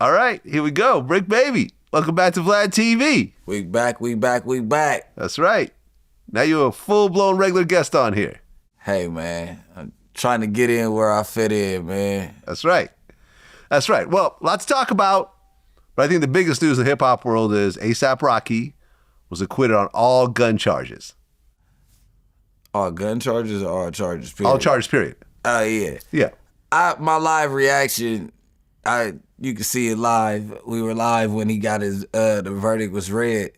All right, here we go. Bricc Baby. Welcome back to Vlad TV. We back. That's right. Now you're a full-blown regular guest on here. Hey, man. I'm trying to get in where I fit in, man. That's right. Well, lots to talk about, but I think the biggest news in the hip-hop world is A$AP Rocky was acquitted on all gun charges. All gun charges or all charges, period? All charges, period. Oh, yeah. Yeah. My live reaction, you can see it live. We were live when he got his, the verdict was read.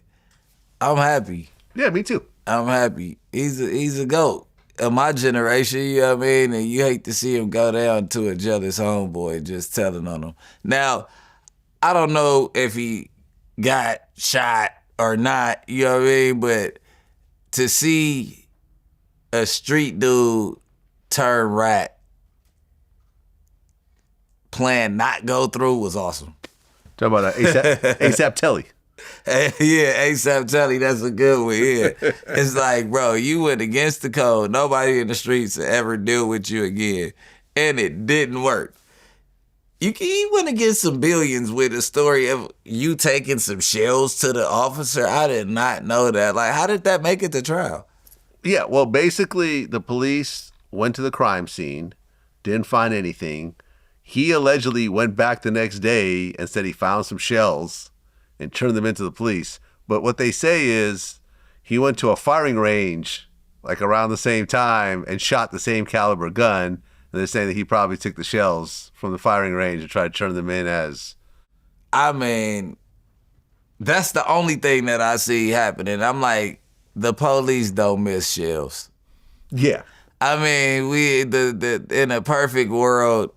I'm happy. Yeah, me too. I'm happy. He's a GOAT of my generation, you know what I mean? And you hate to see him go down to a jealous homeboy just telling on him. Now, I don't know if he got shot or not, you know what I mean? But to see a street dude turn rat plan not go through was awesome. Talk about A$AP Telly. Yeah, A$AP Telly, that's a good one. Yeah. It's like, bro, you went against the code. Nobody in the streets will ever deal with you again. And it didn't work. He went against some billions with a story of you taking some shells to the officer. I did not know that. Like, how did that make it to trial? Yeah, well, basically, the police went to the crime scene, didn't find anything. He allegedly went back the next day and said he found some shells and turned them into the police. But what they say is he went to a firing range like around the same time and shot the same caliber gun. And they're saying that he probably took the shells from the firing range and tried to turn them in as... I mean, that's the only thing that I see happening. I'm like, the police don't miss shells. Yeah. I mean, in a perfect world,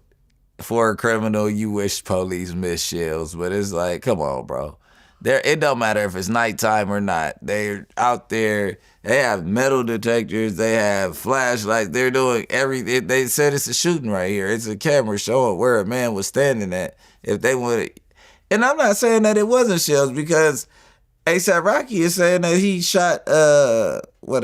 for a criminal, you wish police miss shells, but it's like, come on, bro. It don't matter if it's nighttime or not. They're out there. They have metal detectors. They have flashlights. They're doing everything. They said it's a shooting right here. It's a camera showing where a man was standing at. If they would, and I'm not saying that it wasn't shells because A$AP Rocky is saying that he shot a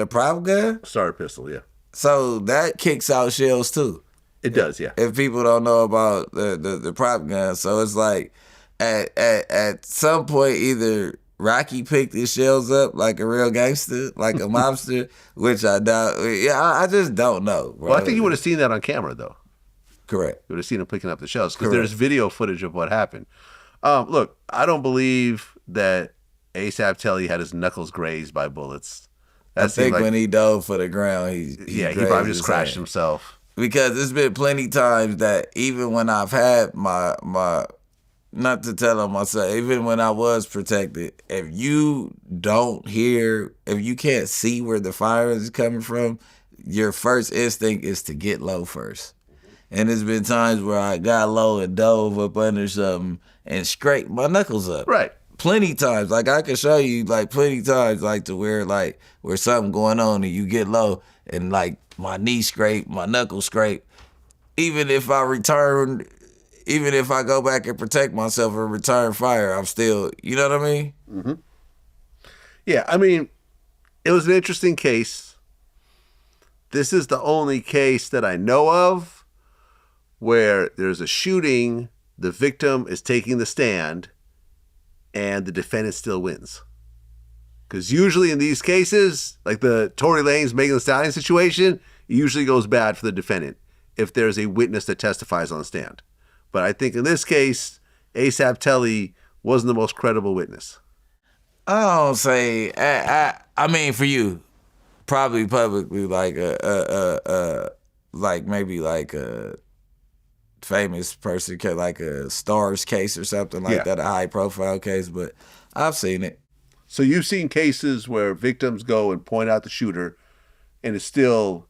prop gun? Starter pistol, yeah. So that kicks out shells too. It does, yeah. If people don't know about the prop gun. So it's like at some point either Rocky picked his shells up like a real gangster, like a mobster, which I doubt. Yeah, I just don't know, bro. Well, I think you would have seen that on camera, though. Correct. You would have seen him picking up the shells because there's video footage of what happened. Look, I don't believe that A$AP Telly had his knuckles grazed by bullets. I think when he dove for the ground, he probably just crashed himself. Because there's been plenty times that even when I've had my not to tell on myself, even when I was protected, if you can't see where the fire is coming from, your first instinct is to get low first. And there's been times where I got low and dove up under something and scraped my knuckles up. Right. Plenty times. Like I can show you like plenty times like to where something going on and you get low and like my knee scrape, my knuckle scrape. Even if I go back and protect myself and return fire, I'm still, you know what I mean? Mm-hmm. Yeah, I mean, it was an interesting case. This is the only case that I know of where there's a shooting, the victim is taking the stand, and the defendant still wins. Because usually in these cases, like the Tory Lanez, Megan Thee Stallion situation, it usually goes bad for the defendant if there's a witness that testifies on the stand. But I think in this case, A$AP Telly wasn't the most credible witness. I don't say. I mean, for you, probably publicly, like maybe like a famous person, like a Stars case or something like that, a high profile case. But I've seen it. So you've seen cases where victims go and point out the shooter, and it's still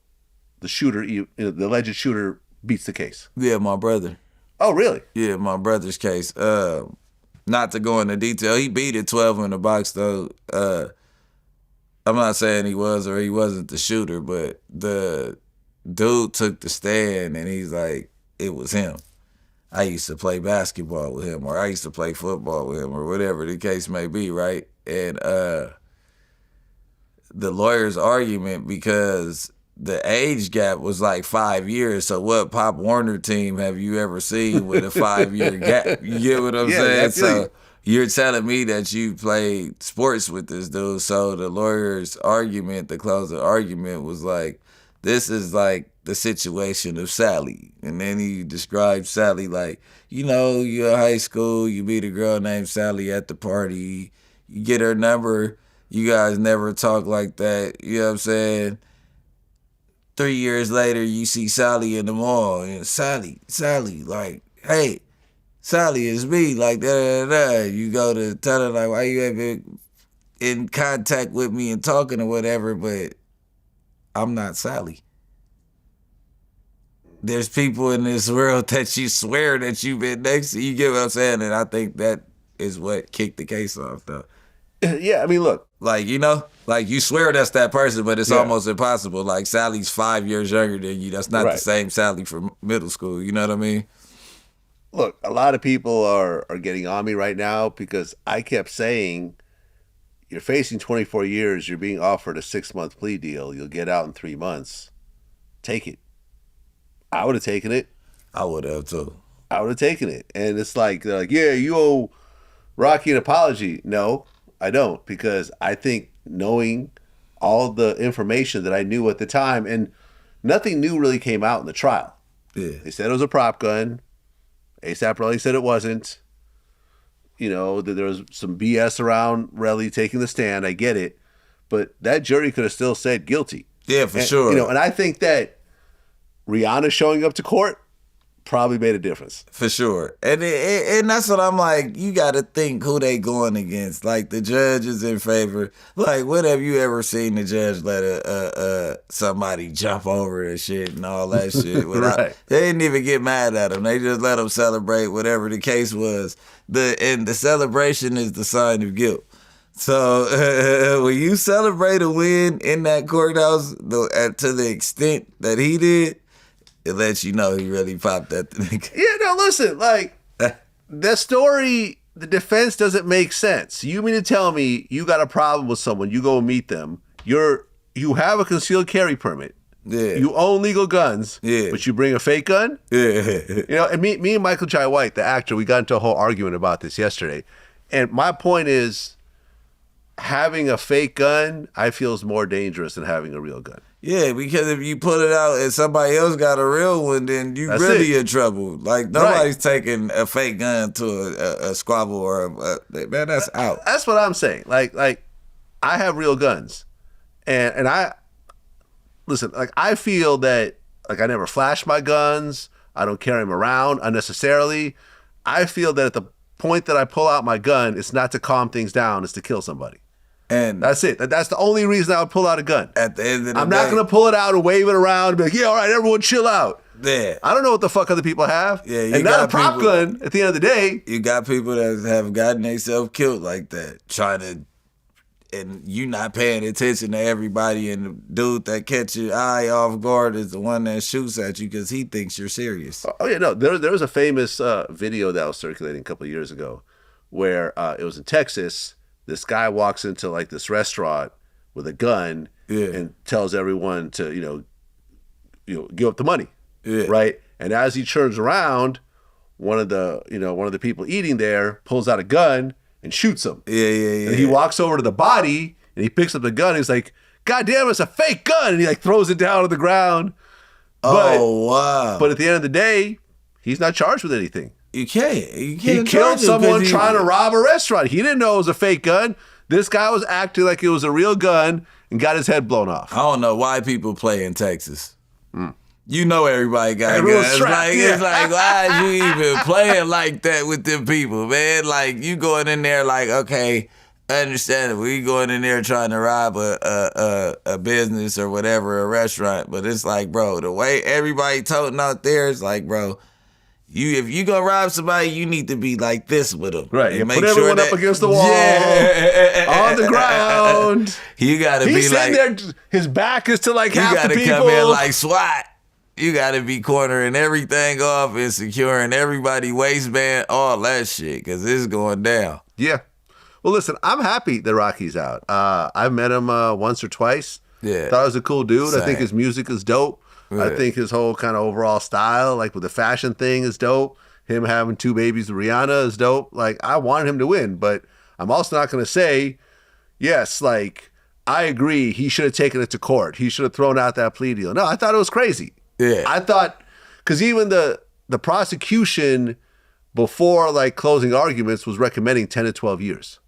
the shooter, the alleged shooter, beats the case. Yeah, my brother. Oh, really? Yeah, my brother's case. Not to go into detail, he beat it 12 in the box, though. I'm not saying he was or he wasn't the shooter, but the dude took the stand, and he's like, it was him. I used to play basketball with him, or I used to play football with him, or whatever the case may be, right? And the lawyer's argument, because the age gap was like 5 years. So what Pop Warner team have you ever seen with a 5-year gap? You get what I'm saying? So you're telling me that you played sports with this dude. So the lawyer's argument, the closing argument was like, this is like the situation of Sally. And then he described Sally like, you know, you're in high school, you meet a girl named Sally at the party, you get her number, you guys never talk like that, you know what I'm saying? 3 years later, you see Sally in the mall, and Sally, like, hey, Sally, it's me, like, da-da-da-da. You go to tell her, like, why you ain't been in contact with me and talking or whatever, but I'm not Sally. There's people in this world that you swear that you've been next to. You get what I'm saying? And I think that is what kicked the case off, though. Yeah, I mean, look. Like, you know, like you swear that's that person, but it's almost impossible. Like Sally's 5 years younger than you. That's not the same Sally from middle school. You know what I mean? Look, a lot of people are getting on me right now because I kept saying, you're facing 24 years, you're being offered a 6-month plea deal, you'll get out in 3 months. Take it. I would have taken it. I would have too. I would have taken it. And it's like, they're like, yeah, you owe Rocky an apology. No, I don't, because I think knowing all the information that I knew at the time, and nothing new really came out in the trial. Yeah. They said it was a prop gun. ASAP Relly said it wasn't. You know, that there was some BS around Relly taking the stand. I get it. But that jury could have still said guilty. Yeah, for sure. You know, and I think that Rihanna showing up to court probably made a difference. For sure. And that's what I'm like, you got to think who they going against. Like, the judge is in favor. Like, when have you ever seen the judge let somebody jump over and shit and all that shit? Without, They didn't even get mad at him. They just let him celebrate whatever the case was. And the celebration is the sign of guilt. So when you celebrate a win in that courthouse to the extent that he did, it lets you know he really popped that nigga. Yeah, no, listen, like, the story, the defense doesn't make sense. You mean to tell me you got a problem with someone, you go meet them, you have a concealed carry permit, you own legal guns, but you bring a fake gun? You know, and me and Michael Jai White, the actor, we got into a whole argument about this yesterday. And my point is, having a fake gun, I feel, is more dangerous than having a real gun. Yeah, because if you put it out and somebody else got a real one, then you really in trouble. Like, nobody's taking a fake gun to a squabble or man, that's out. That's what I'm saying. Like I have real guns, and I listen. Like, I feel that, like, I never flash my guns. I don't carry them around unnecessarily. I feel that at the point that I pull out my gun, it's not to calm things down; it's to kill somebody. And that's it. That's the only reason I would pull out a gun. At the end of the day, I'm not going to pull it out and wave it around and be like, yeah, all right, everyone chill out. Yeah. I don't know what the fuck other people have. Yeah, and not a prop gun at the end of the day. You got people that have gotten themselves killed like that, trying to, and you not paying attention to everybody, and the dude that catch your eye off guard is the one that shoots at you because he thinks you're serious. Oh, yeah, no. There was a famous video that was circulating a couple of years ago where it was in Texas. This guy walks into, like, this restaurant with a gun and tells everyone to, you know, give up the money, right? And as he turns around, one of the people eating there pulls out a gun and shoots him. And he walks over to the body and he picks up the gun. And he's like, "God damn, it's a fake gun!" And he, like, throws it down on the ground. Wow! But at the end of the day, he's not charged with anything. You can't. He killed someone trying to rob a restaurant. He didn't know it was a fake gun. This guy was acting like it was a real gun and got his head blown off. I don't know why people play in Texas. You know everybody got guns. It's like, why are you even playing like that with them people, man? Like, you going in there like, okay, understandable. You going in there trying to rob a business or whatever, a restaurant. But it's like, bro, the way everybody toting out there is like, bro, if you gonna rob somebody, you need to be like this with them. Right. You put everyone up against the wall, on the ground. You gotta be like, there, his back is to, like, half the people. You gotta come in like SWAT. You gotta be cornering everything off and securing everybody waistband, all that shit, because it's going down. Yeah. Well, listen, I'm happy that Rocky's out. I've met him once or twice. Yeah. Thought he was a cool dude. I think Same. his music is dope. Yeah. I think his whole kind of overall style, like with the fashion thing, is dope. Him having 2 babies with Rihanna is dope. Like, I wanted him to win, but I'm also not going to say, yes, like, I agree, he should have taken it to court. He should have thrown out that plea deal. No, I thought it was crazy. Yeah. I thought, because even the prosecution before, like, closing arguments was recommending 10 to 12 years.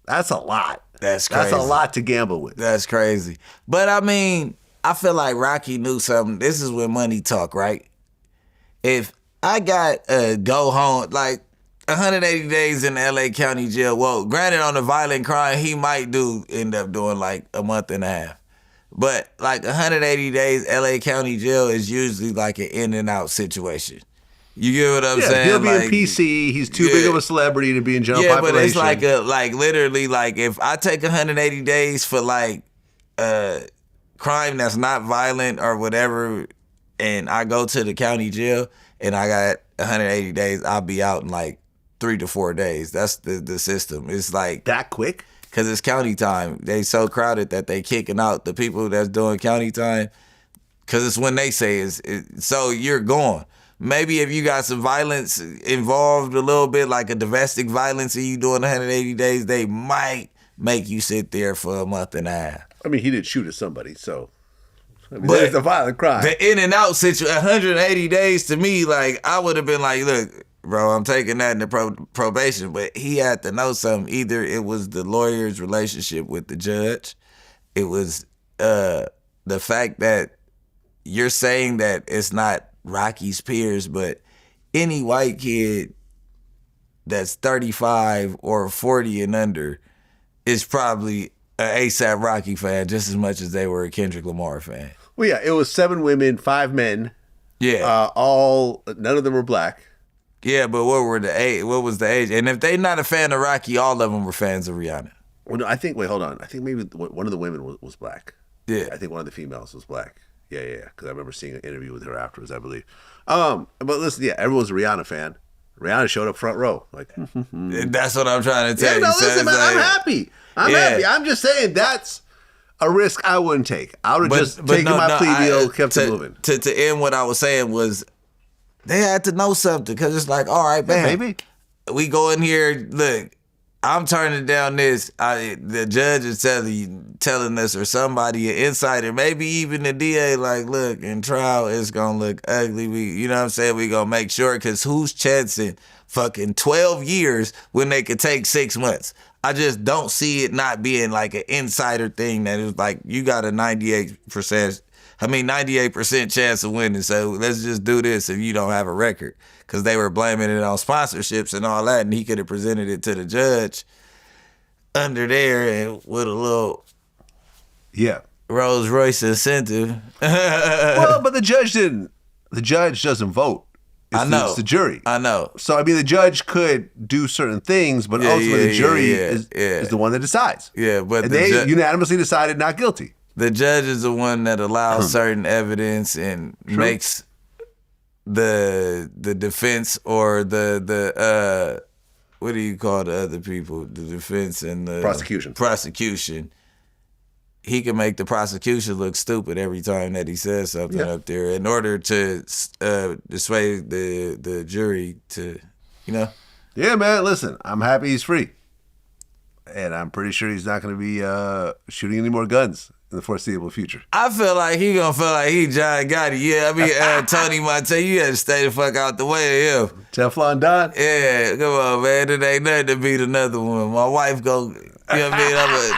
That's a lot. That's crazy. That's a lot to gamble with. That's crazy. But I mean, I feel like Rocky knew something. This is when money talk, right? If I got a go home, like 180 days in the LA County jail, well, granted on a violent crime, he might end up doing like a month and a half. But like 180 days LA County jail is usually like an in and out situation. You get what I'm saying? He'll be like, in PC. He's too big of a celebrity to be in general population. But it's like literally like if I take 180 days for like crime that's not violent or whatever, and I go to the county jail and I got 180 days, I'll be out in like 3 to 4 days. That's the system. It's like that quick? Because it's county time. They so crowded that they kicking out the people that's doing county time because it's when they say so you're gone. Maybe if you got some violence involved a little bit, like a domestic violence, and you doing 180 days, they might make you sit there for a month and a half. I mean, he did shoot at somebody, so but it's a violent crime. The in and out situation, 180 days to me, like I would have been like, look, bro, I'm taking that into probation. But he had to know something. Either it was the lawyer's relationship with the judge, it was the fact that you're saying that it's not Rocky's peers, but any white kid that's 35 or 40 and under is probably an ASAP Rocky fan just as much as they were a Kendrick Lamar fan. Well, yeah, it was 7 women, 5 men. Yeah, none of them were black. Yeah, but what was the age? And if they not a fan of Rocky, all of them were fans of Rihanna. Well, no, hold on. I think maybe one of the women was black. Yeah, I think one of the females was black. Yeah. Because I remember seeing an interview with her afterwards, I believe. But listen, yeah, everyone's a Rihanna fan. Rihanna showed up front row. Like, that's what I'm trying to tell you. No, listen, man, I'm happy. I'm happy. I'm just saying that's a risk I wouldn't take. I would have just taken my plea deal, kept it moving. To end what I was saying was, they had to know something because it's like, all right, man, maybe we go in here. Look, I'm turning down this. The judge is telling us, or somebody, an insider, maybe even the DA, like, look, in trial, it's going to look ugly. You know what I'm saying? We going to make sure, because who's chancing fucking 12 years when they could take 6 months? I just don't see it not being like an insider thing that is like, you got a 98% chance of winning, so let's just do this if you don't have a record. Because they were blaming it on sponsorships and all that, and he could have presented it to the judge under there and with a little Rolls Royce incentive. Well, but the judge didn't. The judge doesn't vote. It's the jury. I know. So, I mean, the judge could do certain things, but ultimately the jury is the one that decides. Yeah, but they unanimously decided not guilty. The judge is the one that allows certain evidence and makes the defense or the what do you call the other people? The defense and the prosecution. He can make the prosecution look stupid every time that he says something up there in order to dissuade the jury to, you know. Yeah, man. Listen, I'm happy he's free, and I'm pretty sure he's not going to be shooting any more guns in the foreseeable future. I feel like he gonna feel like he John Gotti. Yeah, I mean Tony Montana, you had to stay the fuck out the way of him. Teflon Don? Yeah, come on, man. It ain't nothing to beat another one. My wife go, you know what I mean?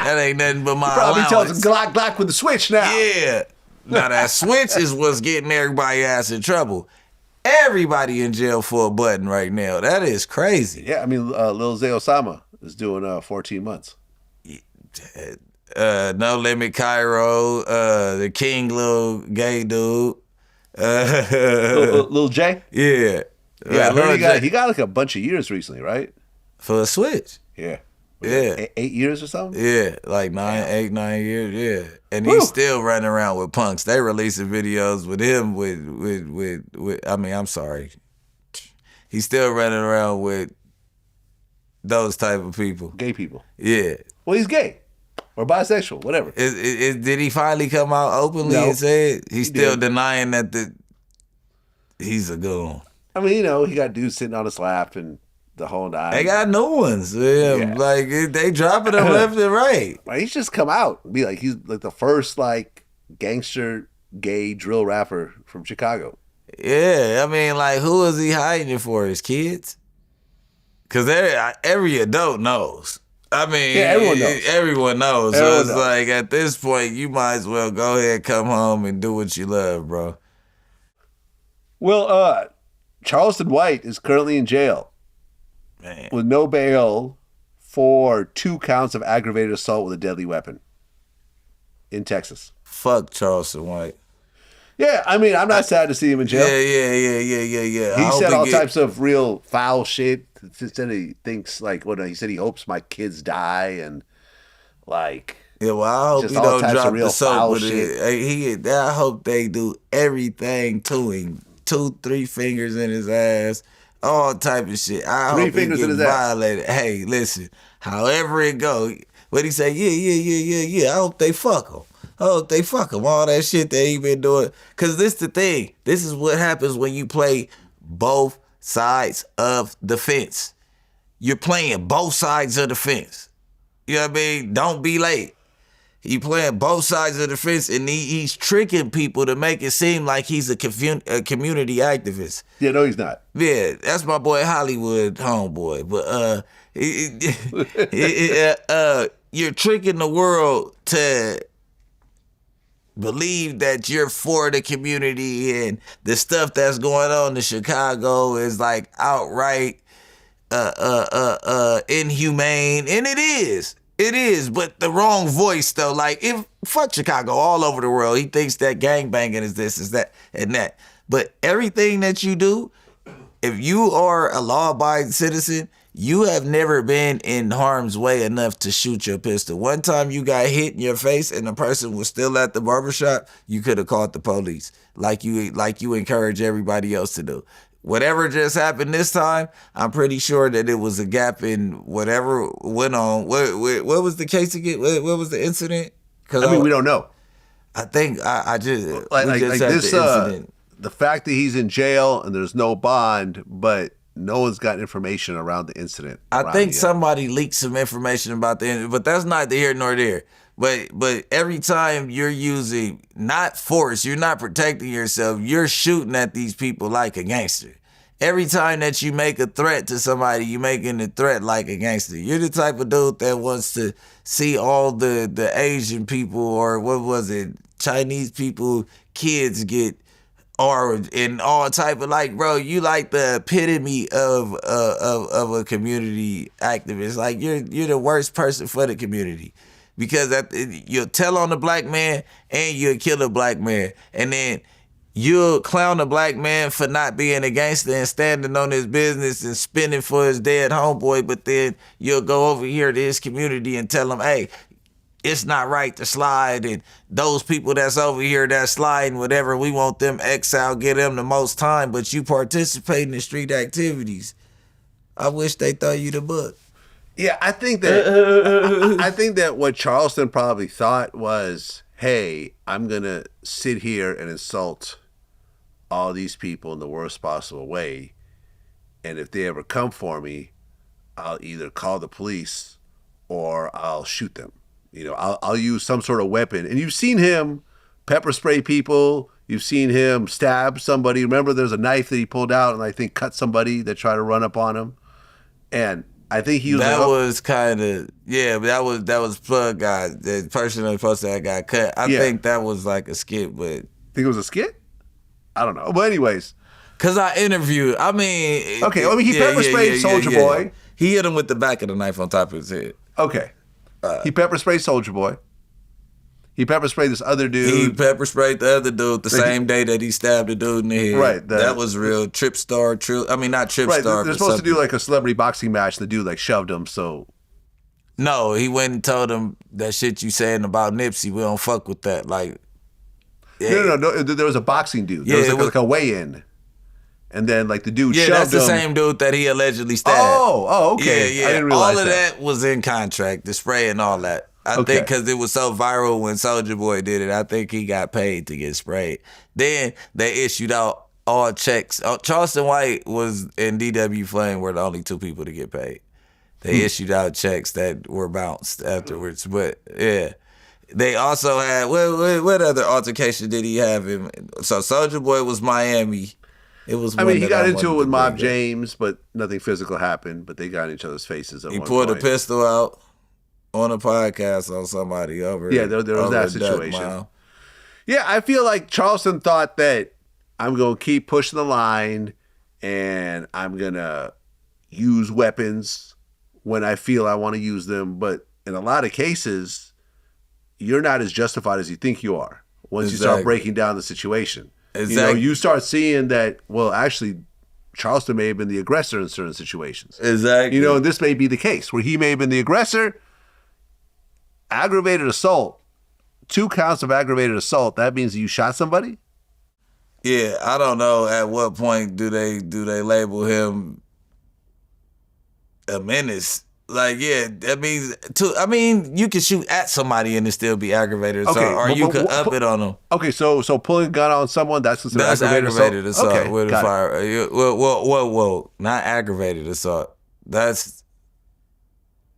That ain't nothing but my probably allowance. Tells him Glock with the switch now. Yeah. Now that switch is what's getting everybody ass in trouble. Everybody in jail for a button right now. That is crazy. Yeah, I mean, Lil Zay Osama is doing 14 months. No Limit Cairo, the King Lil Gay dude. Lil Jay? Yeah. Yeah, I heard he got like a bunch of years recently, right? For a switch. Yeah. Yeah. 8 years or something? Yeah, like 8, 9 years, yeah. And he's still running around with punks. They releasing videos with him with I mean, I'm sorry. He's still running around with those type of people. Gay people. Yeah. Well, he's gay. or bisexual, whatever. Did he finally come out openly No, and say it? He's he still didn't. denying that he's a goon. I mean, he got dudes sitting on his lap and the whole nine. They got new ones. Yeah. Like they dropping them left and right. Like, he's just come out and be like, he's like the first like gangster gay drill rapper from Chicago. Yeah, I mean, like, who is he hiding it for? His kids? Because every adult knows. I mean, everyone knows. Everyone knows. Everyone So it's knows. like, at this point, you might as well go ahead, come home, and do what you love, bro. Well, Charleston White is currently in jail Man. with no bail for 2 counts of aggravated assault with a deadly weapon in Texas. Fuck Charleston White. Yeah, I mean, I'm not sad to see him in jail. Yeah. He said all types of real foul shit. He said he thinks, like, he said he hopes my kids die and, like... Yeah, well, I hope just he all don't types of drop real the soap foul with shit. it. I hope they do everything to him. 2-3 fingers in his ass. All type of shit. I 3 hope fingers he in get his ass. violated. Hey, listen, however it go, what he say, yeah, I hope they fuck him. All that shit that he been doing. Because this the thing. This is what happens when you play both sides of the fence. You're playing both sides of the fence. You know what I mean? Don't be late. He playing both sides of the fence, and he's tricking people to make it seem like he's a community activist. Yeah, no, he's not. Yeah, that's my boy Hollywood homeboy. But you're tricking the world to believe that you're for the community, and the stuff that's going on in Chicago is like outright inhumane, and it is. It is, but the wrong voice though. Like, if fuck Chicago, all over the world, he thinks that gangbanging is this, is that, and that. But everything that you do, if you are a law-abiding citizen, you have never been in harm's way enough to shoot your pistol. One time you got hit in your face and the person was still at the barbershop, you could have called the police, like you encourage everybody else to do. Whatever just happened this time, I'm pretty sure that it was a gap in whatever went on. What was the case again? What was the incident? I mean, we don't know. I think I just Like had this, the incident. the fact that he's in jail and there's no bond, but no one's got information around the incident. I think somebody leaked some information about the incident, but that's not here nor there. But every time you're using not force, you're not protecting yourself, you're shooting at these people like a gangster. Every time that you make a threat to somebody, you're making a threat like a gangster. You're the type of dude that wants to see all the Asian people, or what was it, Chinese people, kids get, or in all type of, like, bro, you like the epitome of a community activist. Like, you're the worst person for the community. Because you'll tell on the black man and you'll kill a black man. And then you'll clown a black man for not being a gangster and standing on his business and spinning for his dead homeboy. But then you'll go over here to his community and tell him, hey, it's not right to slide. And those people that's over here that's sliding, whatever, we want them exiled, get them the most time. But you participating in street activities. I wish they throw you the book. Yeah, I think that I think that what Charleston probably thought was, hey, I'm gonna sit here and insult all these people in the worst possible way, and if they ever come for me, I'll either call the police or I'll shoot them. You know, I'll use some sort of weapon. And you've seen him pepper spray people. You've seen him stab somebody. Remember, there's a knife that he pulled out and I think cut somebody that tried to run up on him. And I think he was. That was kind of, yeah, but that was Plug guy, the person that posted that got cut. I think that was like a skit, but. Think it was a skit? I don't know. But anyways. Because I interviewed, I mean. Okay, I mean, he pepper sprayed Soulja Boy. He hit him with the back of the knife on top of his head. Okay. He pepper sprayed Soulja Boy. He pepper sprayed this other dude. He pepper sprayed the other dude the same day that he stabbed the dude in the head. Right. That was real. Not Trip right, Star. They're supposed to do like a celebrity boxing match. The dude like shoved him, so. No, he went and told him that shit you saying about Nipsey. We don't fuck with that. Like. Yeah. No. There was a boxing dude. There was like a weigh-in. And then like the dude shoved him. Yeah, that's the same dude that he allegedly stabbed. Oh, okay. Yeah. I didn't realize all of that was in contract, the spray and all that. I think because it was so viral when Soulja Boy did it. I think he got paid to get sprayed. Then they issued out all checks. Charleston White was and DW Flame were the only two people to get paid. They issued out checks that were bounced afterwards. But yeah, they also had what other altercation did he have? So Soulja Boy was Miami. It was. I mean, he got into it with Mob James, but nothing physical happened. But they got in each other's faces. He pulled a pistol out on a podcast on somebody over. Yeah, there was that situation. Yeah, I feel like Charleston thought that I'm going to keep pushing the line and I'm going to use weapons when I feel I want to use them. But in a lot of cases, you're not as justified as you think you are once you start breaking down the situation. Exactly. You start seeing that, well, actually, Charleston may have been the aggressor in certain situations. Exactly. And this may be the case where he may have been the aggressor. Aggravated assault, 2 counts of aggravated assault, that means you shot somebody? Yeah, I don't know at what point do they label him a menace. Like, yeah, that means you can shoot at somebody and it still be aggravated assault, or you could up it on them. Okay, so pulling a gun on someone, that's considered aggravated assault? Okay, with a fire. Whoa, not aggravated assault. That's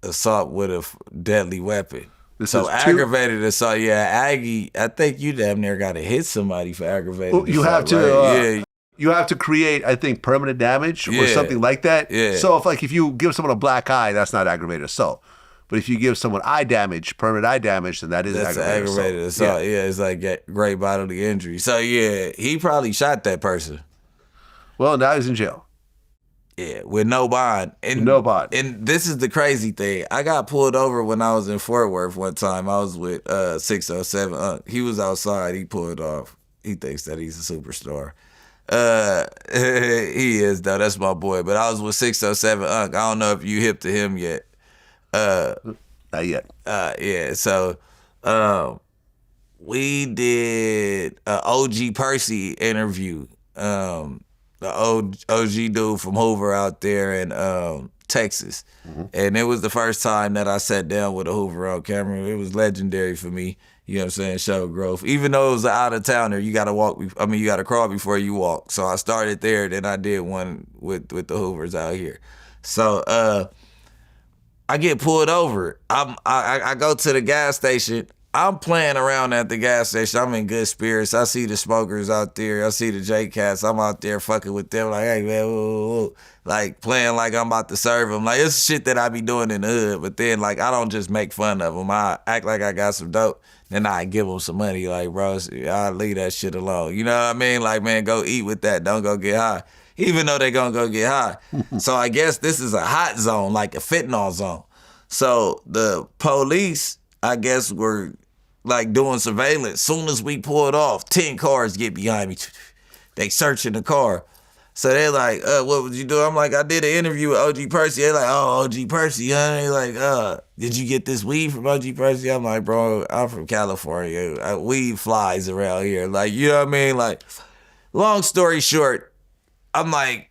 assault with a deadly weapon. So aggravated assault, Aggie, I think you damn near got to hit somebody for aggravated assault. You have to, right? You have to create, I think, permanent damage or something like that. Yeah. So if you give someone a black eye, that's not aggravated assault. But if you give someone eye damage, permanent eye damage, then that is aggravated assault. Yeah, it's like great bodily injury. So yeah, he probably shot that person. Well, now he's in jail. Yeah, with no bond. No bond. And this is the crazy thing. I got pulled over when I was in Fort Worth one time. I was with 607. He was outside. He pulled off. He thinks that he's a superstar. He is, though. That's my boy. But I was with 607. I don't know if you hip to him yet. Not yet. Yeah, so we did an OG Percy interview. The OG dude from Hoover out there in Texas. Mm-hmm. And it was the first time that I sat down with a Hoover on camera. It was legendary for me. You know what I'm saying? Show growth. Even though it was an out-of-towner, you got to crawl before you walk. So I started there, then I did one with the Hoovers out here. So I get pulled over. I go to the gas station. I'm playing around at the gas station. I'm in good spirits. I see the smokers out there. I see the J-Cats. I'm out there fucking with them like, hey, man, whoa. Like playing like I'm about to serve them. Like, it's shit that I be doing in the hood. But then, like, I don't just make fun of them. I act like I got some dope. Then I give them some money. Like, bro, I'll leave that shit alone. You know what I mean? Like, man, go eat with that. Don't go get high. Even though they gonna go get high. So I guess this is a hot zone, like a fentanyl zone. So the police, I guess, were like doing surveillance. Soon as we pulled off, 10 cars get behind me. They searching the car. So they like, what would you do? I'm like, I did an interview with OG Percy. They like, oh, OG Percy, huh? They like, did you get this weed from OG Percy? I'm like, bro, I'm from California. Weed flies around here. Like, you know what I mean? Like, long story short, I'm like,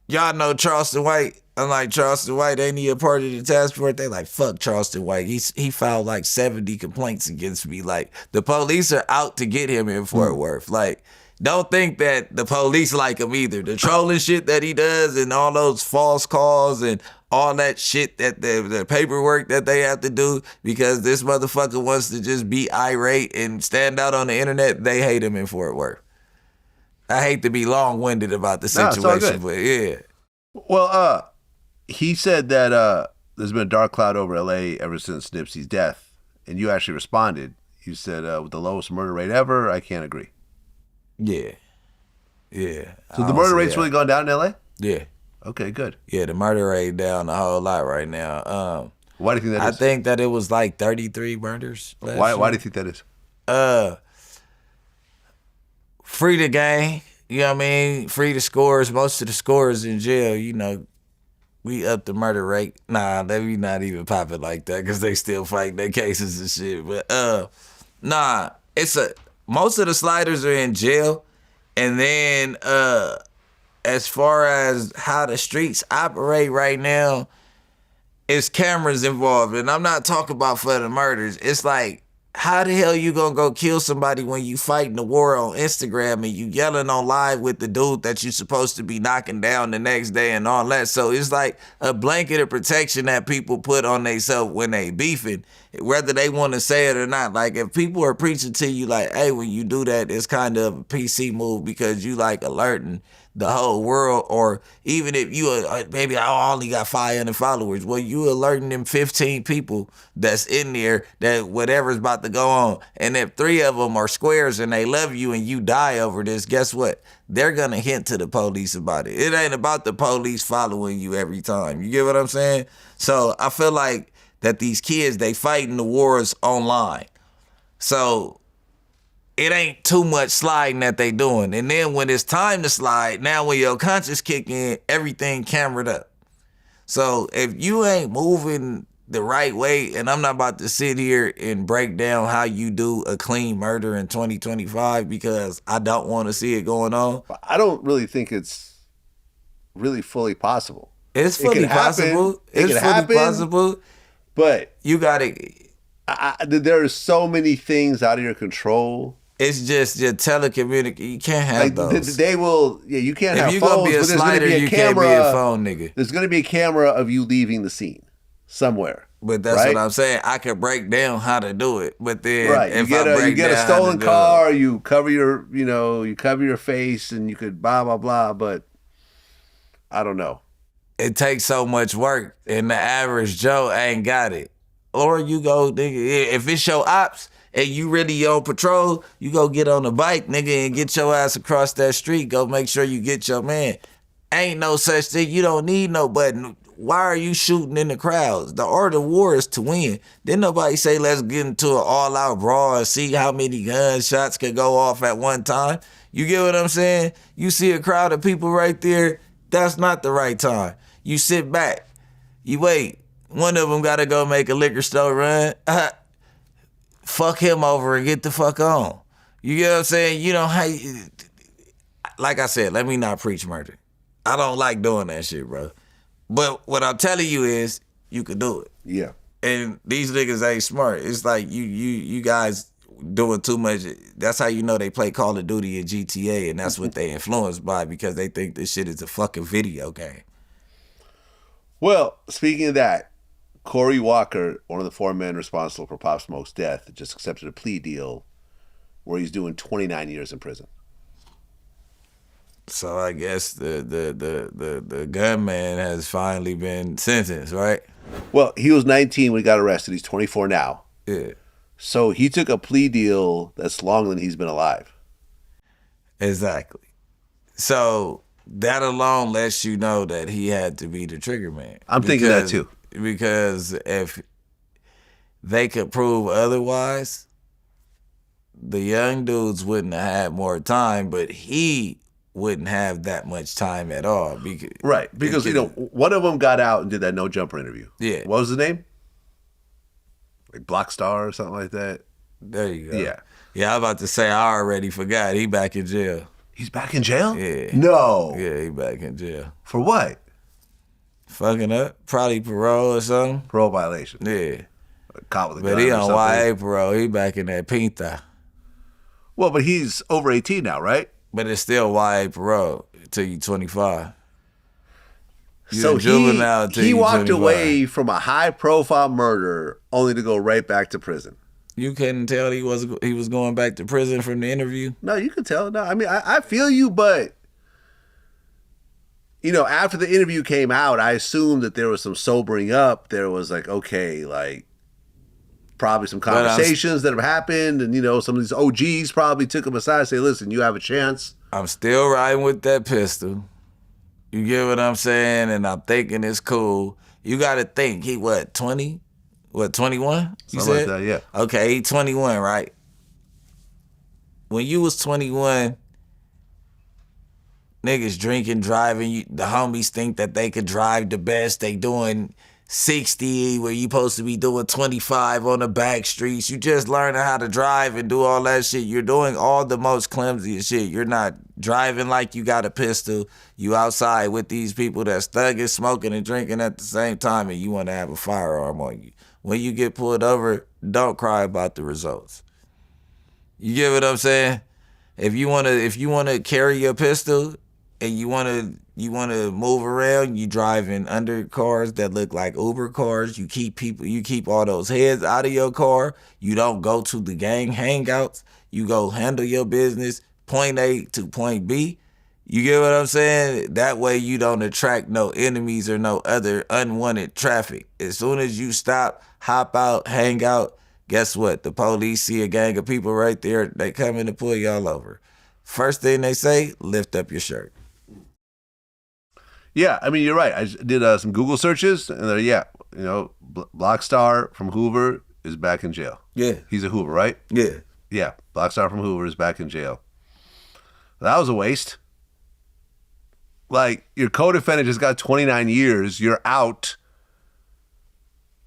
y'all know Charleston White? I'm like, Charleston White, ain't he a part of the task force? They like, fuck Charleston White. He filed like 70 complaints against me. Like, the police are out to get him in Fort Worth. Like, don't think that the police like him either. The trolling shit that he does and all those false calls and all that shit, that the paperwork that they have to do because this motherfucker wants to just be irate and stand out on the internet, they hate him in Fort Worth. I hate to be long-winded about the situation, but yeah. Well, he said that there's been a dark cloud over L.A. ever since Nipsey's death, and you actually responded. You said, with the lowest murder rate ever, I can't agree. Yeah. So the murder rate's really gone down in L.A.? Yeah. Okay, good. Yeah, the murder rate down a whole lot right now. Why do you think that is? I think that it was like 33 murders last year. Why do you think that is? Free the gang, you know what I mean? Free the scores. Most of the scores in jail, you know, we up the murder rate. Nah, they be not even popping like that because they still fighting their cases and shit. But nah, most of the sliders are in jail. And then as far as how the streets operate right now, it's cameras involved, and I'm not talking about for the murders. It's like, how the hell you gonna go kill somebody when you fighting the war on Instagram and you yelling on live with the dude that you supposed to be knocking down the next day and all that? So it's like a blanket of protection that people put on themselves when they beefing, whether they want to say it or not. Like, if people are preaching to you like, hey, when you do that, it's kind of a PC move because you like alerting the whole world, or even if you, maybe I only got 500 followers, well, you alerting them 15 people that's in there that whatever's about to go on. And if 3 of them are squares and they love you and you die over this, guess what? They're going to hint to the police about it. It ain't about the police following you every time. You get what I'm saying? So I feel like that these kids, they fighting the wars online. So it ain't too much sliding that they doing. And then when it's time to slide, now when your conscience kick in, everything camered up. So if you ain't moving the right way, and I'm not about to sit here and break down how you do a clean murder in 2025 because I don't want to see it going on. I don't really think it's really fully possible. It's fully possible. It's fully possible. But you got to... there are so many things out of your control. It's just your telecommunication. You can't have those. They will. Yeah, you can't have phones. If you're gonna be a slider, you can't be a phone nigga. There's gonna be a camera of you leaving the scene somewhere. But that's what I'm saying. I can break down how to do it, but then if you get a stolen car, you cover your face, and you could blah blah blah. But I don't know. It takes so much work, and the average Joe ain't got it. Or you go, nigga, if it's your ops and you really on patrol, you go get on the bike, nigga, and get your ass across that street. Go make sure you get your man. Ain't no such thing. You don't need no button. Why are you shooting in the crowds? The art of war is to win. Didn't nobody say let's get into an all-out brawl and see how many gunshots could go off at one time? You get what I'm saying? You see a crowd of people right there, that's not the right time. You sit back. You wait. One of them got to go make a liquor store run. Fuck him over and get the fuck on. You get what I'm saying? You know how, like I said, let me not preach murder. I don't like doing that shit, bro. But what I'm telling you is, you could do it. Yeah. And these niggas ain't smart. It's like you guys doing too much. That's how you know they play Call of Duty and GTA, and that's what they influenced by, because they think this shit is a fucking video game. Well, speaking of that, Corey Walker, one of the 4 men responsible for Pop Smoke's death, just accepted a plea deal where he's doing 29 years in prison. So I guess the gunman has finally been sentenced, right? Well, he was 19 when he got arrested. He's 24 now. Yeah. So he took a plea deal that's longer than he's been alive. Exactly. So that alone lets you know that he had to be the trigger man. I'm thinking that too. Because if they could prove otherwise, the young dudes wouldn't have had more time, but he wouldn't have that much time at all. Because one of them got out and did that no jumper interview. Yeah. What was the name? Like Blockstar or something like that? There you go. Yeah. Yeah, I was about to say, I already forgot. He back in jail. He's back in jail? Yeah. No. Yeah, he back in jail. For what? Fucking up. Probably parole or something. Parole violation. Yeah. Caught with a but gun he or on something. YA parole. He back in that Pinta. Well, but he's over 18 now, right? But it's still YA parole until you 25. So he walked away from a high-profile murder only to go right back to prison. You couldn't tell he was going back to prison from the interview? No, you could tell. No, I mean, I feel you, but after the interview came out, I assumed that there was some sobering up. There was like, okay, like probably some conversations that have happened, and some of these OGs probably took him aside and say, listen, you have a chance. I'm still riding with that pistol. You get what I'm saying? And I'm thinking it's cool. You got to think, he 20? 21? You Something said? like that, yeah. Okay, he 21, right? When you was 21, niggas drinking, driving, the homies think that they could drive the best. They doing 60 where you supposed to be doing 25 on the back streets. You just learning how to drive and do all that shit. You're doing all the most clumsiest shit. You're not driving like you got a pistol. You outside with these people that's thugging, smoking, and drinking at the same time, and you want to have a firearm on you. When you get pulled over, don't cry about the results. You get what I'm saying? If you wanna carry your pistol and you wanna move around, you driving under cars that look like Uber cars. You keep all those heads out of your car. You don't go to the gang hangouts. You go handle your business, point A to point B. You get what I'm saying? That way you don't attract no enemies or no other unwanted traffic. As soon as you stop, hop out, hang out, guess what? The police see a gang of people right there. They come in to pull y'all over. First thing they say, lift up your shirt. Yeah, I mean, you're right. I did some Google searches, and Blockstar from Hoover is back in jail. Yeah. He's a Hoover, right? Yeah. Yeah, Blockstar from Hoover is back in jail. That was a waste. Like, your co-defendant just got 29 years. You're out.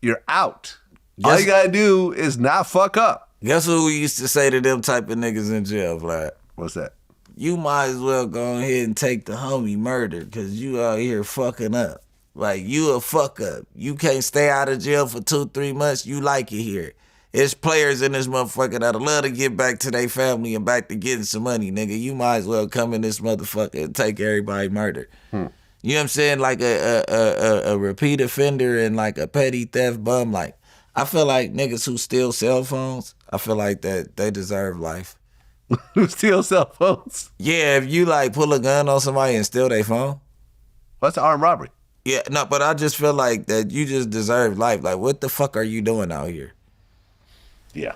You're out. All you gotta do is not fuck up. Guess what we used to say to them type of niggas in jail, Vlad? What's that? You might as well go ahead and take the homie murder because you out here fucking up. Like, you a fuck up. You can't stay out of jail for 2-3 months. You like it here. There's players in this motherfucker that'll love to get back to their family and back to getting some money, nigga. You might as well come in this motherfucker and take everybody murder. You know what I'm saying? Like a repeat offender and like a petty theft bum. Like, I feel like niggas who steal cell phones, I feel like that they deserve life. Who steal cell phones? Yeah, if you like pull a gun on somebody and steal their phone. That's armed robbery. Yeah, no, but I just feel like that you just deserve life. Like, what the fuck are you doing out here? Yeah.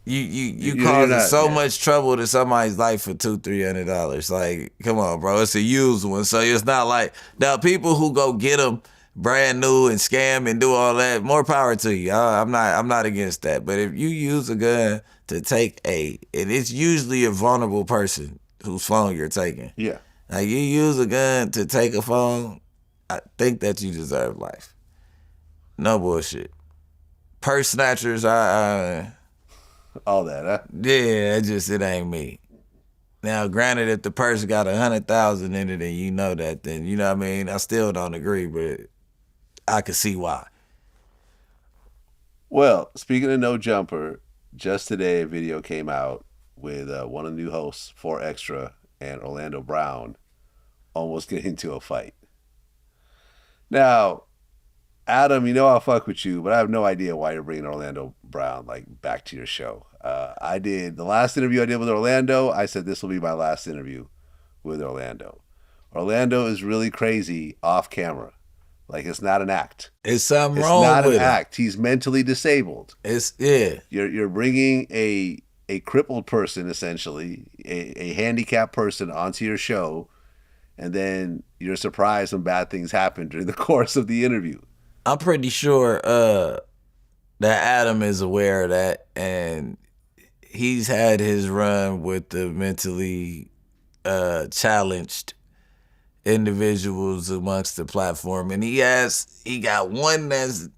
You causing so much trouble to somebody's life for $200-$300. Like, come on, bro. It's a used one. So it's not like now people who go get them brand new and scam and do all that, more power to you. I'm not against that. But if you use a gun to take and it's usually a vulnerable person whose phone you're taking. Yeah. Like, you use a gun to take a phone, I think that you deserve life. No bullshit. Purse snatchers, all that, huh? Yeah, it ain't me. Now, granted, if the purse got 100,000 in it and you know that, then you know what I mean. I still don't agree, but I can see why. Well, speaking of No Jumper, just today a video came out with one of the new hosts, 4 Extra, and Orlando Brown almost getting into a fight. Now, Adam, you know I'll fuck with you, but I have no idea why you're bringing Orlando Brown back to your show. I did the last interview I did with Orlando. I said this will be my last interview with Orlando. Orlando is really crazy off camera. Like, it's not an act. It's something wrong with him. It's not an act. He's mentally disabled. Yeah. You're bringing a crippled person, essentially, a handicapped person onto your show, and then you're surprised when bad things happen during the course of the interview. I'm pretty sure that Adam is aware of that, and he's had his run with the mentally challenged individuals amongst the platform, and he got one that's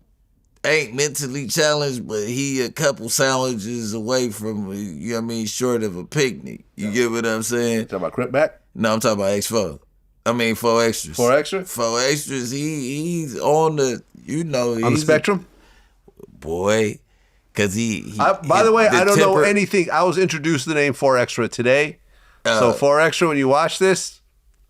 ain't mentally challenged, but he a couple sandwiches away from, you know what I mean, short of a picnic. You get what I'm saying? You talking about Crip back? No, I'm talking about X4. I mean, 4 Extras. 4 Extra? 4 Extras, he's on the, you know. On the spectrum? Boy, because by the way, I don't know anything. I was introduced to the name 4 Extra today. So 4 Extra, when you watch this,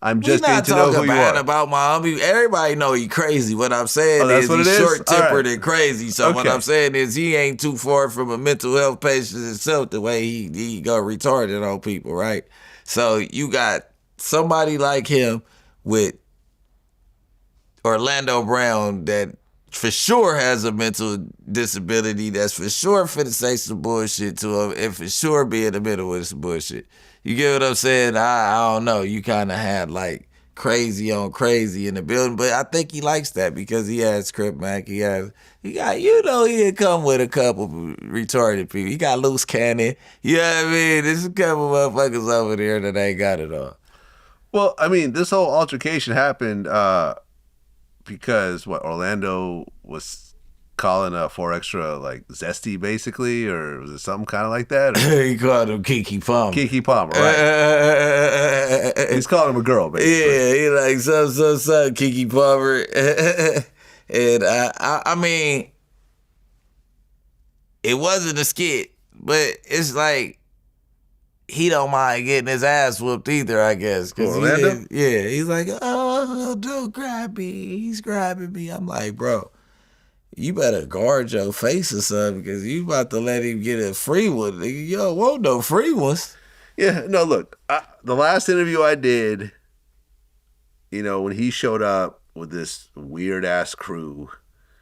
I'm just getting to know who you are. About my homie. Everybody know he crazy. What I'm saying is he's short-tempered and crazy. So what I'm saying is he ain't too far from a mental health patient himself the way he go retarded on people, right? So you got somebody like him with Orlando Brown that for sure has a mental disability, that's for sure finna say some bullshit to him, and for sure be in the middle of some bullshit. You get what I'm saying? I don't know. You kind of had like crazy on crazy in the building, but I think he likes that because he has Crip Mac. He got, you know, he'd come with a couple retarded people. He got loose cannon. You know what I mean? There's a couple motherfuckers over there that ain't got it all. Well, I mean, this whole altercation happened because what Orlando was calling 4Extra like zesty, basically, or was it something kind of like that? He called him Kiki Palmer. Kiki Palmer, right? He's calling him a girl, basically. Yeah, he like some Kiki Palmer. And I mean, it wasn't a skit, but it's like he don't mind getting his ass whooped either, I guess. Orlando? He's like, oh, don't grab me. He's grabbing me. I'm like, bro, you better guard your face or something because you about to let him get a free one. Nigga, you don't want no free ones. Yeah, no, look, the last interview I did, you know, when he showed up with this weird-ass crew,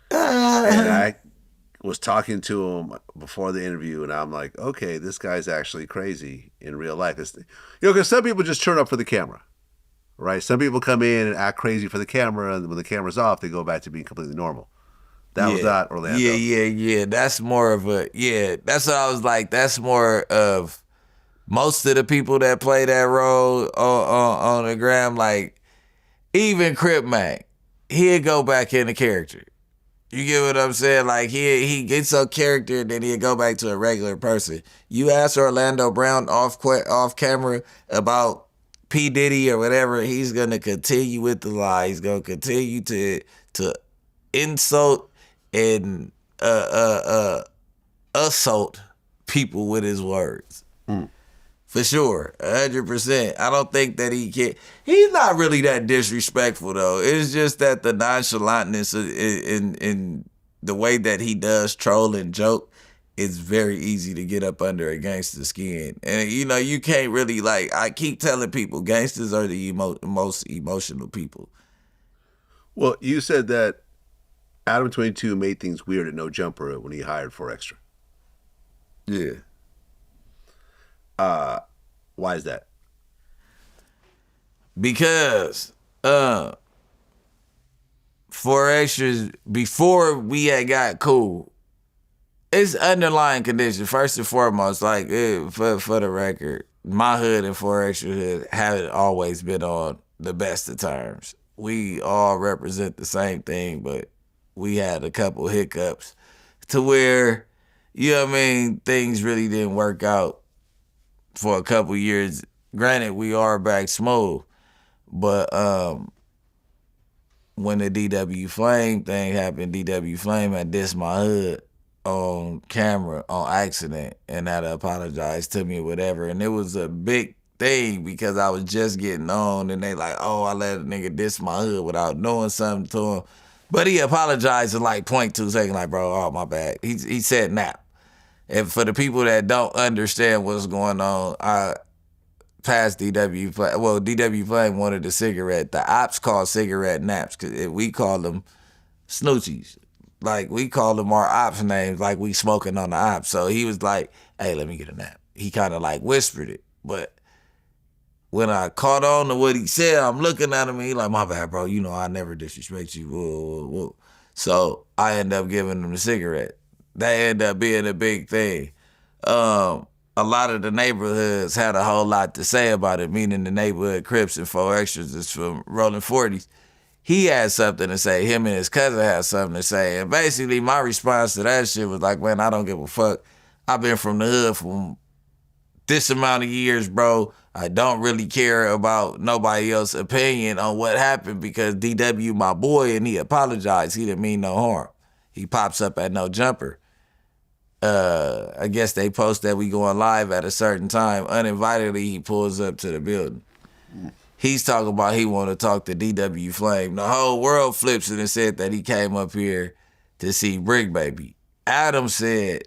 and I was talking to him before the interview, and I'm like, okay, this guy's actually crazy in real life. You know, because some people just turn up for the camera, right? Some people come in and act crazy for the camera, and when the camera's off, they go back to being completely normal. That was not Orlando. Yeah. That's more of that's what I was like. That's more of most of the people that play that role on the gram, like even Crip Mac, he'd go back into character. You get what I'm saying? Like he gets a character, then he'd go back to a regular person. You ask Orlando Brown off camera about P. Diddy or whatever, he's gonna continue with the lie. He's gonna continue to insult and assault people with his words. For sure, 100%. I don't think that he can. He's not really that disrespectful though. It's just that the nonchalantness in the way that he does troll and joke is very easy to get up under a gangster's skin. And you know, you can't really like. I keep telling people, gangsters are the most emotional people. Well, you said that Adam 22 made things weird at No Jumper when he hired 4Extra. Yeah. Why is that? Because 4Extras, before we had got cool, it's underlying condition. First and foremost, like for the record, my hood and 4Extra hood haven't always been on the best of terms. We all represent the same thing, but we had a couple hiccups to where, you know what I mean, things really didn't work out for a couple years. Granted, we are back smooth, but when the DW Flame thing happened, DW Flame had dissed my hood on camera on accident and had to apologize to me or whatever. And it was a big thing because I was just getting on and they like, oh, I let a nigga diss my hood without knowing something to him. But he apologized in like 0.2 seconds, like, bro, oh, my bad. He said nap. And for the people that don't understand what's going on, I passed DW Flame. Well, DW Flame wanted a cigarette. The ops call cigarette naps because we call them snoochies. Like, we call them our ops names like we smoking on the ops. So he was like, hey, let me get a nap. He kind of like whispered it. But when I caught on to what he said, I'm looking at him and he like, my bad, bro. You know I never disrespect you. Whoa, whoa, whoa. So I end up giving him the cigarette. That ended up being a big thing. A lot of the neighborhoods had a whole lot to say about it, meaning the neighborhood Crips and 4Extras is from Rolling 40s. He had something to say. Him and his cousin had something to say. And basically my response to that shit was like, man, I don't give a fuck. I've been from the hood for this amount of years, bro. I don't really care about nobody else's opinion on what happened because DW my boy and he apologized. He didn't mean no harm. He pops up at No Jumper. I guess they post that we going live at a certain time. Uninvitedly, he pulls up to the building. He's talking about he want to talk to DW Flame. The whole world flips it and said that he came up here to see Bricc, baby. Adam said,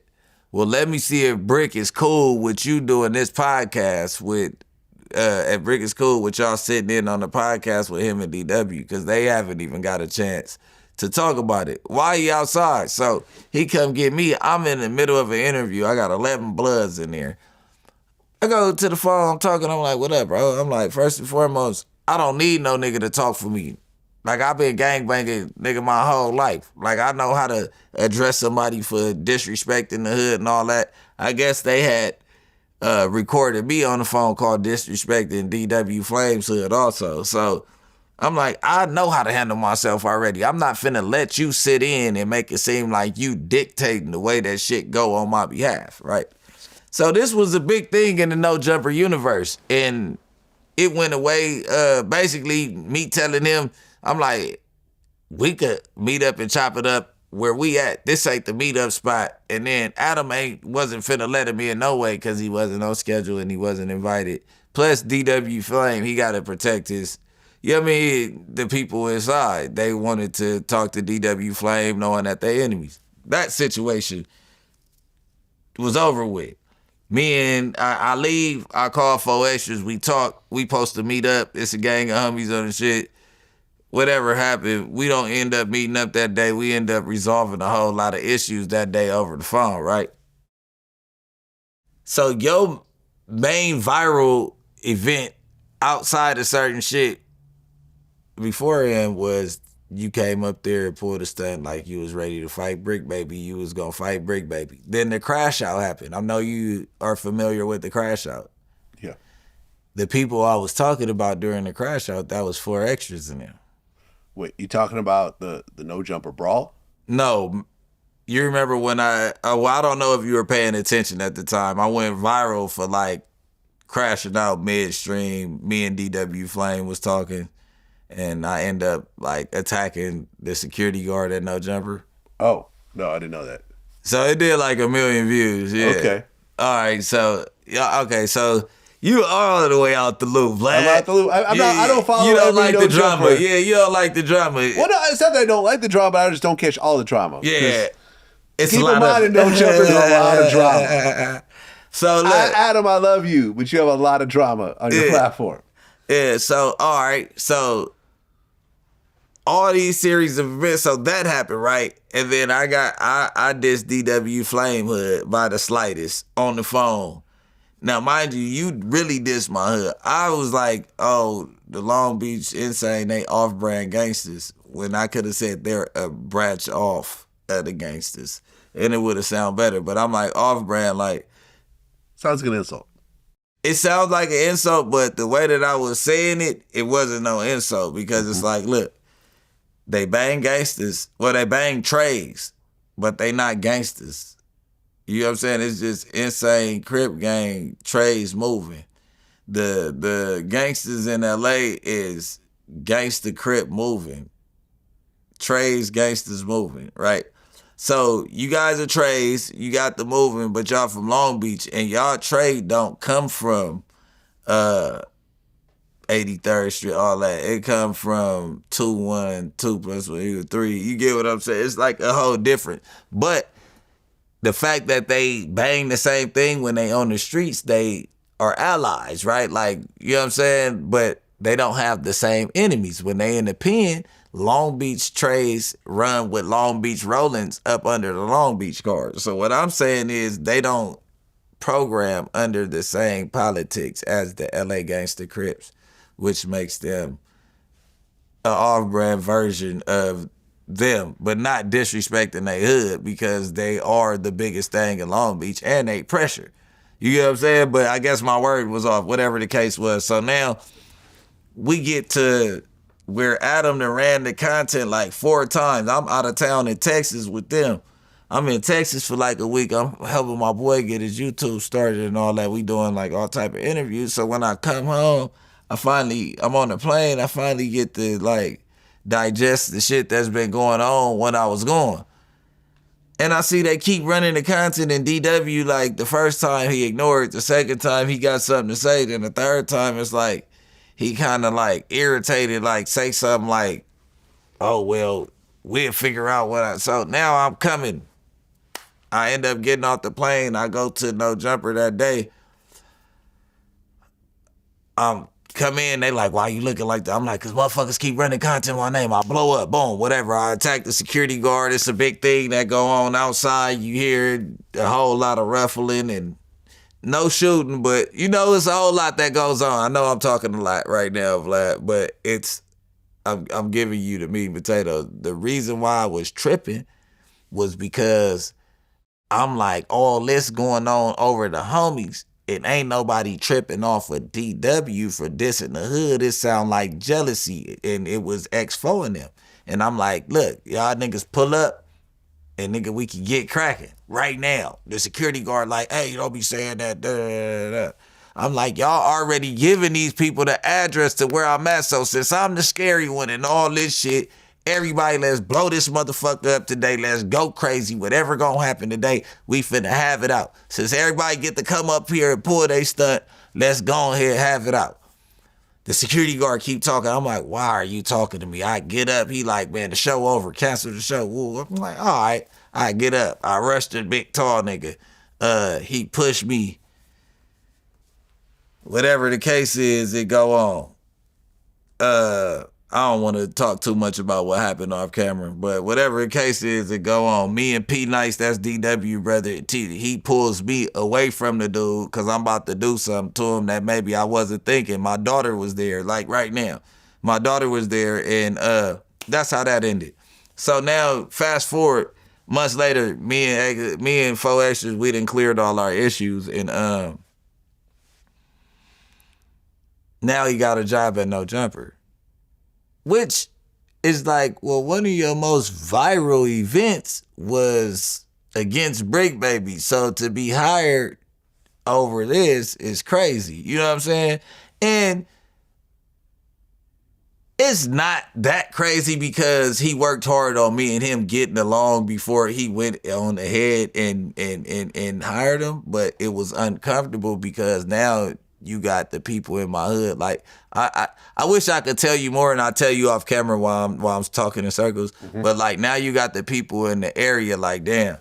well, let me see if Bricc is cool with you doing this podcast with, if Bricc is cool with y'all sitting in on the podcast with him and DW, because they haven't even got a chance to talk about it. Why he outside? So he come get me. I'm in the middle of an interview. I got 11 bloods in there. I go to the phone, I'm talking, I'm like, what up, bro? I'm like, first and foremost, I don't need no nigga to talk for me. Like, I've been gangbanging nigga my whole life. Like, I know how to address somebody for disrespecting the hood and all that. I guess they had recorded me on the phone called disrespecting DW Flames hood also. So I'm like, I know how to handle myself already. I'm not finna let you sit in and make it seem like you dictating the way that shit go on my behalf, right? So this was a big thing in the No Jumper universe. And it went away, basically me telling him, I'm like, we could meet up and chop it up where we at. This ain't the meetup spot. And then Adam wasn't finna let him in no way because he wasn't on schedule and he wasn't invited. Plus DW Flame, he got to protect his, you know what I mean, the people inside. They wanted to talk to DW Flame knowing that they enemies. That situation was over with. Me and I leave, I call 4 extras, we talk, we supposed to meet up. It's a gang of homies on the shit. Whatever happened, we don't end up meeting up that day. We end up resolving a whole lot of issues that day over the phone, right? So your main viral event outside of certain shit beforehand was you came up there and pulled a stunt like you was ready to fight Bricc Baby. You was gonna fight Bricc Baby. Then the crash out happened. I know you are familiar with the crash out. Yeah. The people I was talking about during the crash out, that was 4 extras in there. Wait, you talking about the No Jumper brawl? No, you remember when I don't know if you were paying attention at the time. I went viral for like crashing out midstream. Me and DW Flame was talking, and I end up like attacking the security guard at No Jumper. Oh, no, I didn't know that. So it did like 1 million views. Yeah. Okay. All right. So yeah. Okay. So you are all the way out the loop, Vlad. I'm out the loop. I don't follow. You don't like No the drama. Jumper. Yeah, you don't like the drama. Well, no, it's not that I don't like the drama, but I just don't catch all the drama. Yeah. It's keep in mind, in No Jumper, there's a lot of drama. So look, Adam, I love you, but you have a lot of drama on your platform. Yeah. So all right. So all these series of events. So that happened, right? And then I dissed DW Flame Hood by the slightest on the phone. Now, mind you, you really dissed my hood. I was like, oh, the Long Beach Insane, they off-brand gangsters, when I could have said they're a branch off of the gangsters, and it would have sounded better. But I'm like, off-brand, like... Sounds like an insult. It sounds like an insult, but the way that I was saying it, it wasn't no insult, because it's like, look, they bang gangsters, well, they bang trays, but they not gangsters. You know what I'm saying? It's just insane Crip gang, trays moving. The gangsters in LA is gangster Crip moving. Trays, gangsters moving, right? So you guys are trays, you got the moving, but y'all from Long Beach, and y'all trade don't come from 83rd Street, all that. It come from 2-1, 2 plus 1 = 3. You get what I'm saying? It's like a whole different. But the fact that they bang the same thing when they on the streets, they are allies, right? Like, you know what I'm saying? But they don't have the same enemies. When they in the pen, Long Beach trays run with Long Beach Rollins up under the Long Beach cars. So what I'm saying is they don't program under the same politics as the LA Gangster Crips, which makes them an off-brand version of them, but not disrespecting their hood, because they are the biggest thing in Long Beach and they pressure. You get what I'm saying? But I guess my word was off, whatever the case was. So now we get to where Adam done ran the content like 4 times. I'm out of town in Texas with them. I'm in Texas for like a week. I'm helping my boy get his YouTube started and all that. We doing like all type of interviews. So when I come home, I'm on the plane. I finally get to like digest the shit that's been going on when I was gone. And I see they keep running the content in DW. Like the first time he ignored, the second time he got something to say, then the third time it's like he kind of like irritated, like say something like, oh, well, we'll figure out what so now I'm coming. I end up getting off the plane. I go to No Jumper that day. Come in, they like, why you looking like that? I'm like, cause motherfuckers keep running content my name. I blow up, boom, whatever. I attack the security guard. It's a big thing that go on outside. You hear a whole lot of ruffling and no shooting, but you know, it's a whole lot that goes on. I know I'm talking a lot right now, Vlad, but I'm giving you the meat and potatoes. The reason why I was tripping was because I'm like, all this going on over the homies, and ain't nobody tripping off of DW for dissing the hood. It sound like jealousy, and it was X4 in them. And I'm like, look, y'all niggas pull up, and nigga, we can get cracking right now. The security guard like, hey, you don't be saying that. Da, da, da, da. I'm like, y'all already giving these people the address to where I'm at. So since I'm the scary one and all this shit, everybody, let's blow this motherfucker up today. Let's go crazy. Whatever gonna happen today, we finna have it out. Since everybody get to come up here and pull they stunt, let's go ahead and have it out. The security guard keep talking. I'm like, why are you talking to me? I get up. He like, man, the show over. Cancel the show. Woo. I'm like, all right. I get up. I rush the big tall nigga. He pushed me. Whatever the case is, it go on. I don't want to talk too much about what happened off camera, but whatever the case is, it go on. Me and P Nice, that's DW brother, he pulls me away from the dude because I'm about to do something to him that maybe I wasn't thinking. My daughter was there, like right now. My daughter was there, and that's how that ended. So now, fast forward, months later, me and 4 Extras, we done cleared all our issues, and now he got a job at No Jumper. Which is like, well, one of your most viral events was against Bricc Baby. So to be hired over this is crazy. You know what I'm saying? And it's not that crazy because he worked hard on me and him getting along before he went on ahead and hired him. But it was uncomfortable because now you got the people in my hood. Like, I wish I could tell you more, and I'll tell you off camera while I'm talking in circles. Mm-hmm. But like now you got the people in the area like, damn,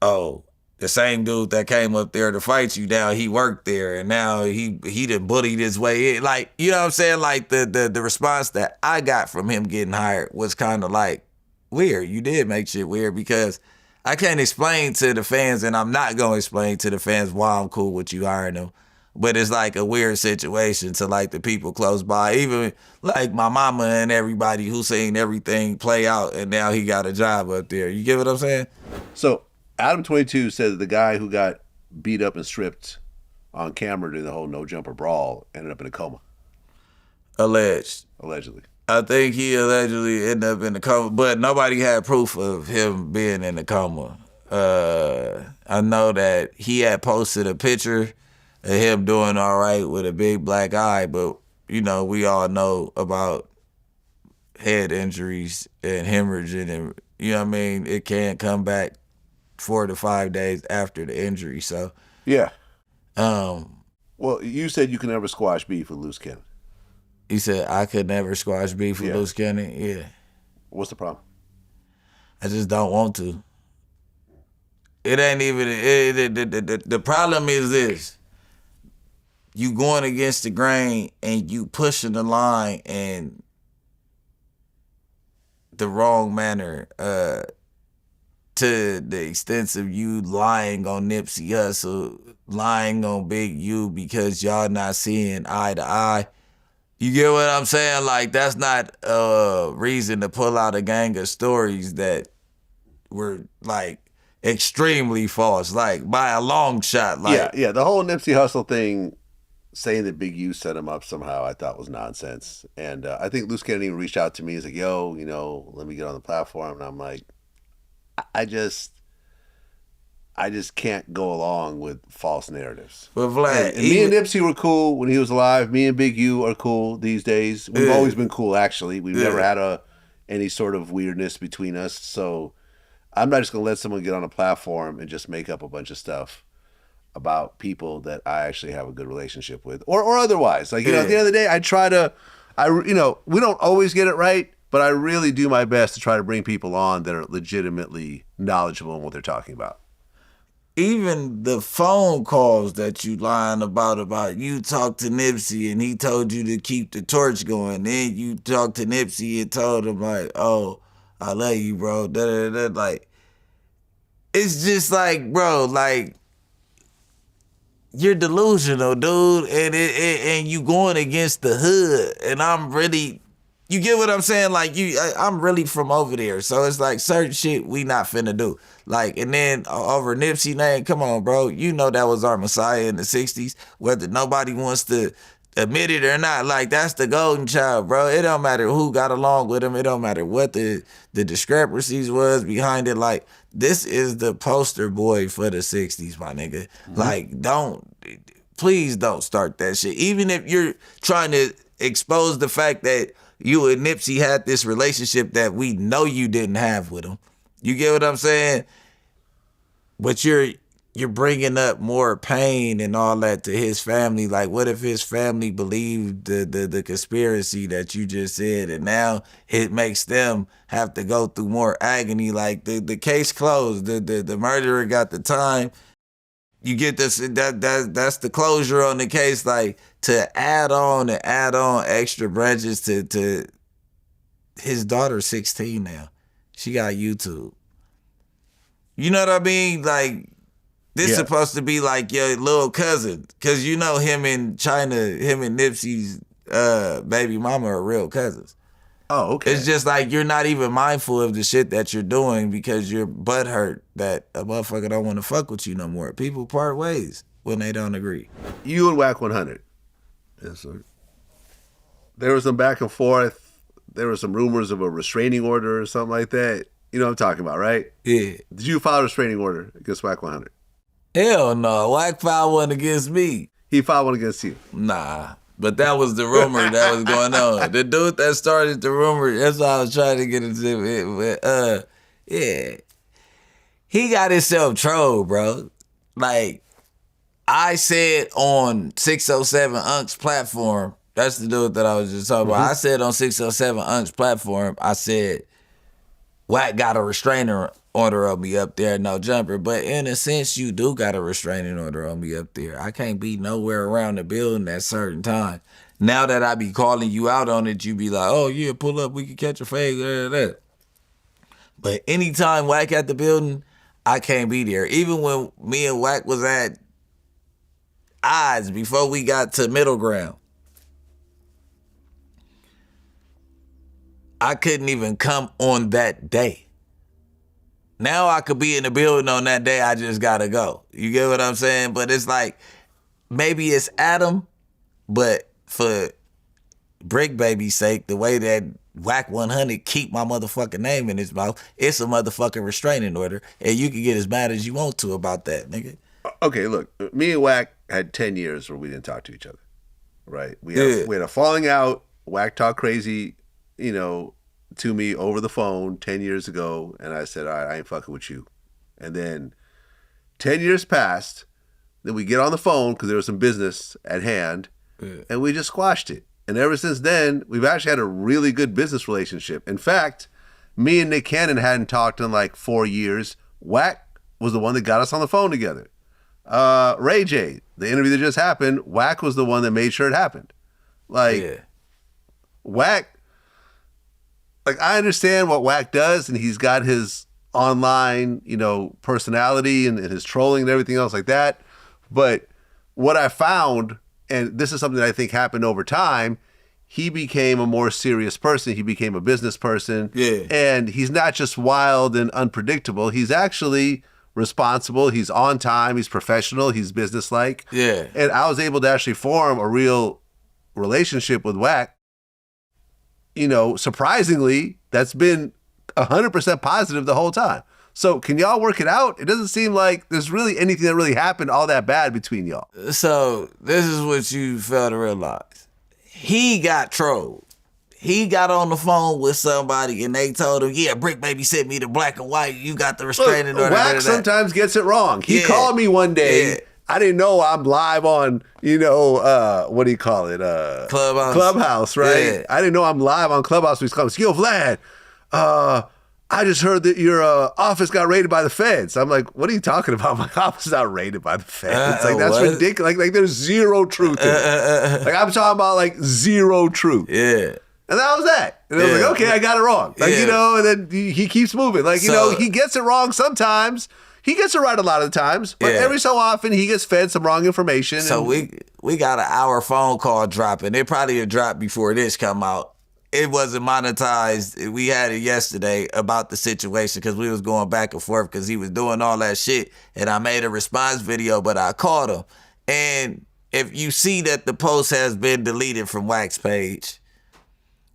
oh, the same dude that came up there to fight you, now he worked there, and now he done bullied his way in. Like, you know what I'm saying? Like the response that I got from him getting hired was kind of like weird. You did make shit weird because I can't explain to the fans, and I'm not gonna explain to the fans why I'm cool with you hiring them. But it's like a weird situation to like the people close by, even like my mama and everybody who seen everything play out, and now he got a job up there. You get what I'm saying? So Adam 22 said that the guy who got beat up and stripped on camera during the whole No Jumper brawl ended up in a coma. Allegedly. I think he allegedly ended up in a coma, but nobody had proof of him being in a coma. I know that he had posted a picture of him doing all right with a big black eye, but you know, we all know about head injuries and hemorrhaging, and you know what I mean, it can't come back 4 to 5 days after the injury. So yeah. Well, you said you can never squash beef with loose cannon. You said I could never squash beef with loose cannon? Yeah. What's the problem? I just don't want to. It ain't even the problem is this. You going against the grain and you pushing the line in the wrong manner, to the extent of you lying on Nipsey Hussle, lying on Big U because y'all not seeing eye to eye. You get what I'm saying? Like, that's not a reason to pull out a gang of stories that were like extremely false, like by a long shot. Like, yeah. The whole Nipsey Hussle thing, saying that Big U set him up somehow, I thought was nonsense. And I think Loose Cannon even reached out to me. He's like, yo, you know, let me get on the platform. And I'm like, I just can't go along with false narratives. But Vlad, and me and Nipsey were cool when he was alive. Me and Big U are cool these days. We've always been cool, actually. We've never had any sort of weirdness between us. So I'm not just going to let someone get on a platform and just make up a bunch of stuff about people that I actually have a good relationship with, or otherwise. Like, you know, at the end of the day, we don't always get it right, but I really do my best to try to bring people on that are legitimately knowledgeable in what they're talking about. Even the phone calls that you lying about you talked to Nipsey and he told you to keep the torch going. Then you talked to Nipsey and told him like, oh, I love you, bro. Da, da, da. Like, it's just like, bro, like, you're delusional, dude, and you going against the hood, and I'm really You get what I'm saying? Like I'm really from over there, so it's like certain shit we not finna do. Like, and then over Nipsey name, come on, bro. You know that was our Messiah in the '60s. Whether nobody wants to admit it or not, like that's the golden child, bro. It don't matter who got along with him. It don't matter what the discrepancies was behind it. Like, this is the poster boy for the '60s, my nigga. Like, please don't start that shit. Even if you're trying to expose the fact that you and Nipsey had this relationship that we know you didn't have with him. You get what I'm saying? But you're bringing up more pain and all that to his family. Like, what if his family believed the conspiracy that you just said, and now it makes them have to go through more agony? Like, the case closed. The murderer got the time. You get this, that's the closure on the case. Like, to add on extra branches to his daughter's 16 now. She got YouTube. You know what I mean? Like, this supposed to be like your little cousin. Cause you know him and Nipsey's baby mama are real cousins. Oh, okay. It's just like you're not even mindful of the shit that you're doing because you're butthurt that a motherfucker don't want to fuck with you no more. People part ways when they don't agree. You and Wack100. Yes, sir. There was some back and forth. There were some rumors of a restraining order or something like that. You know what I'm talking about, right? Yeah. Did you file a restraining order against Wack100? Hell no. Wack filed one against me. He filed one against you. Nah. But that was the rumor that was going on. The dude that started the rumor, that's what I was trying to get into. Yeah. He got himself trolled, bro. Like, I said on 607 Unc's platform, that's the dude that I was just talking about. I said on 607 Unc's platform, I said, Wack got a restraining order on me up there, no jumper. But in a sense, you do got a restraining order on me up there. I can't be nowhere around the building at certain times. Now that I be calling you out on it, you be like, oh yeah, pull up, we can catch a fade. But anytime Wack at the building, I can't be there. Even when me and Wack was at odds before we got to middle ground, I couldn't even come on that day. Now I could be in the building on that day, I just gotta go. You get what I'm saying? But it's like, maybe it's Adam, but for Bricc Baby's sake, the way that Wack100 keep my motherfucking name in his mouth, it's a motherfucking restraining order, and you can get as mad as you want to about that, nigga. Okay, look, me and Wack had 10 years where we didn't talk to each other, right? We had a falling out. Wack talked crazy, you know, to me over the phone 10 years ago, and I said, all right, I ain't fucking with you. And then 10 years passed, then we get on the phone because there was some business at hand, and we just squashed it. And ever since then, we've actually had a really good business relationship. In fact, me and Nick Cannon hadn't talked in like 4 years. Wack was the one that got us on the phone together. Ray J, the interview that just happened, Wack was the one that made sure it happened. Like, Wack, like, I understand what Wack does, and he's got his online, you know, personality and his trolling and everything else like that. But what I found, and this is something that I think happened over time, he became a more serious person. He became a business person. Yeah. And he's not just wild and unpredictable. He's actually responsible. He's on time. He's professional. He's businesslike. Yeah. And I was able to actually form a real relationship with Wack. You know, surprisingly, that's been 100% positive the whole time. So can y'all work it out? It doesn't seem like there's really anything that really happened all that bad between y'all. So this is what you fail to realize. He got trolled. He got on the phone with somebody and they told him, yeah, Bricc Baby sent me the black and white. You got the restraining order. Wack sometimes gets it wrong. He called me one day. Yeah. I didn't know I'm live on, you know, what do you call it? Clubhouse, right? Yeah. I didn't know I'm live on Clubhouse. He's calling, yo, Vlad, I just heard that your office got raided by the feds. I'm like, what are you talking about? My office is not raided by the feds. Like, that's ridiculous. Like, there's zero truth in it. Like, I'm talking about, like, zero truth. Yeah. And that was that. And I was like, okay, I got it wrong. Like, you know, and then he keeps moving. Like, you know, he gets it wrong sometimes. He gets it right a lot of the times, but every so often he gets fed some wrong information. So we got an hour phone call dropping. It probably will drop before this come out. it wasn't monetized. We had it yesterday about the situation because we was going back and forth because he was doing all that shit, and I made a response video, but I caught him. And if you see that the post has been deleted from Wack's page,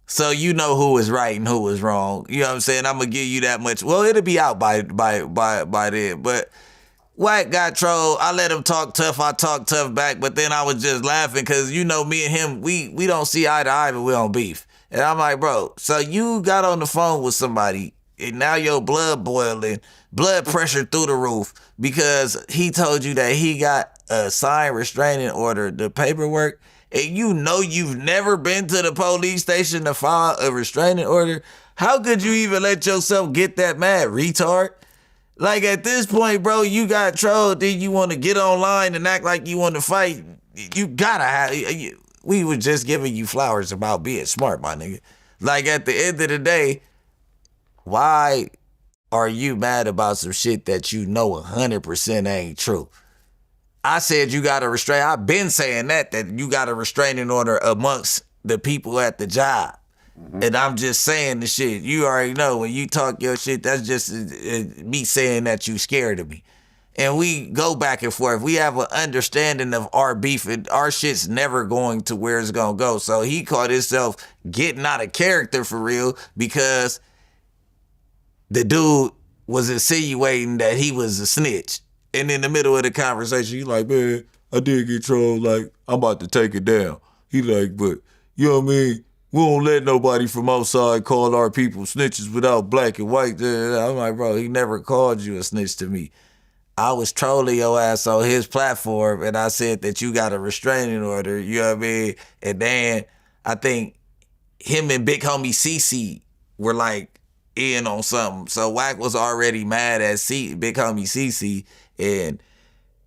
so you know who was right and who was wrong. You know what I'm saying? I'm gonna give you that much. Well, it'll be out by then. But Wack got trolled. I let him talk tough. I talked tough back, but then I was just laughing because you know me and him, we don't see eye to eye, but we don't beef. And I'm like, bro, so you got on the phone with somebody and now your blood boiling, blood pressure through the roof because he told you that he got a signed restraining order, the paperwork, and you know you've never been to the police station to file a restraining order. How could you even let yourself get that mad, retard? Like at this point, bro, you got trolled, then you want to get online and act like you want to fight. You gotta have... We were just giving you flowers about being smart, my nigga. Like, at the end of the day, why are you mad about some shit that you know 100% ain't true? I said you got a restraint. I've been saying that you got a restraining order amongst the people at the job. Mm-hmm. And I'm just saying the shit. You already know when you talk your shit, that's just me saying that you scared of me. And we go back and forth. We have an understanding of our beef, and our shit's never going to where it's going to go. So he caught himself getting out of character for real because the dude was insinuating that he was a snitch. And in the middle of the conversation, he like, man, I did get trolled. Like, I'm about to take it down. He like, but, you know what I mean? We don't let nobody from outside call our people snitches without black and white. I'm like, bro, he never called you a snitch to me. I was trolling your ass on his platform, and I said that you got a restraining order, you know what I mean? And then I think him and Big Homie CC were like in on something. So Wack was already mad at Big Homie CC, and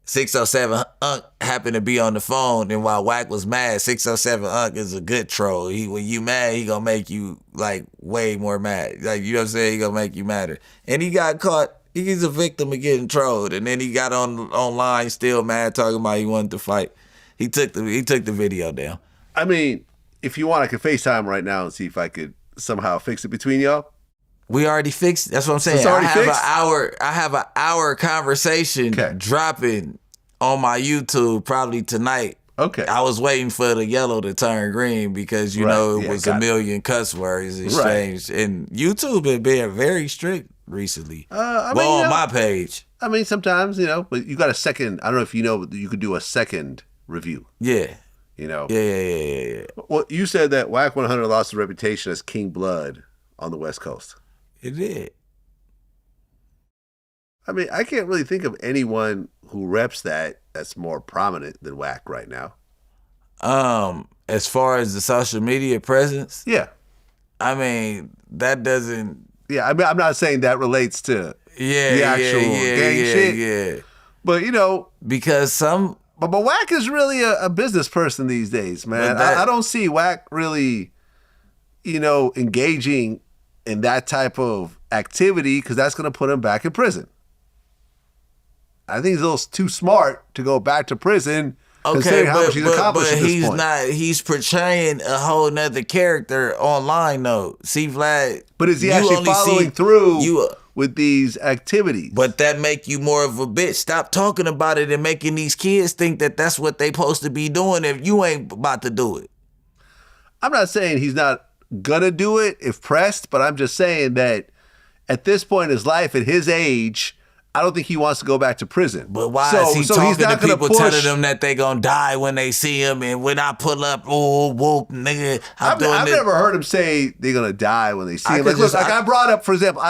607 Unk happened to be on the phone, and while Wack was mad, 607 Unk is a good troll. When you mad, he gonna make you like way more mad. Like, you know what I'm saying? He gonna make you madder. And he got caught. He's a victim of getting trolled, and then he got online still mad, talking about he wanted to fight. He took the video down. I mean, if you want, I could FaceTime right now and see if I could somehow fix it between y'all. We already fixed. That's what I'm saying. It's already fixed? I have an hour conversation dropping on my YouTube probably tonight. Okay. I was waiting for the yellow to turn green because you know it was a million cuss words exchanged, and YouTube been being very strict recently. On my page. I mean, sometimes, you know, but you got a second. I don't know if you know, you could do a second review. Yeah. You know. Yeah. Well, you said that Wack100 lost a reputation as King Blood on the West Coast. It did. I mean, I can't really think of anyone who reps that's more prominent than Wack right now. As far as the social media presence, yeah. I mean, that doesn't. Yeah, I mean, I'm not saying that relates to the actual gang shit. Yeah. But you know, because but Wack is really a business person these days, man. I don't see Wack really, you know, engaging in that type of activity because that's going to put him back in prison. I think he's a little too smart to go back to prison. Okay, how much he's accomplished at this point. He's portraying a whole nother character online though. See, Vlad. But is he actually following through with these activities? But that make you more of a bitch. Stop talking about it and making these kids think that that's what they supposed to be doing if you ain't about to do it. I'm not saying he's not gonna do it if pressed, but I'm just saying that at this point in his life, at his age, I don't think he wants to go back to prison. But why is he talking to people telling them that they gonna die when they see him, and when I pull up, oh, whoop, nigga, I've never heard him say they're gonna die when they see him. I brought up, for example,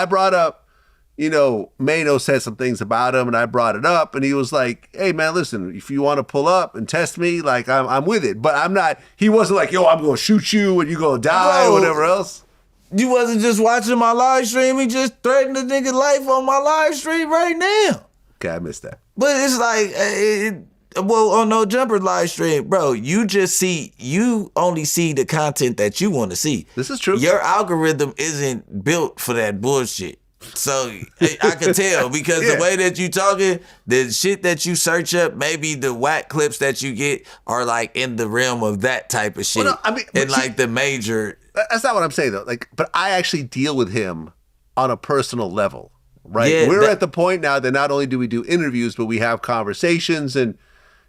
you know, Mano said some things about him, and I brought it up, and he was like, hey, man, listen, if you want to pull up and test me, like, I'm with it. But I'm not, he wasn't like, yo, I'm going to shoot you and you're going to die or whatever else. You wasn't just watching my live stream. He just threatened the nigga life on my live stream right now. Okay, I missed that. But it's like, on No Jumper live stream, bro, you only see the content that you want to see. This is true. Your algorithm isn't built for that bullshit. So I could tell because the way that you talking, the shit that you search up, maybe the Wack clips that you get are like in the realm of that type of shit. Well, no, I mean, and like the major. That's not what I'm saying though. Like, but I actually deal with him on a personal level, right? Yeah, We're at the point now that not only do we do interviews, but we have conversations, and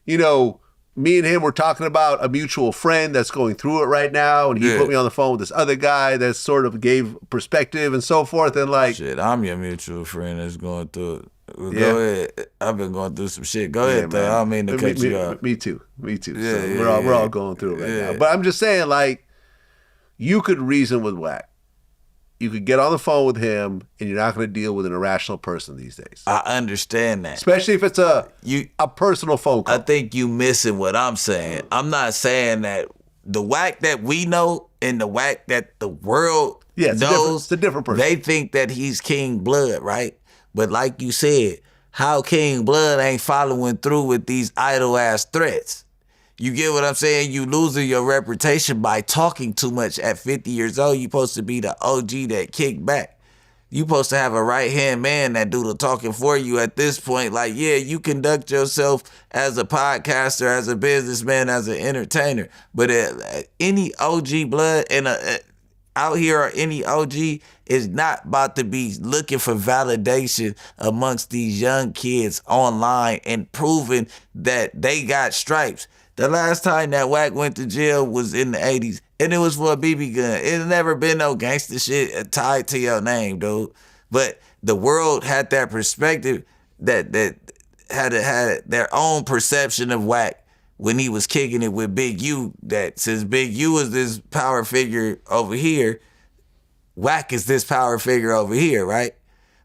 you know, me and him were talking about a mutual friend that's going through it right now, and he put me on the phone with this other guy that sort of gave perspective and so forth, and like, shit, I'm your mutual friend that's going through it. Go ahead. I've been going through some shit. Go ahead, though. I don't mean to cut you off. Me too. Yeah, So we're all going through it right now. But I'm just saying, like, you could reason with Wack. You could get on the phone with him, and you're not going to deal with an irrational person these days. I understand that. Especially if it's a personal phone call. I think you missing what I'm saying. I'm not saying that the Wack that we know and the Wack that the world knows, it's a different person. They think that he's King Blood, right? But like you said, how King Blood ain't following through with these idle-ass threats. You get what I'm saying? You losing your reputation by talking too much at 50 years old. You supposed to be the OG that kicked back. You supposed to have a right-hand man that do the talking for you at this point. Like, yeah, you conduct yourself as a podcaster, as a businessman, as an entertainer. But any OG blood and out here or any OG is not about to be looking for validation amongst these young kids online and proving that they got stripes. The last time that Wack went to jail was in the 80s, and it was for a BB gun. It's never been no gangster shit tied to your name, dude. But the world had that perspective that had their own perception of Wack when he was kicking it with Big U, that since Big U was this power figure over here, Wack is this power figure over here, right?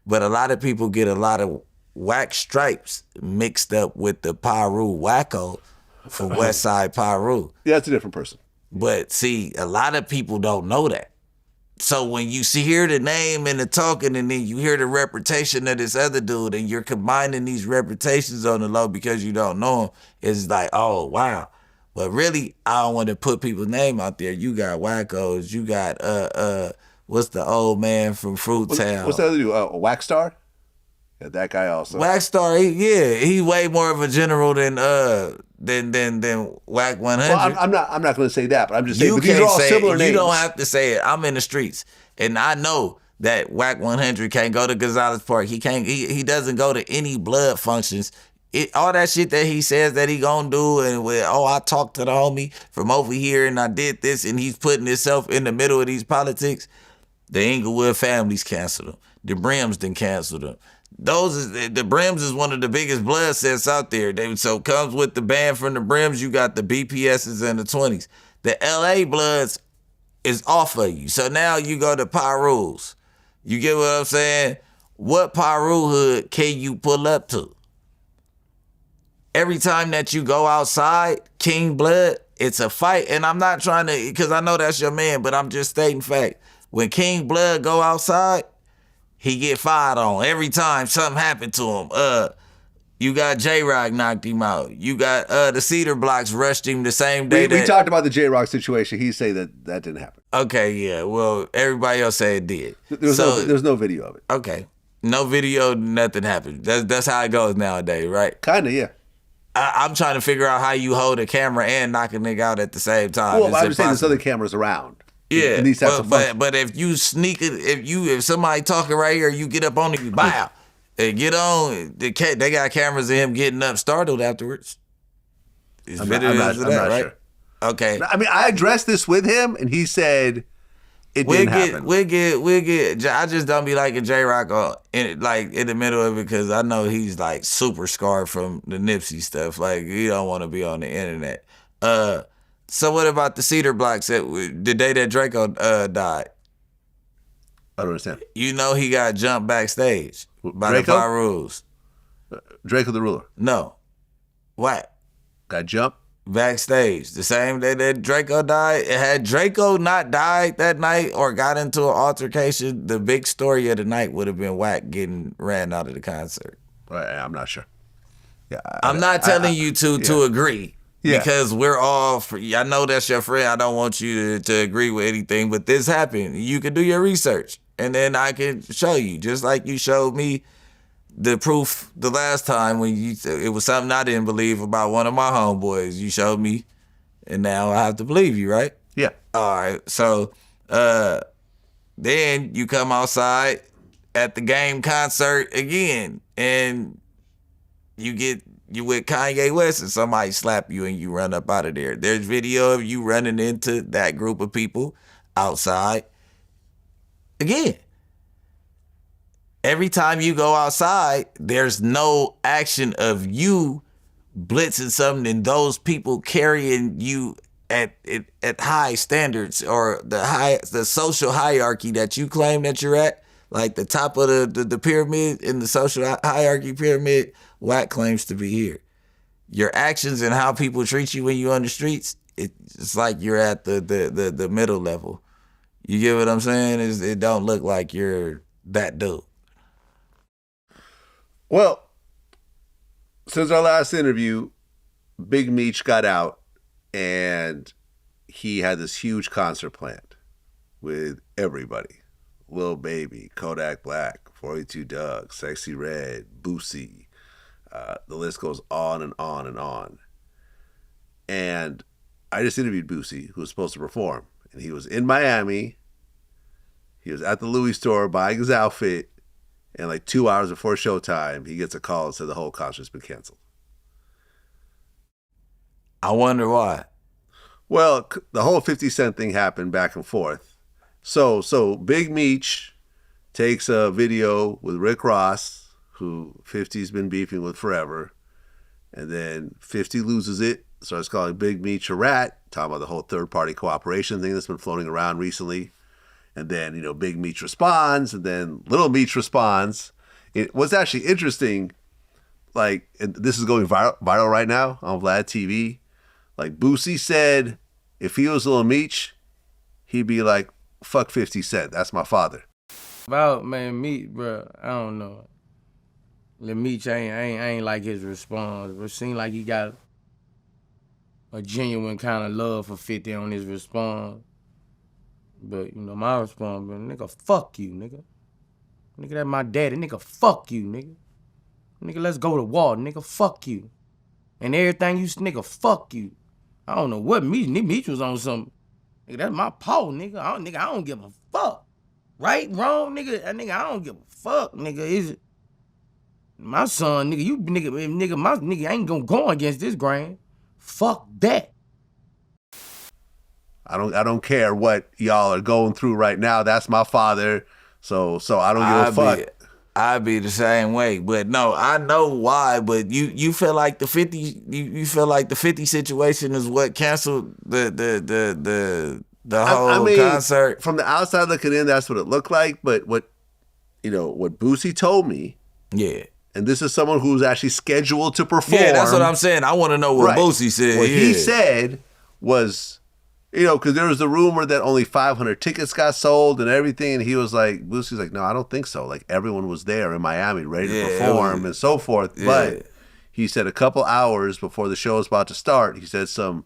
But a lot of people get a lot of Wack stripes mixed up with the Paru Wacko for West Side Paru. Yeah, it's a different person. But see, a lot of people don't know that. So when you hear the name and the talking, and then you hear the reputation of this other dude, and you're combining these reputations on the low because you don't know him, it's like, oh, wow. But really, I don't want to put people's name out there. You got Wackos, you got, what's the old man from Fruit Town? What's the other dude? Wackstar? Yeah, that guy also. Wackstar, he's way more of a general than Wack100. Well, I'm not going to say that, but I'm just saying. You but these are all similar names. You don't have to say it. I'm in the streets, and I know that Wack100 can't go to Gonzalez Park. He can't. He doesn't go to any blood functions. All that shit that he says that he gonna do, and I talked to the homie from over here, and I did this, and he's putting himself in the middle of these politics. The Inglewood families canceled him. The Brims done canceled him. The Brims is one of the biggest blood sets out there. So comes with the band from the Brims, you got the BPSs and the 20s. The LA Bloods is off of you. So now you go to Pyru's. You get what I'm saying? What Pyru hood can you pull up to? Every time that you go outside, King Blood, it's a fight. And I'm not trying to, because I know that's your man, but I'm just stating fact. When King Blood go outside, he get fired on every time something happened to him. You got J-Rock knocked him out. You got the Cedar Blocks rushed him the same day. We talked about the J-Rock situation. He say that didn't happen. Okay, yeah. Well, everybody else said it did. There's no video of it. Okay. No video, nothing happened. That's how it goes nowadays, right? Kinda, yeah. I'm trying to figure out how you hold a camera and knock a nigga out at the same time. Well, I'm just saying there's other cameras around. Yeah, but if you sneak it, if somebody talking right here, you get up on it, you bow, and get on. They got cameras of him getting up, startled afterwards. I'm not sure. Okay. I mean, I addressed this with him, and he said it didn't happen. We'll get. I just don't be like a J-Rock in the middle of it because I know he's like super scarred from the Nipsey stuff. Like he don't want to be on the internet. So what about the Cedar Blocks the day that Draco died? I don't understand. You know he got jumped backstage by Draco? the Pyrus. Draco the Ruler. No. What? Got jumped? Backstage. The same day that Draco died. Had Draco not died that night or got into an altercation, the big story of the night would have been Wack getting ran out of the concert. I'm not sure. Yeah, I'm not telling you to agree. Yeah. Because we're all, I know that's your friend. I don't want you to agree with anything, but this happened. You can do your research. and then I can show you, just like you showed me the proof the last time when it was something I didn't believe about one of my homeboys. You showed me, and now I have to believe you, right? Yeah. All right. So then you come outside at the game concert again, and you with Kanye West, and somebody slap you and you run up out of there. There's video of you running into that group of people outside again. Every time you go outside, there's no action of you blitzing something and those people carrying you at high standards, or the social hierarchy that you claim that you're at, like the top of the pyramid in the social hierarchy pyramid. Wack claims to be here. Your actions and how people treat you when you're on the streets, it's like you're at the middle level. You get what I'm saying? It don't look like you're that dude. Well, since our last interview, Big Meech got out and he had this huge concert planned with everybody. Lil Baby, Kodak Black, 42 Doug, Sexy Red, Boosie. The list goes on and on and on. And I just interviewed Boosie, who was supposed to perform. And he was in Miami. He was at the Louis store buying his outfit. And like 2 hours before showtime, he gets a call and said the whole concert's been canceled. I wonder why. Well, the whole 50 Cent thing happened back and forth. So Big Meech takes a video with Rick Ross, who 50's been beefing with forever. And then 50 loses it, starts calling Big Meech a rat, talking about the whole third-party cooperation thing that's been floating around recently. And then, Big Meech responds, and then Little Meech responds. What's actually interesting, and this is going viral right now on Vlad TV, Boosie said if he was Little Meech, he'd be like, fuck 50 Cent, that's my father. About, man, Meech, bro, I don't know. Lil Meech, I ain't like his response. It seemed like he got a genuine kind of love for 50 on his response. But, my response, man, nigga, fuck you, nigga. Nigga, that's my daddy. Nigga, fuck you, nigga. Nigga, let's go to war, nigga, fuck you. And everything you, nigga, fuck you. I don't know what Meech was on something. Nigga, that's my paw, nigga. I don't give a fuck. Right, wrong, nigga, I don't give a fuck, nigga. Is it my son, nigga, my nigga ain't gonna go against this grain. Fuck that. I don't care what y'all are going through right now. That's my father. So I don't give a fuck. I'd be the same way. But no, I know why, but you feel like the 50 you feel like the 50 situation is what canceled the whole concert. From the outside looking in, that's what it looked like. But what Boosie told me. Yeah. And this is someone who's actually scheduled to perform. Yeah, that's what I'm saying. I want to know what Boosie said. What he said was, because there was the rumor that only 500 tickets got sold and everything. And he was like, Boosie's like, no, I don't think so. Like, everyone was there in Miami ready to perform and so forth. Yeah. But he said a couple hours before the show was about to start, he said some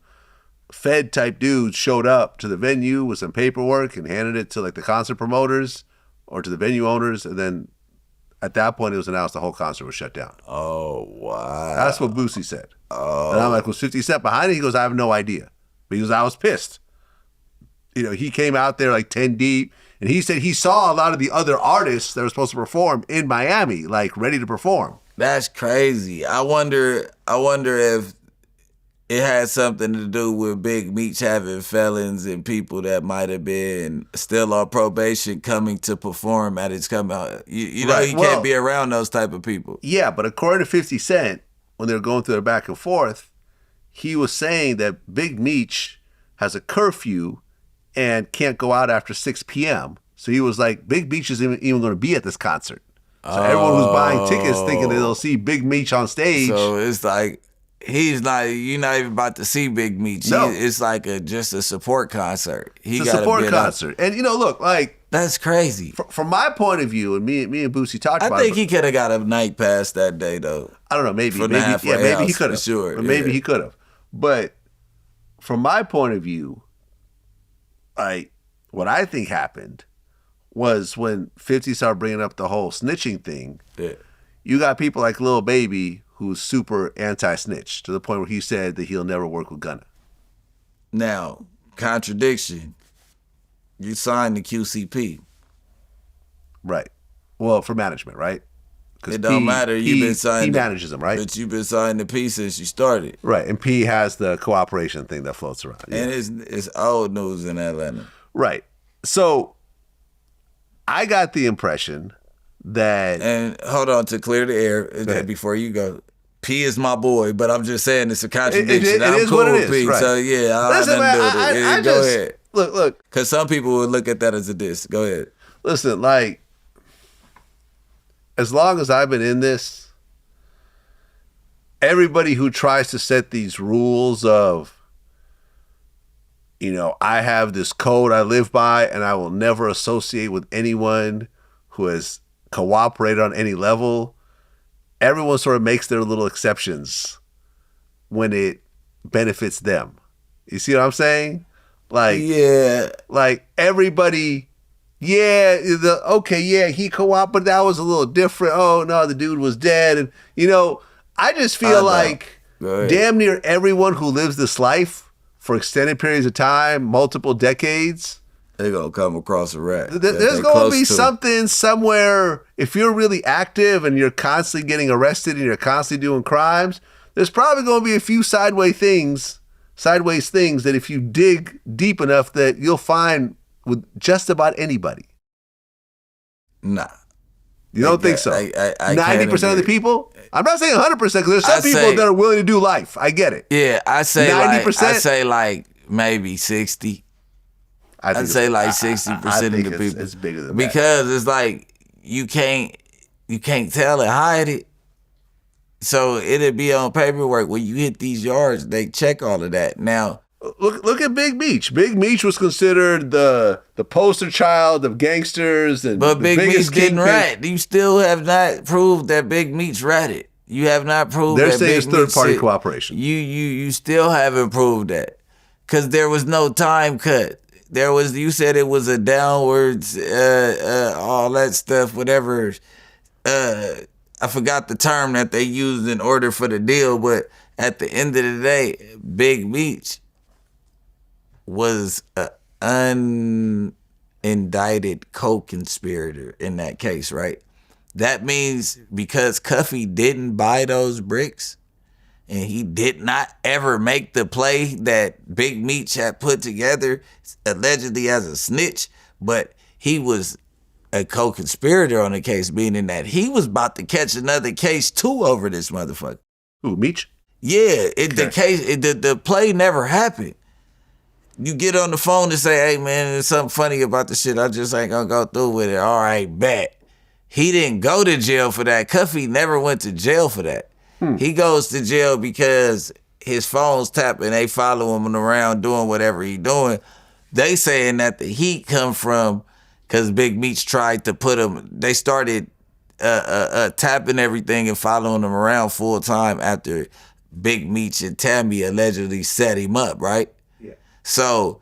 Fed type dudes showed up to the venue with some paperwork and handed it to the concert promoters or to the venue owners. And then at that point, it was announced the whole concert was shut down. Oh, wow. That's what Boosie said. Oh. And I'm like, was 50 Cent behind it? He goes, I have no idea. But he goes, I was pissed. He came out there 10 deep, and he said he saw a lot of the other artists that were supposed to perform in Miami, ready to perform. That's crazy. I wonder if it had something to do with Big Meech having felons and people that might have been still on probation coming to perform at his coming out. You know, you can't be around those type of people. Yeah, but according to 50 Cent, when they were going through their back and forth, he was saying that Big Meech has a curfew and can't go out after 6 p.m. So he was like, Big Meech isn't even going to be at this concert. So everyone who's buying tickets thinking that they'll see Big Meech on stage. So it's like, you're not even about to see Big Meech. No. It's like just a support concert. It's a support concert. And, look, that's crazy. From my point of view, and me and Boosie talked about it. I think he could have got a night pass that day, though. I don't know, maybe he could have. Sure, maybe he could have. But from my point of view, what I think happened was when 50 started bringing up the whole snitching thing. Yeah. You got people like Lil Baby who's super anti-snitch to the point where he said that he'll never work with Gunna. Now, contradiction. You signed the QCP. Right. Well, for management, right? It don't matter. You've been signing. He manages them, right? But you've been signing the P since you started. Right. And P has the cooperation thing that floats around. Yeah. And it's old news in Atlanta. Right. So I got the impression that... And hold on, to clear the air before you go. P is my boy, but I'm just saying it's a contradiction. It is what it is. P, right. So yeah, I Listen, man, I go just, ahead. Look. Because some people would look at that as a diss. Go ahead. Listen, like, as long as I've been in this, everybody who tries to set these rules of, you know, I have this code I live by and I will never associate with anyone who has cooperated on any level, everyone sort of makes their little exceptions when it benefits them. You see what I'm saying? Like, yeah, like everybody, yeah, he co-op, but that was a little different. Oh no, the dude was dead. And you know, I just feel like damn near everyone who lives this life for extended periods of time, multiple decades, they're going to come across a rat. There's going to be something somewhere. If you're really active and you're constantly getting arrested and you're constantly doing crimes, there's probably going to be a few sideways things that if you dig deep enough that you'll find with just about anybody. Nah. You don't think so? 90% of the people? I'm not saying 100% because there's some people that are willing to do life. I get it. Yeah, I say 90%. I say like maybe 60. I'd say like 60% of the people. It's bigger than that. Because it's like you can't tell it, hide it. So it'd be on paperwork. When you hit these yards, they check all of that. Now look at Big Meech. Big Meech was considered the poster child of gangsters, but Big Meech didn't rat. You still have not proved that Big Meech ratted. You have not proved They're that saying Big it's third party cooperation. You still haven't proved that. Because there was no time cut. You said it was a downwards, all that stuff, whatever. I forgot the term that they used in order for the deal, but at the end of the day, Big Meech was an unindicted co-conspirator in that case, right? That means because Cuffy didn't buy those bricks, and he did not ever make the play that Big Meech had put together, allegedly as a snitch, but he was a co-conspirator on the case, meaning that he was about to catch another case too over this motherfucker. Who, Meech? Yeah, the play never happened. You get on the phone and say, hey man, there's something funny about the shit, I just ain't gonna go through with it. All right, bet. He didn't go to jail for that. Cuffy never went to jail for that. He goes to jail because his phone's tapping, they follow him around doing whatever he doing. They saying that the heat come from because Big Meech tried to put him, they started tapping everything and following him around full time after Big Meech and Tammy allegedly set him up, right? Yeah. So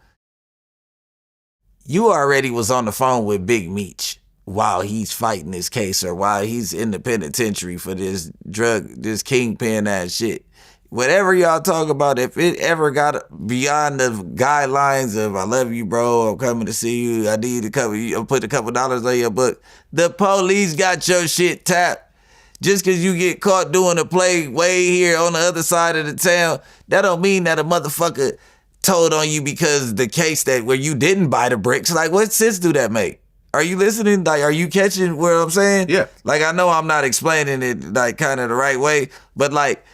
you already was on the phone with Big Meech while he's fighting his case or while he's in the penitentiary for this kingpin ass shit. Whatever y'all talk about, if it ever got beyond the guidelines of I love you, bro, I'm coming to see you, I need to cover you, I'll put a couple dollars on your book, the police got your shit tapped. Just because you get caught doing a play way here on the other side of the town, that don't mean that a motherfucker told on you because the case that where you didn't buy the bricks. Like, what sense do that make? Are you listening? Like, are you catching what I'm saying? Yeah. Like, I know I'm not explaining it like kind of the right way, but like,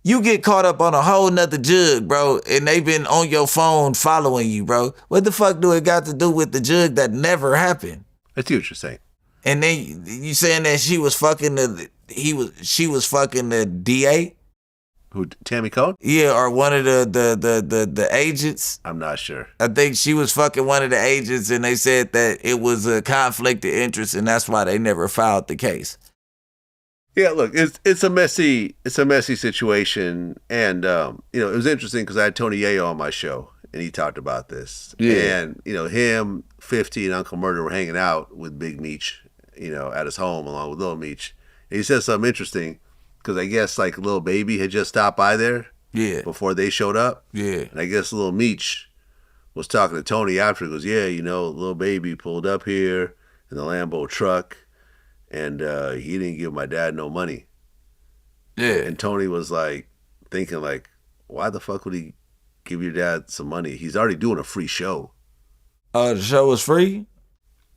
you get caught up on a whole nother jug, bro, and they've been on your phone following you, bro. What the fuck do it got to do with the jug that never happened? I see what you're saying. And then you saying that she was fucking she was fucking the DA? Who, Tammy Cone? Yeah, or one of the agents. I'm not sure. I think she was fucking one of the agents, and they said that it was a conflict of interest, and that's why they never filed the case. Yeah, look, it's a messy situation, and it was interesting because I had Tony Yayo on my show, and he talked about this. Yeah. And him 50 and Uncle Murder were hanging out with Big Meech, at his home along with Lil Meech. And he said something interesting because I guess like Lil Baby had just stopped by there before they showed up. Yeah. And I guess Lil Meech was talking to Tony after. He goes, yeah, Lil Baby pulled up here in the Lambo truck and he didn't give my dad no money. Yeah. And Tony was like thinking like, why the fuck would he give your dad some money? He's already doing a free show. Oh, the show was free?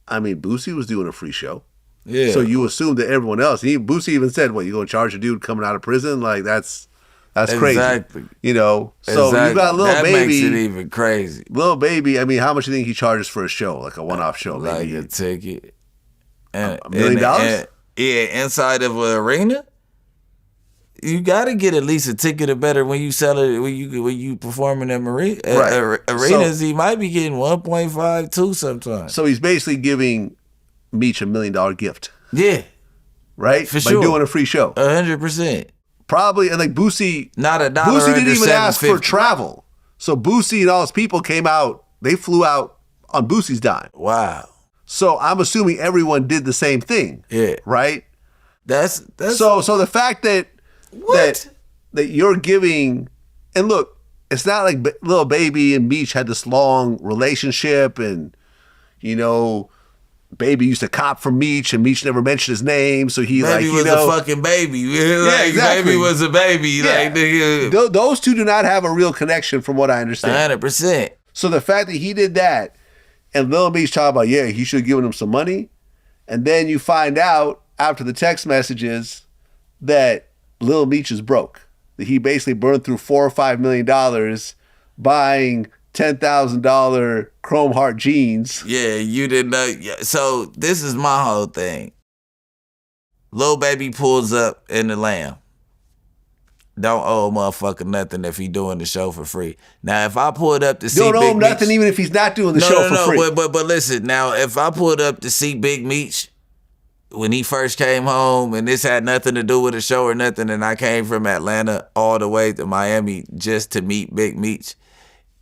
I mean, Boosie was doing a free show. Yeah. So you assume that everyone else, Boosie even said, what, you gonna charge a dude coming out of prison? Like that's crazy. Exactly. So Exactly. you got Lil that Baby. That makes it even crazy. Lil Baby, I mean, how much do you think he charges for a show? Like a one-off show? Like maybe a ticket. And, $1 million? Yeah, inside of an arena. You gotta get at least a ticket or better when you sell it when you perform in them arenas. So, he might be getting 1.5, 2 sometimes. So he's basically giving Meech $1 million gift. Yeah, right? For By sure. doing a free show. 100%. Probably, and like Boosie, Not a dollar. Boosie didn't even ask for $7.50. travel. So Boosie and all his people came out. They flew out on Boosie's dime. Wow. So I'm assuming everyone did the same thing. Yeah. Right. That's so the fact that that you're giving, and look, it's not like Lil Baby and Meech had this long relationship, and Baby used to cop from Meech, and Meech never mentioned his name, so he Baby was a fucking baby. Yeah, exactly. Baby was a baby. Yeah. Like those two do not have a real connection, from what I understand. 100%. So the fact that he did that, and Lil Meech talking about, yeah, he should have given him some money, and then you find out after the text messages that Lil Meech is broke. That he basically burned through $4 or $5 million buying $10,000 chrome heart jeans. Yeah, you didn't know. Yeah. So this is my whole thing. Lil Baby pulls up in the Lamb. Don't owe a motherfucker nothing if he doing the show for free. Now, if I pulled up to see Don't owe Big him Meech, nothing even if he's not doing the show for free. But listen, now if I pulled up to see Big Meech when he first came home, and this had nothing to do with the show or nothing, and I came from Atlanta all the way to Miami just to meet Big Meech,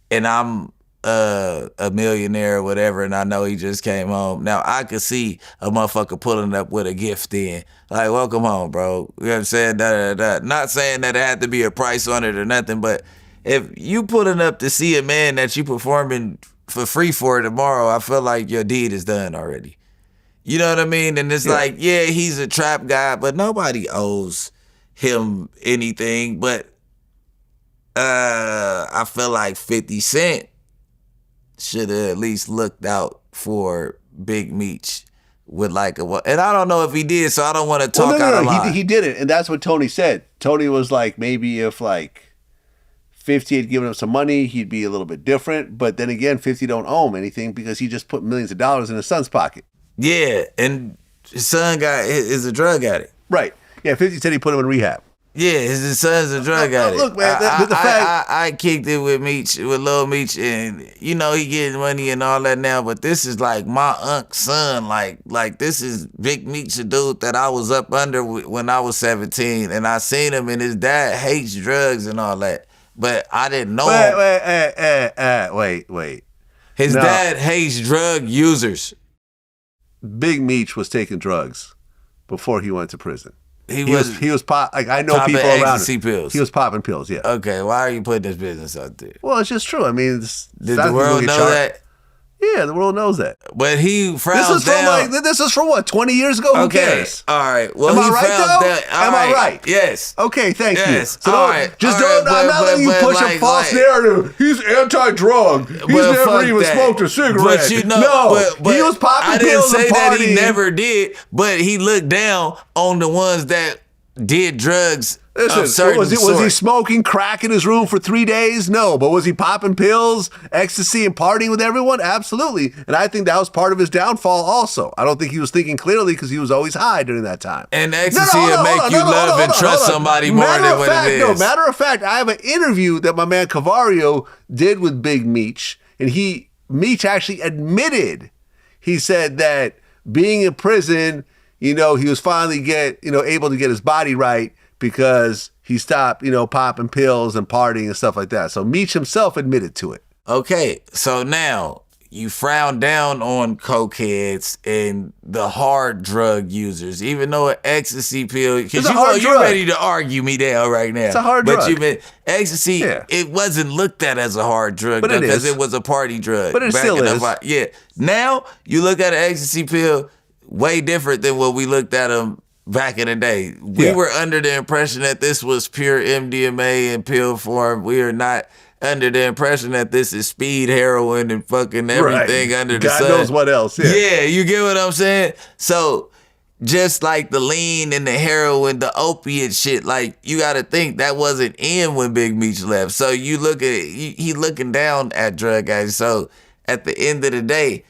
and I'm a millionaire or whatever, and I know he just came home. Now, I could see a motherfucker pulling up with a gift in. Like, welcome home, bro. You know what I'm saying? Not saying that it had to be a price on it or nothing, but if you pulling up to see a man that you performing for free for tomorrow, I feel like your deed is done already. You know what I mean? And it's like, yeah, he's a trap guy, but nobody owes him anything. But I feel like 50 Cent should have at least looked out for Big Meech with like a, and I don't know if he did, so I don't want to talk out of line. He didn't, and that's what Tony said. Tony was like, maybe if like 50 had given him some money, he'd be a little bit different. But then again, 50 don't owe him anything because he just put millions of dollars in his son's pocket. Yeah, and his son is a drug addict. Right. Yeah, 50 said he put him in rehab. Yeah, his son's a drug addict. Look, man, I kicked it with Lil Meech, and he getting money and all that now, but this is like my unc's son. Like this is Big Meech, a dude that I was up under when I was 17, and I seen him, and his dad hates drugs and all that, but I didn't know him. Wait. His dad hates drug users. Big Meech was taking drugs before he went to prison. He was pop. Like I know people around him. Pills. He was popping pills. Yeah. Okay, why are you putting this business out there? Well, it's just true. I mean, did the world know that? Yeah, the world knows that. But he frowns down. This is from what, 20 years ago? Who cares? All right. Well, am I right though? Am I right? Yes. Okay, thank you. So all right. I'm not letting you push a false narrative. He's anti-drug. He's never even smoked a cigarette. But he was popping pills and partying. I didn't say that he never did, but he looked down on the ones that did drugs. Listen, was he smoking crack in his room for 3 days? No. But was he popping pills, ecstasy, and partying with everyone? Absolutely. And I think that was part of his downfall also. I don't think he was thinking clearly because he was always high during that time. And ecstasy will make you love and trust somebody more than what it is. No, matter of fact, I have an interview that my man Cavario did with Big Meech, and Meech actually admitted, he said that being in prison, he was finally able to get his body right, because he stopped, popping pills and partying and stuff like that. So Meech himself admitted to it. Okay, so now you frown down on cokeheads and the hard drug users, even though an ecstasy pill, because you're ready to argue me down right now. It's a hard drug. But you meant ecstasy, it wasn't looked at as a hard drug because it was a party drug. But it still is. Yeah. Now, you look at an ecstasy pill way different than what we looked at them back in the day. We were under the impression that this was pure MDMA in pill form. We are not under the impression that this is speed, heroin, and fucking everything under the sun. God knows what else. Yeah, you get what I'm saying? So, just like the lean and the heroin, the opiate shit, like, you got to think that wasn't in when Big Meech left. So, you look at he looking down at drug guys. So, at the end of the day,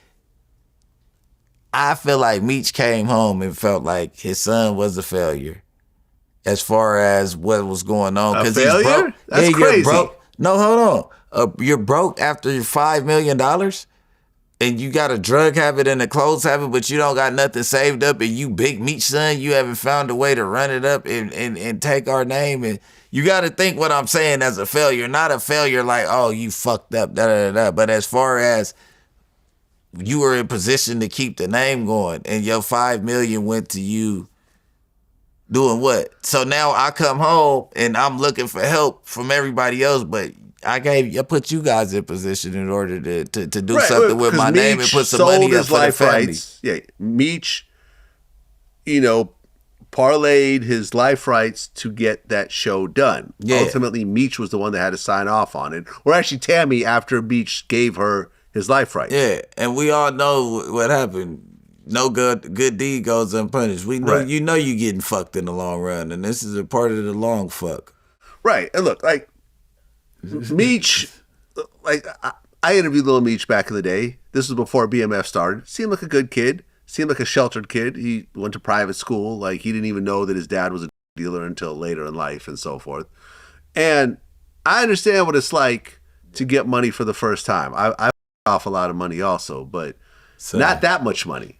I feel like Meech came home and felt like his son was a failure as far as what was going on. A failure? He's broke. That's crazy. Broke. No, hold on. You're broke after $5 million and you got a drug habit and a clothes habit, but you don't got nothing saved up, and you Big Meech son, you haven't found a way to run it up and take our name. And you got to think what I'm saying as a failure, not a failure like, oh, you fucked up, but as far as you were in position to keep the name going and your $5 million went to you doing what? So now I come home and I'm looking for help from everybody else, but I put you guys in position in order to do something with my name and put some money up for the family. Rights. Yeah, Meech, parlayed his life rights to get that show done. Yeah. Ultimately, Meech was the one that had to sign off on it. Or actually, Tammy, after Meech gave her his life rights. Yeah, and we all know what happened. No good deed goes unpunished. We know you getting fucked in the long run, and this is a part of the long fuck. Right. And look, like Meech, like I interviewed Lil Meech back in the day. This was before BMF started. Seemed like a good kid. Seemed like a sheltered kid. He went to private school. Like, he didn't even know that his dad was a dealer until later in life and so forth. And I understand what it's like to get money for the first time. I off a lot of money also, but not that much money.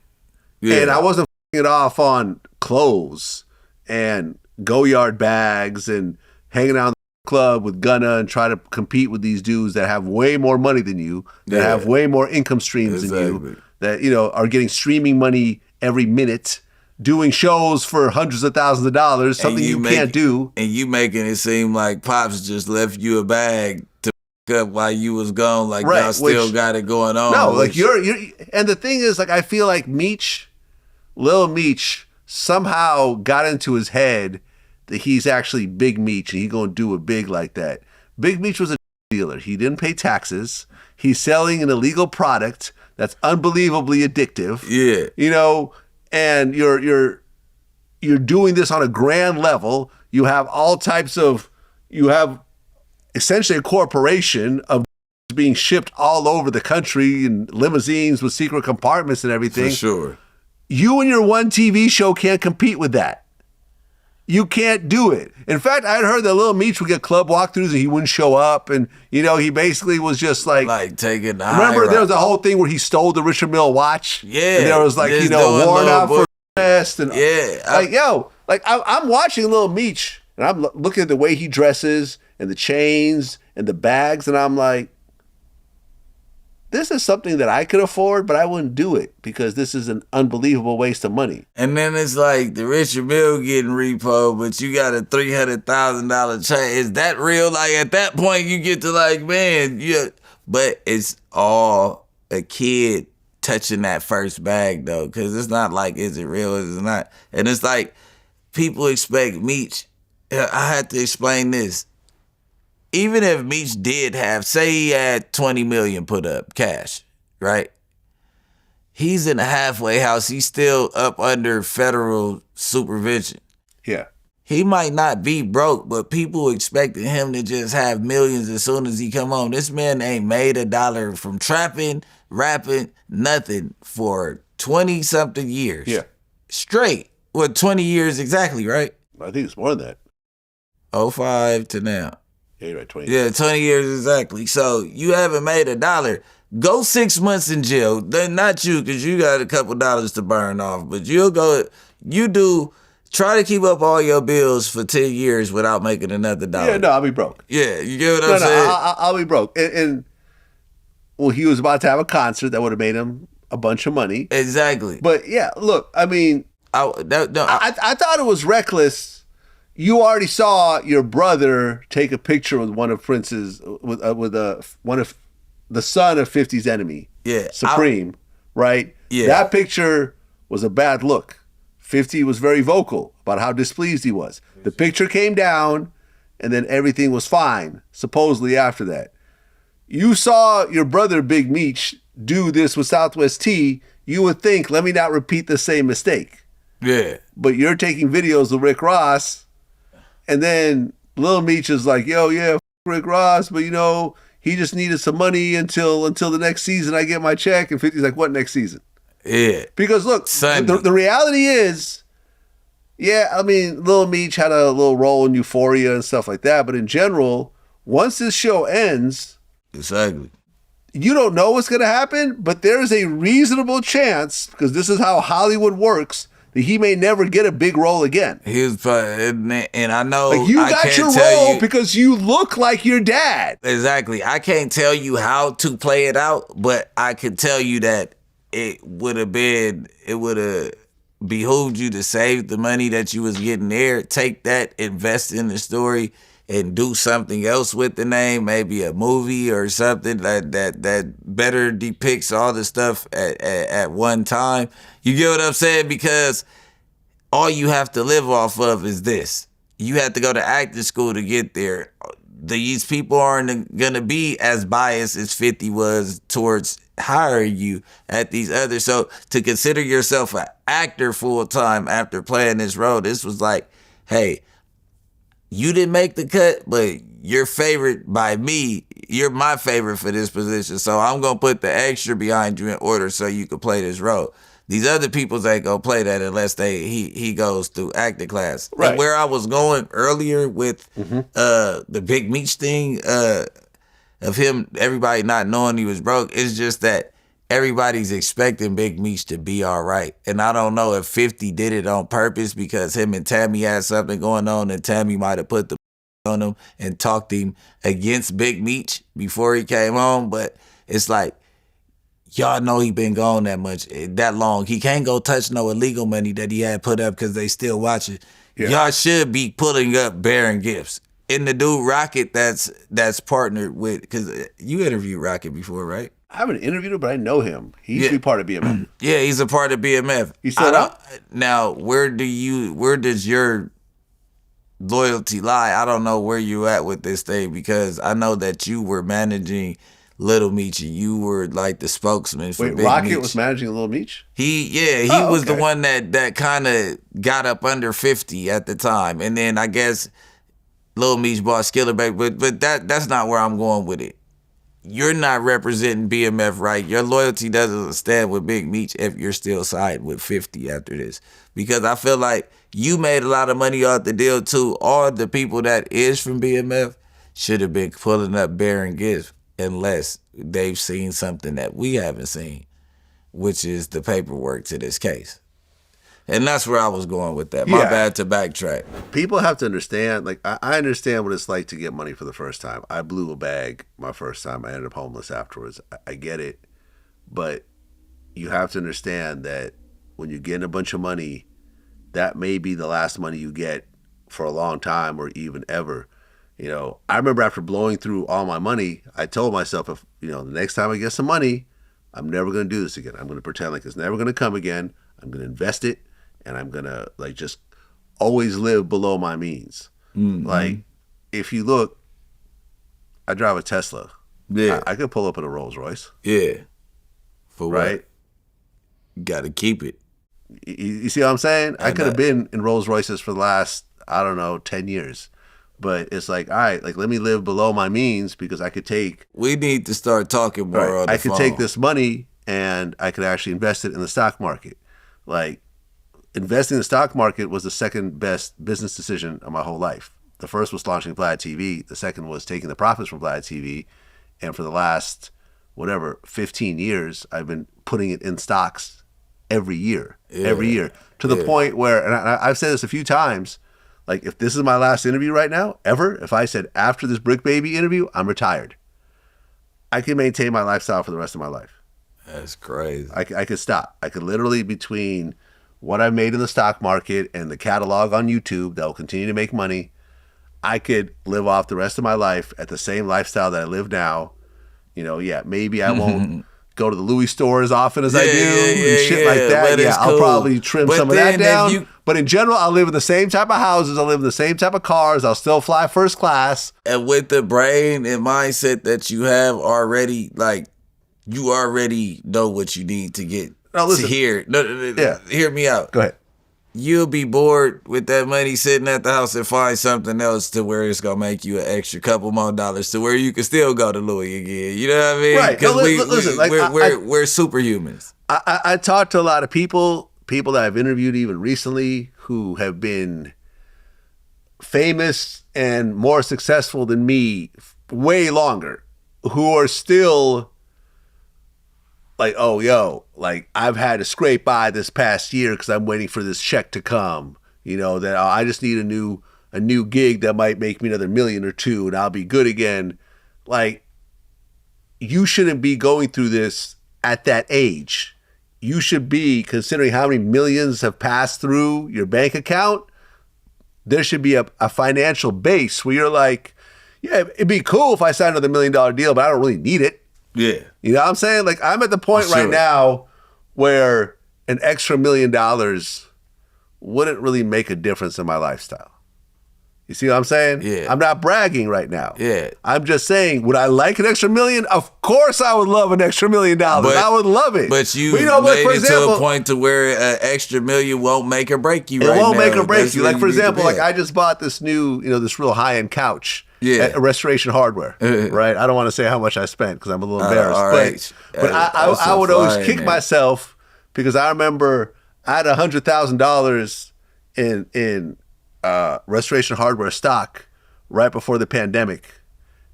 Yeah. And I wasn't it off on clothes and go-yard bags and hanging out in the club with Gunna and try to compete with these dudes that have way more money than you, that have way more income streams than you, that are getting streaming money every minute, doing shows for hundreds of thousands of dollars, something you can't do. And you making it seem like Pops just left you a bag to up while you was gone, like y'all still got it going on. No, like you're and the thing is, like, I feel like Lil Meech somehow got into his head that he's actually Big Meech and he's gonna do it big like that. Big Meech was a dealer. He didn't pay taxes. He's selling an illegal product that's unbelievably addictive. Yeah. And you're doing this on a grand level. You have all types of essentially a corporation of being shipped all over the country in limousines with secret compartments and everything. For sure. You and your one TV show can't compete with that. You can't do it. In fact, I had heard that Lil Meech would get club walkthroughs and he wouldn't show up. And, he basically was just like taking the remember there was a whole thing where he stole the Richard Mille watch? Yeah. And there was like, worn out for best. And I'm watching Lil Meech and I'm looking at the way he dresses and the chains and the bags. And I'm like, this is something that I could afford, but I wouldn't do it because this is an unbelievable waste of money. And then it's like the Richard Mille getting repo, but you got a $300,000 chain. Is that real? Like, at that point, you get to like, man, yeah. But it's all a kid touching that first bag, though, because it's not like, is it real? Is it not? And it's like, people expect Meech. I had to explain this. Even if Meech did have, say he had 20 million put up cash, right? He's in a halfway house. He's still up under federal supervision. Yeah. He might not be broke, but people expecting him to just have millions as soon as he come home. This man ain't made a dollar from trapping, rapping, nothing for 20-something years. Yeah. Straight. 20 years exactly, right? I think it's more than that. 05 to now. Yeah, you're right, 20 years. Yeah, 20 years exactly. So you haven't made a dollar. Go 6 months in jail. Then not you, because you got a couple dollars to burn off. But try to keep up all your bills for 10 years without making another dollar. Yeah, no, I'll be broke. Yeah, you get what I'm saying? I'll be broke. And well, he was about to have a concert that would have made him a bunch of money. Exactly. But yeah, look, I mean, I thought it was reckless. You already saw your brother take a picture with one of Prince's, one of the son of 50's enemy. Yeah. Supreme, right? Yeah. That picture was a bad look. 50 was very vocal about how displeased he was. The picture came down, and then everything was fine, supposedly after that. You saw your brother, Big Meech, do this with Southwest T, you would think, let me not repeat the same mistake. Yeah. But you're taking videos of Rick Ross, and then Lil Meech is like, yo, yeah, Rick Ross, but you know, he just needed some money until the next season I get my check. And 50's like, what next season? Yeah. Because look, the reality is, yeah, I mean, Lil Meech had a little role in Euphoria and stuff like that, but in general, once this show ends, exactly, you don't know what's going to happen, but there is a reasonable chance, because this is how Hollywood works, that he may never get a big role again. He was, and I know, like, you got your role because you look like your dad. Exactly. I can't tell you how to play it out, but I can tell you that it would have behooved you to save the money that you was getting there, take that, invest in the story, and do something else with the name, maybe a movie or something that better depicts all the stuff at one time. You get what I'm saying? Because all you have to live off of is this. You have to go to acting school to get there. These people aren't going to be as biased as 50 was towards hiring you at these others. So to consider yourself an actor full time after playing this role, this was like, hey, you didn't make the cut, but you're favored by me. You're my favorite for this position. So I'm going to put the extra behind you in order so you can play this role. These other peoples ain't going to play that unless he goes through acting class. Right. And where I was going earlier with the Big Meech thing, of him, everybody not knowing he was broke, it's just that everybody's expecting Big Meech to be all right. And I don't know if 50 did it on purpose because him and Tammy had something going on and Tammy might have put the on him and talked him against Big Meech before he came home. But it's like, y'all know he been gone that long. He can't go touch no illegal money that he had put up because they still watching. Yeah. Y'all should be pulling up bearing gifts. And the dude Rocket that's partnered with, because you interviewed Rocket before, right? I haven't interviewed him, but I know him. He used to be part of BMF. Yeah, he's a part of BMF. He's still up? Now, where does your loyalty lie? I don't know where you at with this thing, because I know that you were managing Little Meech and you were like the spokesman for Big Meech. Rocket was managing Little Meech? He was the one that kind of got up under 50 at the time. And then I guess Lil Meech bought Skiller Baby, but that's not where I'm going with it. You're not representing BMF right. Your loyalty doesn't stand with Big Meech if you're still siding with 50 after this. Because I feel like you made a lot of money off the deal too. All the people that is from BMF should have been pulling up bearing gifts unless they've seen something that we haven't seen, which is the paperwork to this case. And that's where I was going with that. My bad to backtrack. People have to understand, like, I understand what it's like to get money for the first time. I blew a bag my first time. I ended up homeless afterwards. I get it. But you have to understand that when you're getting a bunch of money, that may be the last money you get for a long time or even ever. You know, I remember after blowing through all my money, I told myself, if the next time I get some money, I'm never going to do this again. I'm going to pretend like it's never going to come again. I'm going to invest it. And I'm going to, like, just always live below my means. Mm-hmm. Like, if you look, I drive a Tesla. Yeah. I could pull up in a Rolls Royce. Yeah. For what? Right? You got to keep it. You see what I'm saying? I could have been in Rolls Royces for the last, 10 years. But it's like, all right, like, let me live below my means because I could take. We need to start talking more on the phone. I could take this money and I could actually invest it in the stock market. Like, investing in the stock market was the second best business decision of my whole life. The first was launching Vlad TV. The second was taking the profits from Vlad TV. And for the last, 15 years, I've been putting it in stocks every year, to the point where, and I've said this a few times, like, if this is my last interview right now, ever, if I said after this Bricc Baby interview, I'm retired. I can maintain my lifestyle for the rest of my life. That's crazy. I could stop. I could literally, between what I made in the stock market and the catalog on YouTube that will continue to make money, I could live off the rest of my life at the same lifestyle that I live now. You know, yeah, maybe I won't go to the Louis store as often as I do and shit like that. Yeah, I'll probably trim some of that down. But in general, I'll live in the same type of houses. I'll live in the same type of cars. I'll still fly first class. And with the brain and mindset that you have already, like, you already know what you need to get to hear. Hear me out. Go ahead. You'll be bored with that money sitting at the house and find something else to where it's going to make you an extra couple more dollars to where you can still go to Louis again. You know what I mean? Right. Because listen, we're superhumans. I talked to a lot of people that I've interviewed even recently who have been famous and more successful than me way longer, who are still like, oh, yo, like I've had to scrape by this past year because I'm waiting for this check to come. You know, that I just need a new gig that might make me another $1 million or $2 million and I'll be good again. Like, you shouldn't be going through this at that age. You should be, considering how many millions have passed through your bank account, there should be a financial base where you're like, yeah, it'd be cool if I signed another $1 million deal, but I don't really need it. Yeah. You know what I'm saying? Like, I'm at the point right now where an extra $1 million wouldn't really make a difference in my lifestyle. You see what I'm saying? Yeah. I'm not bragging right now. Yeah. I'm just saying, would I like an extra $1 million? Of course I would love an extra $1 million. I would love it. But you made it to a point to where an extra $1 million won't make or break you right now. It won't make or break you. Like, for example, like I just bought this new, this real high-end couch. Yeah. At Restoration Hardware, right? I don't want to say how much I spent because I'm a little embarrassed. But I would always kick myself because I remember I had $100,000 in Restoration Hardware stock right before the pandemic.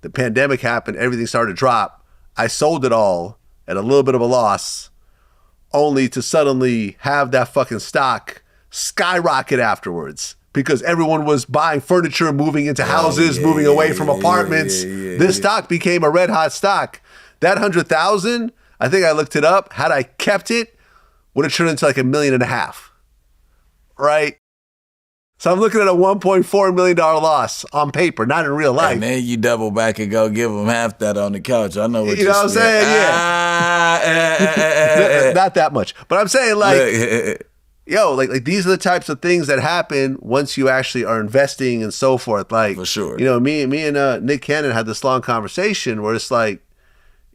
The pandemic happened, everything started to drop. I sold it all at a little bit of a loss, only to suddenly have that fucking stock skyrocket afterwards. Because everyone was buying furniture, moving into houses, moving away from apartments. This stock became a red hot stock. That 100,000, I think I looked it up. Had I kept it, would have turned into like $1.5 million, right? So I'm looking at a $1.4 million loss on paper, not in real life. And then you double back and go give them half that on the couch. I know what you know what I'm saying. Yeah, not that much, but I'm saying like. Yo, like these are the types of things that happen once you actually are investing and so forth. Like, for sure. Me and Nick Cannon had this long conversation where it's like,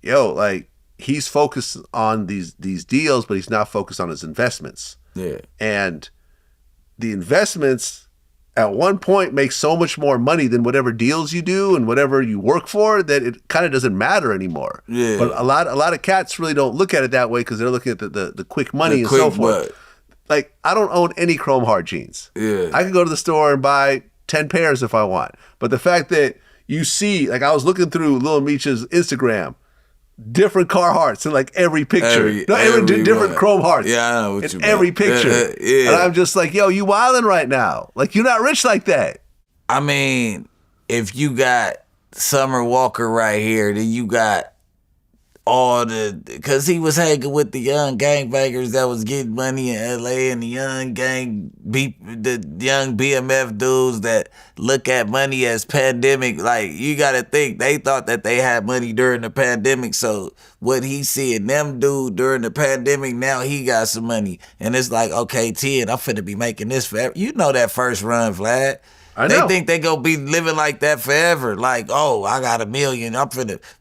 yo, like he's focused on these deals, but he's not focused on his investments. Yeah. And the investments at one point make so much more money than whatever deals you do and whatever you work for that it kind of doesn't matter anymore. Yeah. But a lot of cats really don't look at it that way because they're looking at the quick money and so forth. Like, I don't own any chrome hard jeans. Yeah. I can go to the store and buy 10 pairs if I want. But the fact that you see, like I was looking through Lil Meech's Instagram, different Carhartts in like every picture. Different chrome hearts. Yeah, I know what you mean. Every picture. Yeah. And I'm just like, yo, you wilding right now. Like, you're not rich like that. I mean, if you got Summer Walker right here, then you got because he was hanging with the young gangbangers that was getting money in LA and the young young BMF dudes that look at money as pandemic. Like, you gotta think, they thought that they had money during the pandemic, so what he seeing them do during the pandemic, now he got some money. And it's like, okay, Ted, I'm finna be making this forever. You know that first run, Vlad. They think they gonna be living like that forever. Like, oh, I got $1 million.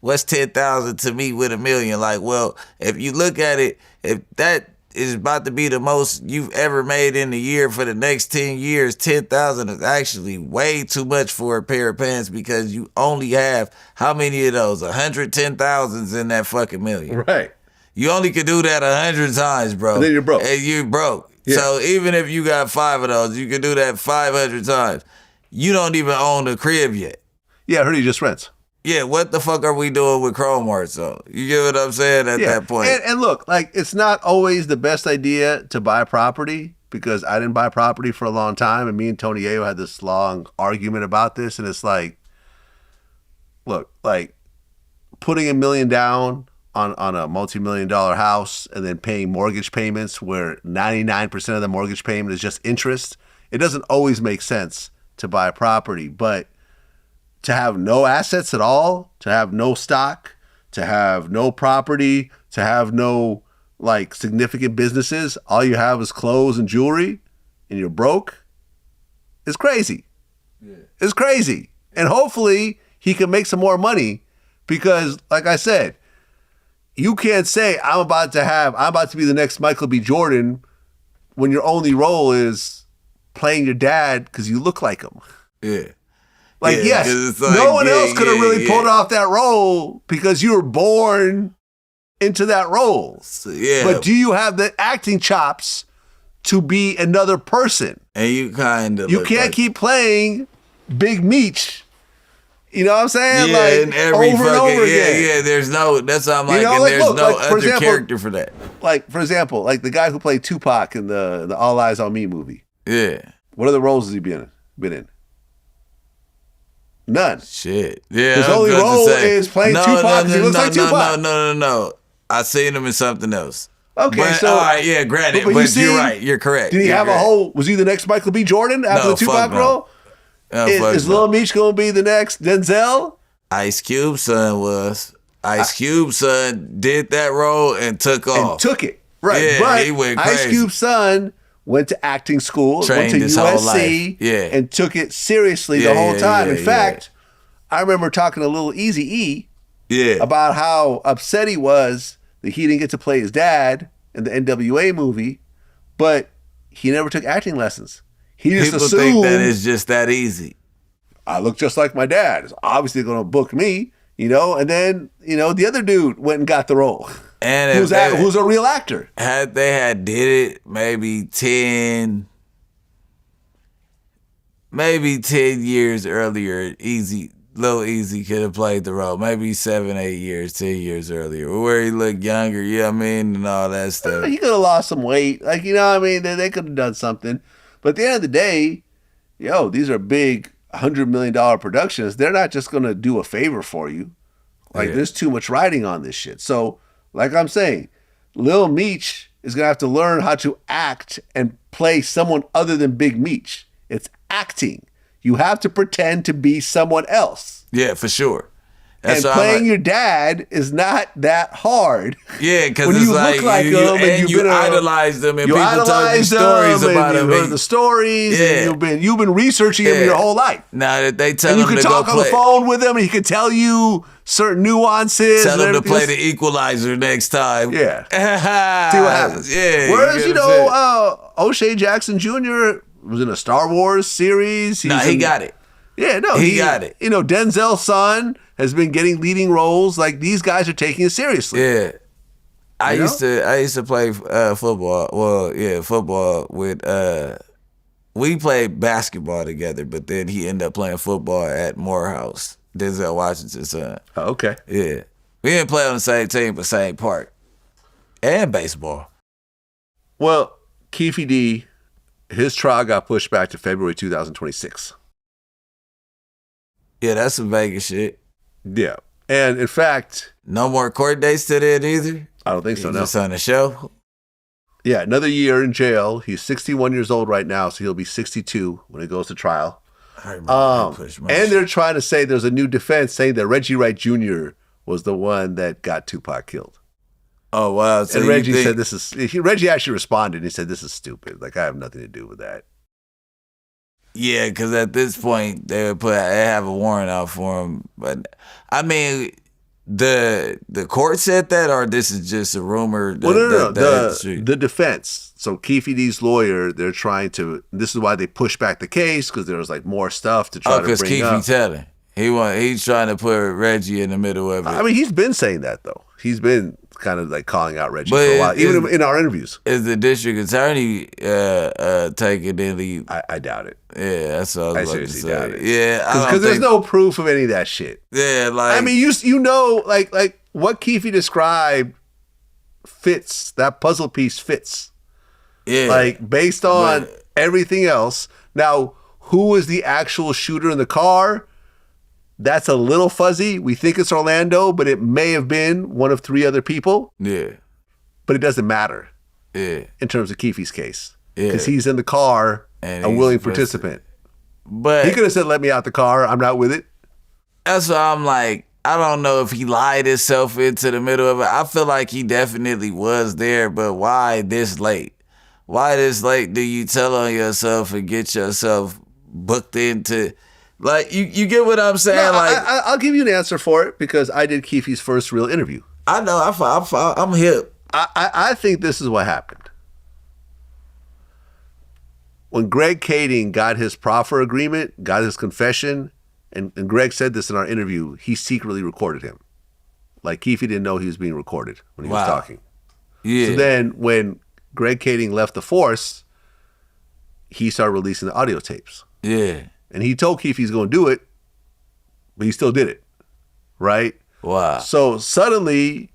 What's 10,000 to me with $1 million? Like, well, if you look at it, if that is about to be the most you've ever made in a year for the next 10 years, 10,000 is actually way too much for a pair of pants because you only have, how many of those? 110,000s in that fucking million. Right. You only could do that 100 times, bro. And then you're broke. And you're broke. Yeah. So even if you got 5 of those, you can do that 500 times. You don't even own the crib yet. Yeah, I heard he just rents. Yeah, what the fuck are we doing with Chrome Hearts, though? You get what I'm saying at that point? And look, like, it's not always the best idea to buy property because I didn't buy property for a long time, and me and Tony Ayo had this long argument about this, and it's like, look, like, putting $1 million down on a multi-million-dollar house and then paying mortgage payments where 99% of the mortgage payment is just interest, it doesn't always make sense to buy a property. But to have no assets at all, to have no stock, to have no property, to have no like significant businesses, all you have is clothes and jewelry, and you're broke, it's crazy. Yeah. It's crazy. And hopefully he can make some more money because, like I said, you can't say I'm about to be the next Michael B. Jordan when your only role is playing your dad because you look like him. Yeah. Like, yeah, yes, like, no one else could have really pulled off that role because you were born into that role. So, yeah. But do you have the acting chops to be another person? And you kind of... You can't keep playing Big Meech. You know what I'm saying? Yeah, like, and every over and over again. Yeah, there's no... That's what I'm like, you know, and like, there's look, no like, other example, character for that. Like, for example, like the guy who played Tupac in the All Eyes on Me movie. Yeah. What other roles has he been in? None. Shit. Yeah. His only role is playing Tupac because he looks like Tupac. No. I seen him in something else. Okay, but, so all right, yeah, granted, but you're right. You're correct. Did he have a whole? Was he the next Michael B. Jordan after the Tupac role? No, is Lil Meech gonna be the next Denzel? Ice Cube's son was. Ice Cube's son did that role and took off. And took it right. Yeah, but he went crazy. Ice Cube's son went to acting school, trained went to his USC, whole life. Yeah. and took it seriously the whole time. In fact, I remember talking to Lil Eazy-E about how upset he was that he didn't get to play his dad in the NWA movie, but he never took acting lessons. He just People assumed think that it's just that easy. I look just like my dad. It's obviously going to book me, you know. And then, you know, the other dude went and got the role. And who's a real actor. Had they had did it maybe 10 years earlier, Lil Eazy could have played the role. Maybe 7, 8 years, 10 years earlier, where he looked younger, you know what I mean, and all that stuff. He could have lost some weight. Like, you know what I mean? They could have done something. But at the end of the day, these are big $100 million productions. They're not just going to do a favor for you. Like, there's too much writing on this shit. So, like I'm saying, Lil Meech is going to have to learn how to act and play someone other than Big Meech. It's acting. You have to pretend to be someone else. Yeah, for sure. And playing your dad is not that hard. Yeah, because when it's you like look like him and you idolize them, and you people tell you stories about him. You heard the stories. Yeah. And you've been researching him your whole life. Now that they tell and him to you can talk go on play, the phone with him, and he can tell you certain nuances. Tell him to play the Equalizer next time. Yeah, see what happens. Yeah. Whereas O'Shea Jackson Jr. was in a Star Wars series. He got it. Yeah, no, he got it. You know, Denzel's son has been getting leading roles. Like, these guys are taking it seriously. Yeah, I used to play football. Well, yeah, football with. We played basketball together, but then he ended up playing football at Morehouse. Denzel Washington's son. Oh, okay. Yeah, we didn't play on the same team, but same park, and baseball. Well, Kee D, his trial got pushed back to February 2026. Yeah, that's some Vegas shit. Yeah. And in fact... No more court dates to that either? I don't think so, no. Just on the show? Yeah, another year in jail. He's 61 years old right now, so he'll be 62 when he goes to trial. And they're trying to say there's a new defense saying that Reggie Wright Jr. was the one that got Tupac killed. Oh, wow. So and Reggie said Reggie actually responded and he said, this is stupid. Like, I have nothing to do with that. Yeah, because at this point they have a warrant out for him. But I mean, the court said that, or this is just a rumor? No. The defense. So Kee D's lawyer, they're trying to. This is why they pushed back the case because there was like more stuff to try to bring up. Because Kee telling he's trying to put Reggie in the middle of it. I mean, he's been saying that though. He's been kind of like calling out Reggie for a while, even in our interviews. Is the district attorney taking any? I doubt it. Yeah, that's what I was about to say. Doubt it. Yeah, because there's no proof of any of that shit. Yeah, like I mean, you know, like what Kee described fits. That puzzle piece fits. Yeah, like based on everything else. Now, who was the actual shooter in the car? that's a little fuzzy. We think it's Orlando, but it may have been one of 3 other people. Yeah. But it doesn't matter. Yeah. In terms of Keefe's case. Yeah. Because he's in the car, And a he's willing supposed participant. But He could have said, let me out the car. I'm not with it. that's why I'm like, I don't know if he lied himself into the middle of it. I feel like he definitely was there, but why this late? Why this late do you tell on yourself and get yourself booked into, like, you get what I'm saying? No, like, I'll give you an answer for it because I did Keefe's first real interview. I know, I'm hip. I think this is what happened. When Greg Kading got his proffer agreement, got his confession, and Greg said this in our interview, he secretly recorded him. Like Keefe didn't know he was being recorded when he was talking. Yeah. So then when Greg Kading left the force, he started releasing the audio tapes. Yeah. And he told Keefe he's going to do it, but he still did it. Right? Wow. So suddenly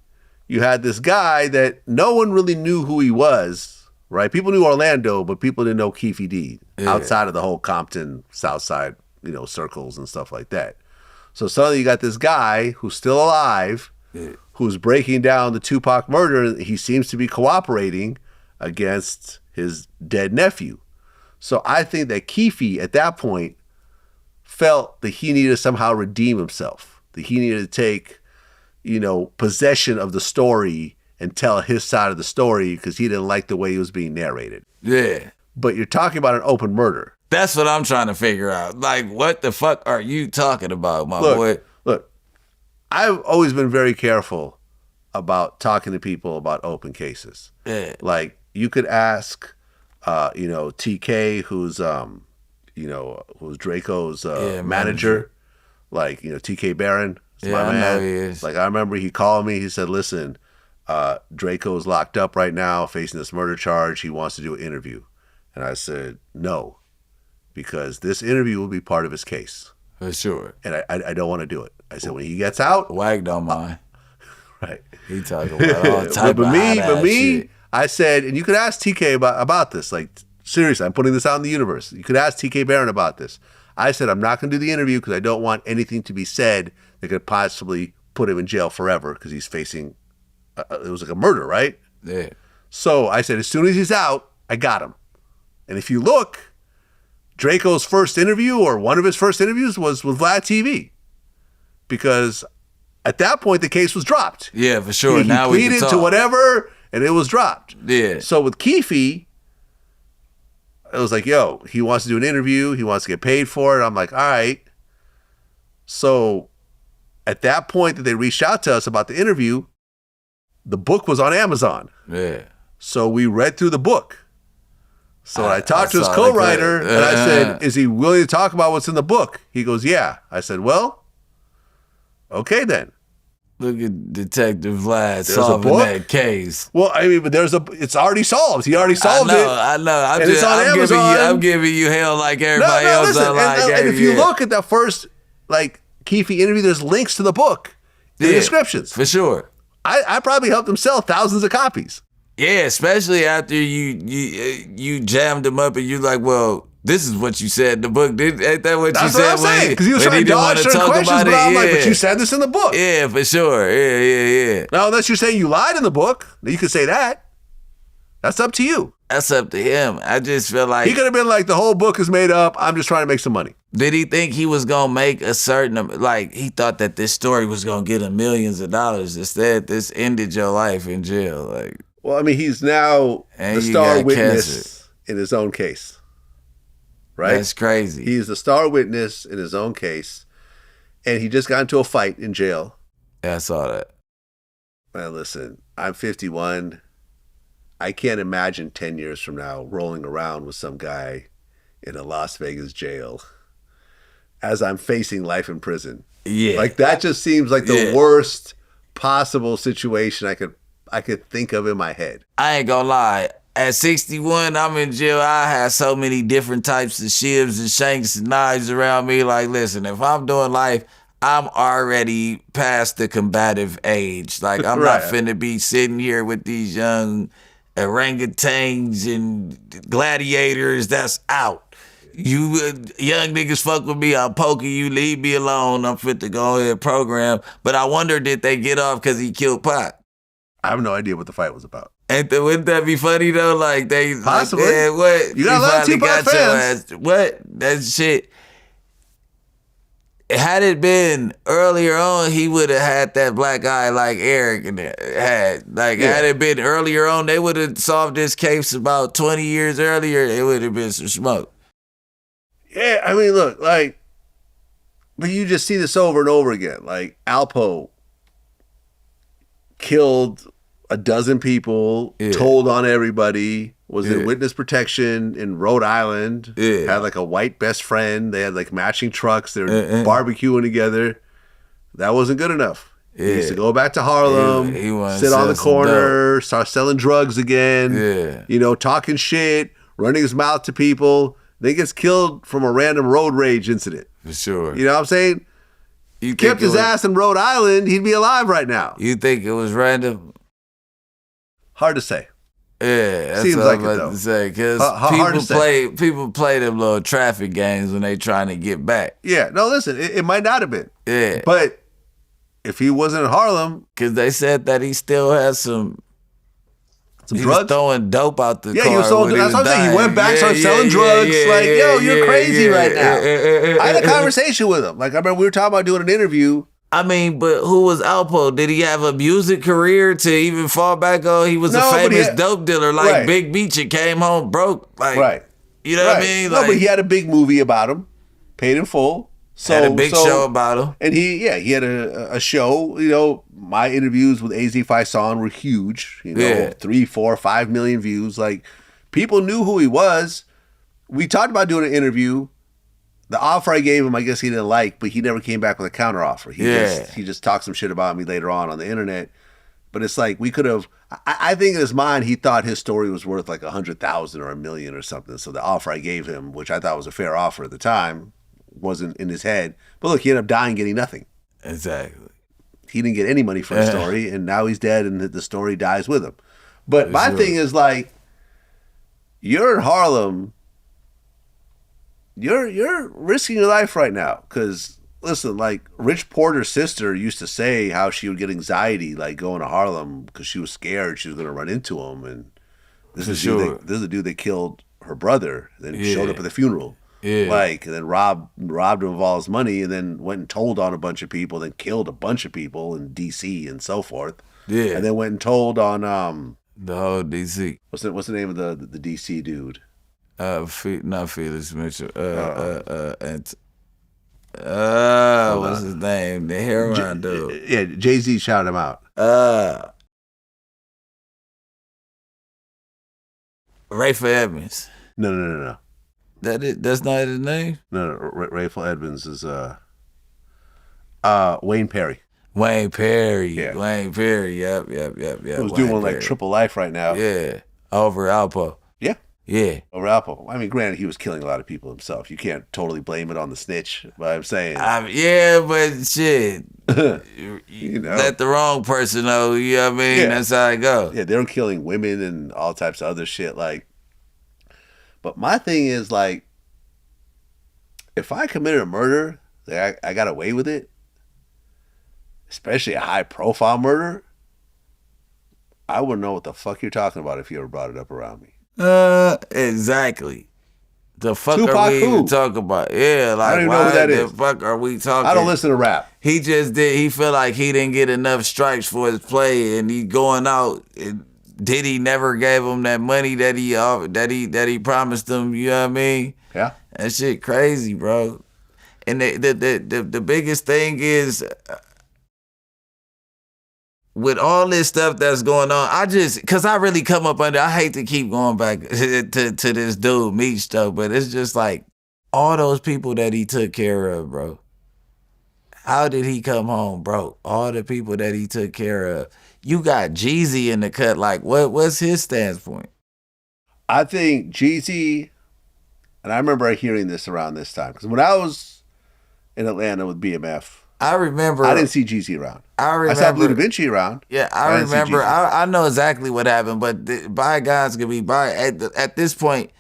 you had this guy that no one really knew who he was. Right? People knew Orlando, but people didn't know Kee D outside of the whole Compton, Southside, circles and stuff like that. So suddenly you got this guy who's still alive, who's breaking down the Tupac murder, and he seems to be cooperating against his dead nephew. So I think that Keefe at that point felt that he needed to somehow redeem himself, that he needed to take, possession of the story and tell his side of the story because he didn't like the way he was being narrated. Yeah. But you're talking about an open murder. That's what I'm trying to figure out. Like, what the fuck are you talking about, my boy? Look, I've always been very careful about talking to people about open cases. Yeah. Like, you could ask, TK, who's Draco's manager. Like, TK Barron. Is my man. I know he is. Like, I remember he called me. He said, listen, Draco's locked up right now facing this murder charge. He wants to do an interview. And I said, no, because this interview will be part of his case. For sure. And I don't want to do it. I said, when he gets out. Wack don't mind. Right. He talking about all type but of me, shit. I said, and you could ask TK about this. Like, seriously, I'm putting this out in the universe. You could ask TK Barron about this. I said, I'm not going to do the interview because I don't want anything to be said that could possibly put him in jail forever because he's facing, it was like a murder, right? Yeah. So I said, as soon as he's out, I got him. And if you look, Draco's first interview or one of his first interviews was with Vlad TV because at that point the case was dropped. Yeah, for sure. He now we can pleaded talk. to whatever and it was dropped. Yeah. So with Keefe, it was like, yo, he wants to do an interview. He wants to get paid for it. I'm like, all right. So at that point that they reached out to us about the interview, the book was on Amazon. Yeah. So we read through the book. So I talked to his co-writer and I said, is he willing to talk about what's in the book? He goes, yeah. I said, well, okay then. Look at Detective Vlad solving that case. Well, I mean, but it's already solved. He already solved it. I know. I'm giving you hell like everybody else. Listen, and if you look at that first, Keefe interview, there's links to the book in the descriptions. For sure. I probably helped him sell thousands of copies. Yeah, especially after you jammed him up and you're like, well, this is what you said in the book. Ain't that what you said? That's what I'm saying. Because he was trying to dodge certain questions, but I'm like, but you said this in the book. Yeah, for sure. Yeah. Now, unless you're saying you lied in the book, you could say that. That's up to you. That's up to him. I just feel like he could have been like, the whole book is made up. I'm just trying to make some money. Did he think he was going to make a certain, he thought that this story was going to get him millions of dollars. Instead, this ended your life in jail. Well, I mean, he's now the star witness in his own case. Right? That's crazy. He's the star witness in his own case. And he just got into a fight in jail. Yeah, I saw that. Man, listen, I'm 51. I can't imagine 10 years from now rolling around with some guy in a Las Vegas jail as I'm facing life in prison. Yeah. That just seems like the worst possible situation I could think of in my head. I ain't gonna lie. At 61, I'm in jail. I have so many different types of shivs and shanks and knives around me. Listen, if I'm doing life, I'm already past the combative age. I'm not finna be sitting here with these young orangutans and gladiators that's out. you young niggas fuck with me, I'm poking you, leave me alone, I'm fit to go ahead program. But I wonder, did they get off because he killed Pac? I have no idea what the fight was about. Wouldn't that be funny though? Like they Possibly. Like, man, what? You got a lot of Tupac fans. What? That shit. Had it been earlier on, he would have had that black eye like Eric and had. Like, had it been earlier on, they would have solved this case about 20 years earlier. It would have been some smoke. Yeah, I mean, look, like, but you just see this over and over again. Like, Alpo killed a dozen people, told on everybody, was in witness protection in Rhode Island, had like a white best friend, they had like matching trucks, they were barbecuing together. That wasn't good enough. He used to go back to Harlem, sit on the corner, start selling drugs again, you know, talking shit, running his mouth to people, then gets killed from a random road rage incident. For sure. You know what I'm saying? He kept his ass in Rhode Island, he'd be alive right now. You think it was random? Hard to say. Yeah, that's Seems what like I'm it, about though. to say. Because hard to say. people play them little traffic games when they trying to get back. Yeah, no, listen, it might not have been. Yeah. But if he wasn't in Harlem, because they said that he still has some drugs? Was throwing dope out the car. Yeah, he was throwing. That's what I'm saying. He went back, started selling drugs. Yo, you're crazy right now. I had a conversation with him. Like, I remember we were talking about doing an interview. I mean, but who was Alpo? Did he have a music career to even fall back on? He was a famous dope dealer, like Big Meech, and came home broke. Like, you know what I mean? Like, no, but he had a big movie about him, paid in full. So, had a big show about him. And he had a show. You know, my interviews with AZ Faison were huge. You know, 3, 4, 5 million views. Like, people knew who he was. We talked about doing an interview. The offer I gave him, I guess he didn't like, but he never came back with a counter offer. He just talked some shit about me later on the internet. But it's like, we could have, I think in his mind, he thought his story was worth like 100,000 or $1 million or something. So the offer I gave him, which I thought was a fair offer at the time, wasn't in his head. But look, he ended up dying getting nothing. Exactly. He didn't get any money from the story, and now he's dead, and the story dies with him. But my thing is, like, you're in Harlem, you're risking your life right now. Because, listen, like, Rich Porter's sister used to say how she would get anxiety, like, going to Harlem because she was scared she was going to run into him. And this is a dude that killed her brother, then showed up at the funeral. Yeah. Like, and then robbed him of all his money, and then went and told on a bunch of people, then killed a bunch of people in D.C. and so forth. Yeah. And then went and told on the whole D.C. What's the name of the D.C. dude? Not Felix Mitchell. What's his name? The heroin dude. Yeah, Jay-Z shouted him out. Raffaell Edmonds. No. That's not his name? No, Raffaell Edmonds is Wayne Perry. Wayne Perry. Yeah. Wayne Perry. Yep. Who's doing like triple life right now. Yeah. Over Alpo. Yeah. Yeah. Over Alpo. I mean, granted, he was killing a lot of people himself. You can't totally blame it on the snitch, but I'm saying. Yeah, but shit. You know. Let the wrong person know, you know what I mean? Yeah. That's how it goes. Yeah, they're killing women and all types of other shit. Like, but my thing is, like, if I committed a murder, like I got away with it, especially a high-profile murder, I wouldn't know what the fuck you're talking about if you ever brought it up around me. Exactly. The fuck Tupac are we who? even talking about? Yeah, like, I don't even know who that is. The fuck are we talking? I don't listen to rap. He just did. He feel like he didn't get enough stripes for his play, and he going out. Diddy never gave him that money that he promised him. You know what I mean? Yeah. That shit crazy, bro. And the biggest thing is, with all this stuff that's going on, cause I really come up under, I hate to keep going back to this dude, Meech stuff, but it's just like, all those people that he took care of, bro. How did he come home broke? All the people that he took care of. You got Jeezy in the cut, like, what's his standpoint? I think Jeezy, and I remember hearing this around this time, because when I was in Atlanta with BMF, I didn't see Jeezy around. I saw Blue Da Vinci around. Yeah, I remember. I know exactly what happened, but bygones can be by. At this point,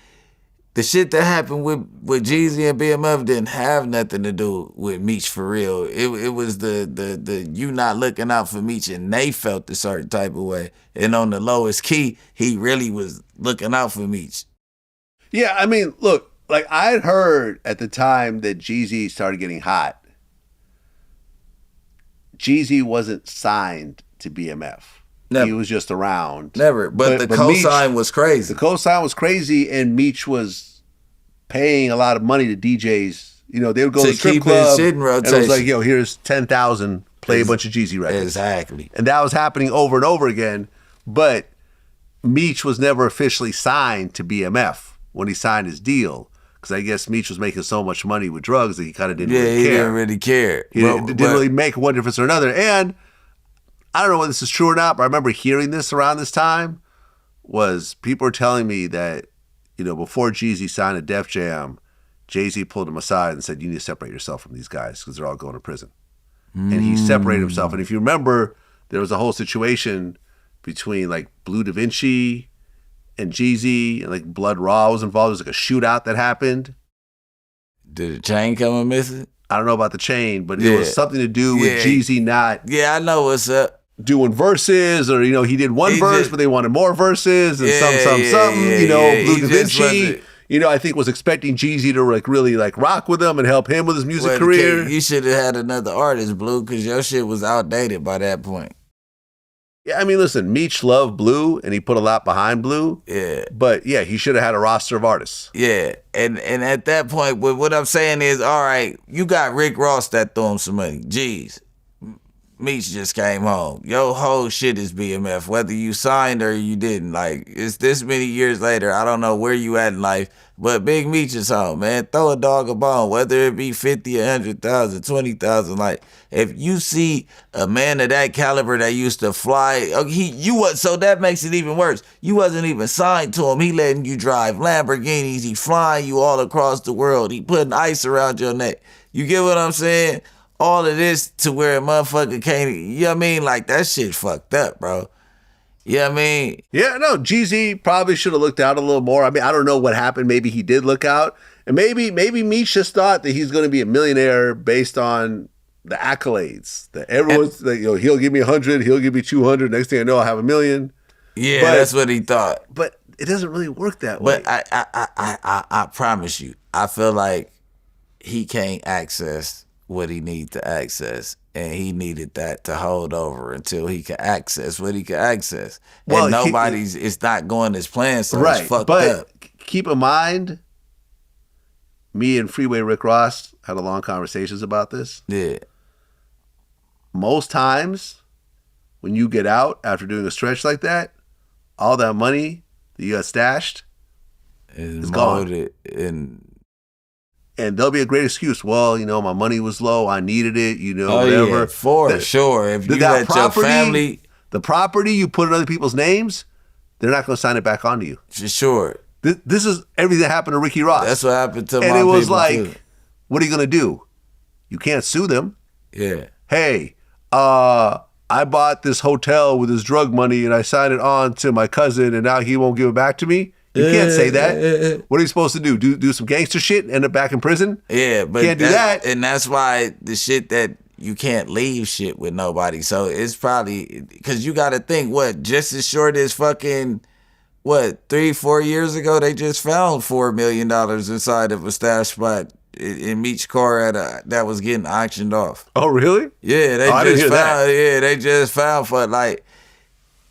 the shit that happened with Jeezy and BMF didn't have nothing to do with Meech for real. It was the you not looking out for Meech, and they felt a certain type of way. And on the lowest key, he really was looking out for Meech. Yeah, I mean, look, like I'd heard at the time that Jeezy started getting hot, Jeezy wasn't signed to BMF. Never. He was just around. Never. But the cosign was crazy. The cosign was crazy, and Meech was paying a lot of money to DJs. You know, they would go to the strip club, shit in rotation. and it was like, yo, here's 10,000, play a bunch of Jeezy records. Exactly. And that was happening over and over again. But Meech was never officially signed to BMF when he signed his deal. Because I guess Meech was making so much money with drugs that he kind of didn't really care. Yeah, he didn't really care. He didn't really make one difference or another. And I don't know whether this is true or not, but I remember hearing this around this time, was people were telling me that, you know, before Jeezy signed a Def Jam, Jay-Z pulled him aside and said, you need to separate yourself from these guys because they're all going to prison. And he separated himself. And if you remember, there was a whole situation between like Blue Da Vinci and Jeezy, and like Blood Raw was involved. There was like a shootout that happened. Did the chain come and miss it? I don't know about the chain, but it was something to do with Jeezy not I know what's up. doing verses, or, you know, he did one verse, but they wanted more verses, and something. You know, Blue Da Vinci, you know, I think was expecting Jeezy to like really like rock with him and help him with his music career. You should have had another artist, Blue, because your shit was outdated by that point. Yeah, I mean, listen, Meech loved Blue, and he put a lot behind Blue. Yeah. But yeah, he should have had a roster of artists. Yeah, and at that point, what I'm saying is, all right, you got Rick Ross that threw him some money. Jeez, Meech just came home. Your whole shit is BMF, whether you signed or you didn't. Like, it's this many years later, I don't know where you at in life, but Big Meech is home, man. Throw a dog a bone, whether it be 50, 100,000, 20,000. Like, if you see a man of that caliber that used to fly, so that makes it even worse. You wasn't even signed to him. He letting you drive Lamborghinis. He flying you all across the world. He putting ice around your neck. You get what I'm saying? All of this to where a motherfucker can't, you know what I mean? Like, that shit fucked up, bro. You know what I mean? Yeah, no, Jeezy probably should have looked out a little more. I mean, I don't know what happened. Maybe he did look out. And maybe Meech just thought that he's going to be a millionaire based on the accolades. That everyone's like, you know, he'll give me 100, he'll give me 200. Next thing I know, I'll have $1 million. Yeah, that's what he thought. But it doesn't really work that way. But I promise you, I feel like he can't access what he needs to access, and he needed that to hold over until he can access what he can access. And it's not going as planned, so it's fucked up. Keep in mind, me and Freeway Rick Ross had a long conversations about this. Yeah. Most times, when you get out after doing a stretch like that, all that money that you got stashed is gone. And there'll be a great excuse. Well, you know, my money was low. I needed it, you know, whatever. Yeah, for sure. If you let your family... The property you put in other people's names, they're not going to sign it back onto you. For sure. This is everything that happened to Ricky Ross. That's what happened to my people. And it was like, too. What are you going to do? You can't sue them. Yeah. Hey, I bought this hotel with his drug money and I signed it on to my cousin and now he won't give it back to me. You can't say that. What are you supposed to do? Do some gangster shit and end up back in prison? Yeah, but can't do that. And that's why the shit that you can't leave shit with nobody. So it's probably, because you got to think, just as short as fucking, 3-4 years ago, they just found $4 million inside of a stash spot in Meech's car that was getting auctioned off. Oh, really? Yeah, they just found for like,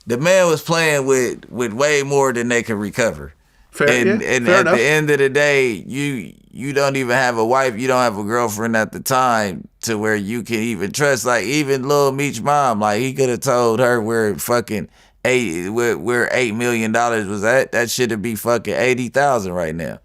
the man was playing with way more than they could recover. Fair and at enough. The end of the day, you don't even have a wife, you don't have a girlfriend at the time to where you can even trust. Like, even Lil Meech's mom, like, he could have told her where fucking $8 million was at. That shit'd be fucking 80,000 right now.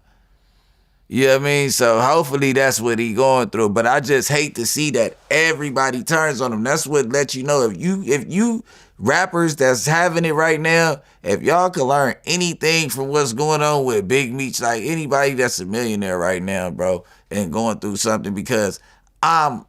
You know what I mean? So hopefully that's what he going through. But I just hate to see that everybody turns on him. That's what lets you know, if you rappers that's having it right now, if y'all can learn anything from what's going on with Big Meech, like anybody that's a millionaire right now, bro, and going through something, because I'm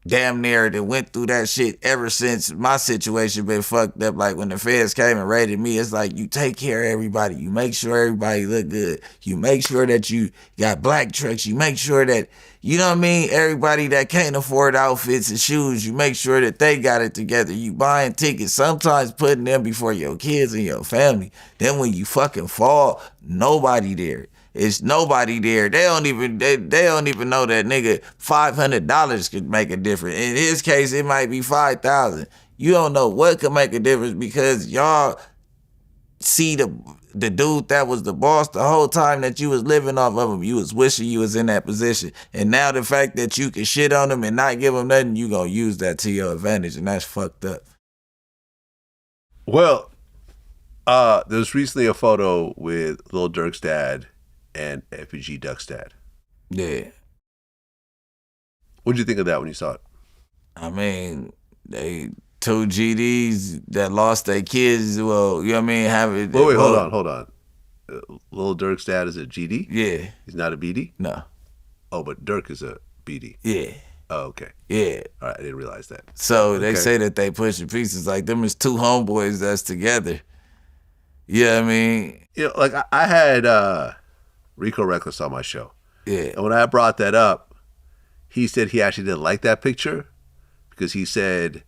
damn near that went through that shit ever since my situation been fucked up. Like when the feds came and raided me, it's like you take care of everybody. You make sure everybody look good. You make sure that you got black trucks. You make sure that, you know what I mean, everybody that can't afford outfits and shoes, you make sure that they got it together. You buying tickets, sometimes putting them before your kids and your family. Then when you fucking fall, nobody there. It's nobody there. They don't even know that nigga $500 could make a difference. In his case, it might be 5,000. You don't know what could make a difference because y'all see the dude that was the boss the whole time that you was living off of him. You was wishing you was in that position. And now the fact that you can shit on him and not give him nothing, you gonna use that to your advantage, and that's fucked up. Well, there's recently a photo with Lil Durk's dad and FBG Duck's dad. Yeah. What'd you think of that when you saw it? I mean, they two GDs that lost their kids. Well, you know what I mean? Wait, hold on. Lil Durk's dad is a GD? Yeah. He's not a BD? No. Oh, but Durk is a BD. Yeah. Oh, okay. Yeah. All right, I didn't realize that. So they say that they pushing pieces like them is two homeboys that's together. You know what I mean? You know, like I had Rico Reckless on my show. Yeah. And when I brought that up, he said he actually didn't like that picture because he said,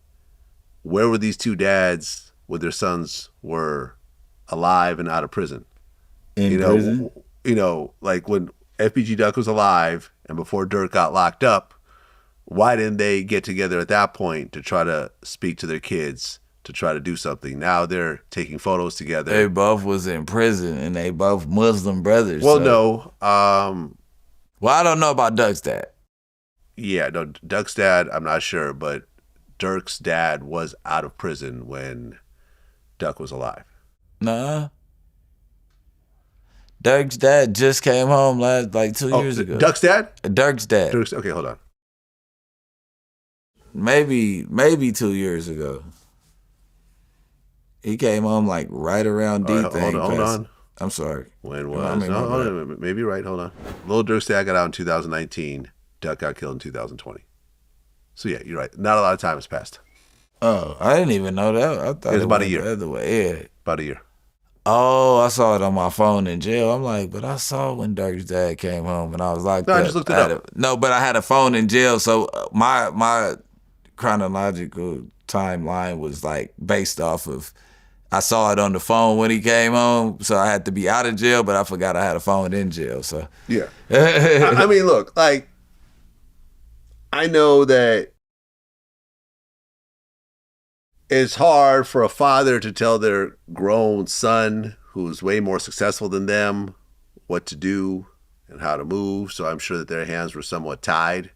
where were these two dads when their sons were alive and out of prison? In prison? You know, like when FBG Duck was alive and before Durk got locked up, why didn't they get together at that point to try to speak to their kids, to try to do something? Now they're taking photos together. They both was in prison and they both Muslim brothers. Well, so. no. Well, I don't know about Duck's dad. Yeah, no, Duck's dad, I'm not sure, but Durk's dad was out of prison when Duck was alive. Nah. Duck's dad just came home like 2 years ago. Duck's dad? Duck's dad. Okay, hold on. Maybe 2 years ago. He came home like right around D thing. Hold on. I'm sorry. When was? Maybe you're right. Hold on. Lil Durk's dad got out in 2019. Duck got killed in 2020. So yeah, you're right. Not a lot of time has passed. Oh, I didn't even know that. I thought it was about a the year. other way. Yeah. About a year. Oh, I saw it on my phone in jail. I'm like, but I saw when Durk's dad came home, and I was like, no, I just looked it up. No, but I had a phone in jail, so my chronological timeline was like based off of. I saw it on the phone when he came home, so I had to be out of jail, but I forgot I had a phone in jail. So yeah, I mean, look, like I know that it's hard for a father to tell their grown son who's way more successful than them what to do and how to move. So I'm sure that their hands were somewhat tied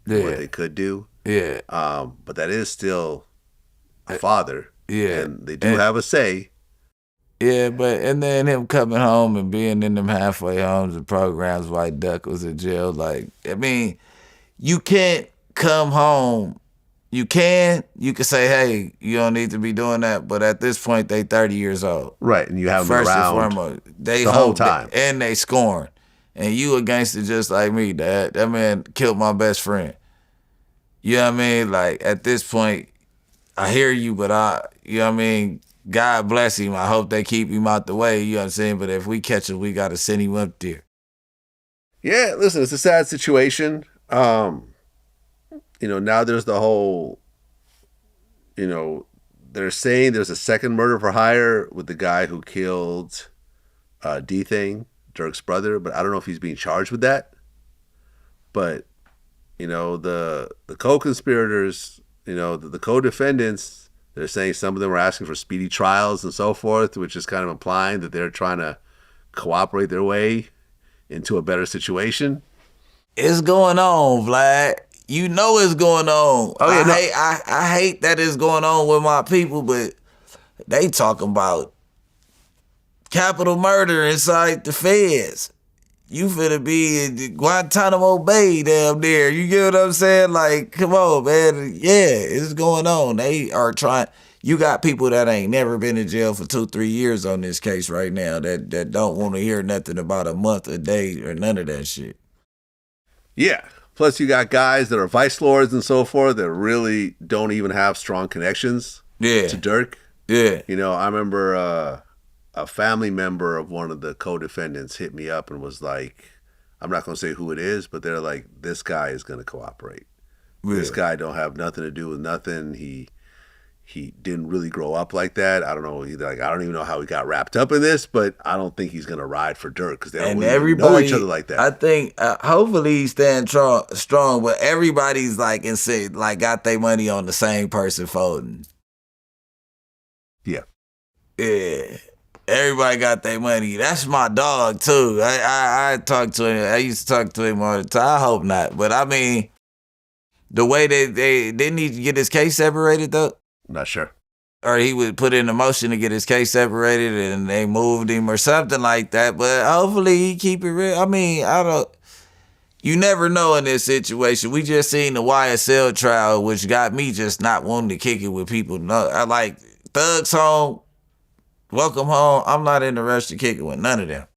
to what they could do. Yeah. But that is still a father. Yeah. And they do have a say. Yeah, and then him coming home and being in them halfway homes and programs while Duck was in jail. Like, I mean, you can't come home. You can say, hey, you don't need to be doing that. But at this point, they 30 years old. Right, and you have them around and foremost, they the whole time. And they scoring. And you a gangster just like me, Dad. That man killed my best friend. You know what I mean? Like, at this point, I hear you, but you know what I mean? God bless him. I hope they keep him out the way, you know what I'm saying? But if we catch him, we got to send him up there. Yeah, listen, it's a sad situation. You know, now there's the whole, you know, they're saying there's a second murder for hire with the guy who killed D-Thing, Durk's brother, but I don't know if he's being charged with that. But, you know, the co-conspirators, you know, the co-defendants, they're saying some of them were asking for speedy trials and so forth, which is kind of implying that they're trying to cooperate their way into a better situation. It's going on, Vlad. You know it's going on. Oh, yeah, I hate that it's going on with my people, but they talking about capital murder inside the feds. You finna be in Guantanamo Bay down there. You get what I'm saying? Like, come on, man. Yeah, it's going on. They are trying. You got people that ain't never been in jail for 2-3 years on this case right now that don't want to hear nothing about a month, a day, or none of that shit. Yeah. Plus, you got guys that are vice lords and so forth that really don't even have strong connections to Dirk. Yeah. You know, I remember a family member of one of the co-defendants hit me up and was like, I'm not going to say who it is, but they're like, this guy is going to cooperate. Yeah. This guy don't have nothing to do with nothing. He didn't really grow up like that. I don't know. I don't even know how he got wrapped up in this, but I don't think he's going to ride for Dirk because they don't really know each other like that. I think hopefully he's staying strong, but everybody's like got their money on the same person folding. Yeah. Yeah. Everybody got their money. That's my dog too. I talk to him. I used to talk to him all the time. I hope not. But I mean, the way they didn't he get his case separated though? Not sure. Or he would put in a motion to get his case separated and they moved him or something like that. But hopefully he keep it real. I mean, you never know in this situation. We just seen the YSL trial, which got me just not wanting to kick it with people. No, I like Thugs home, welcome home. I'm not in the rush to kick it with none of them.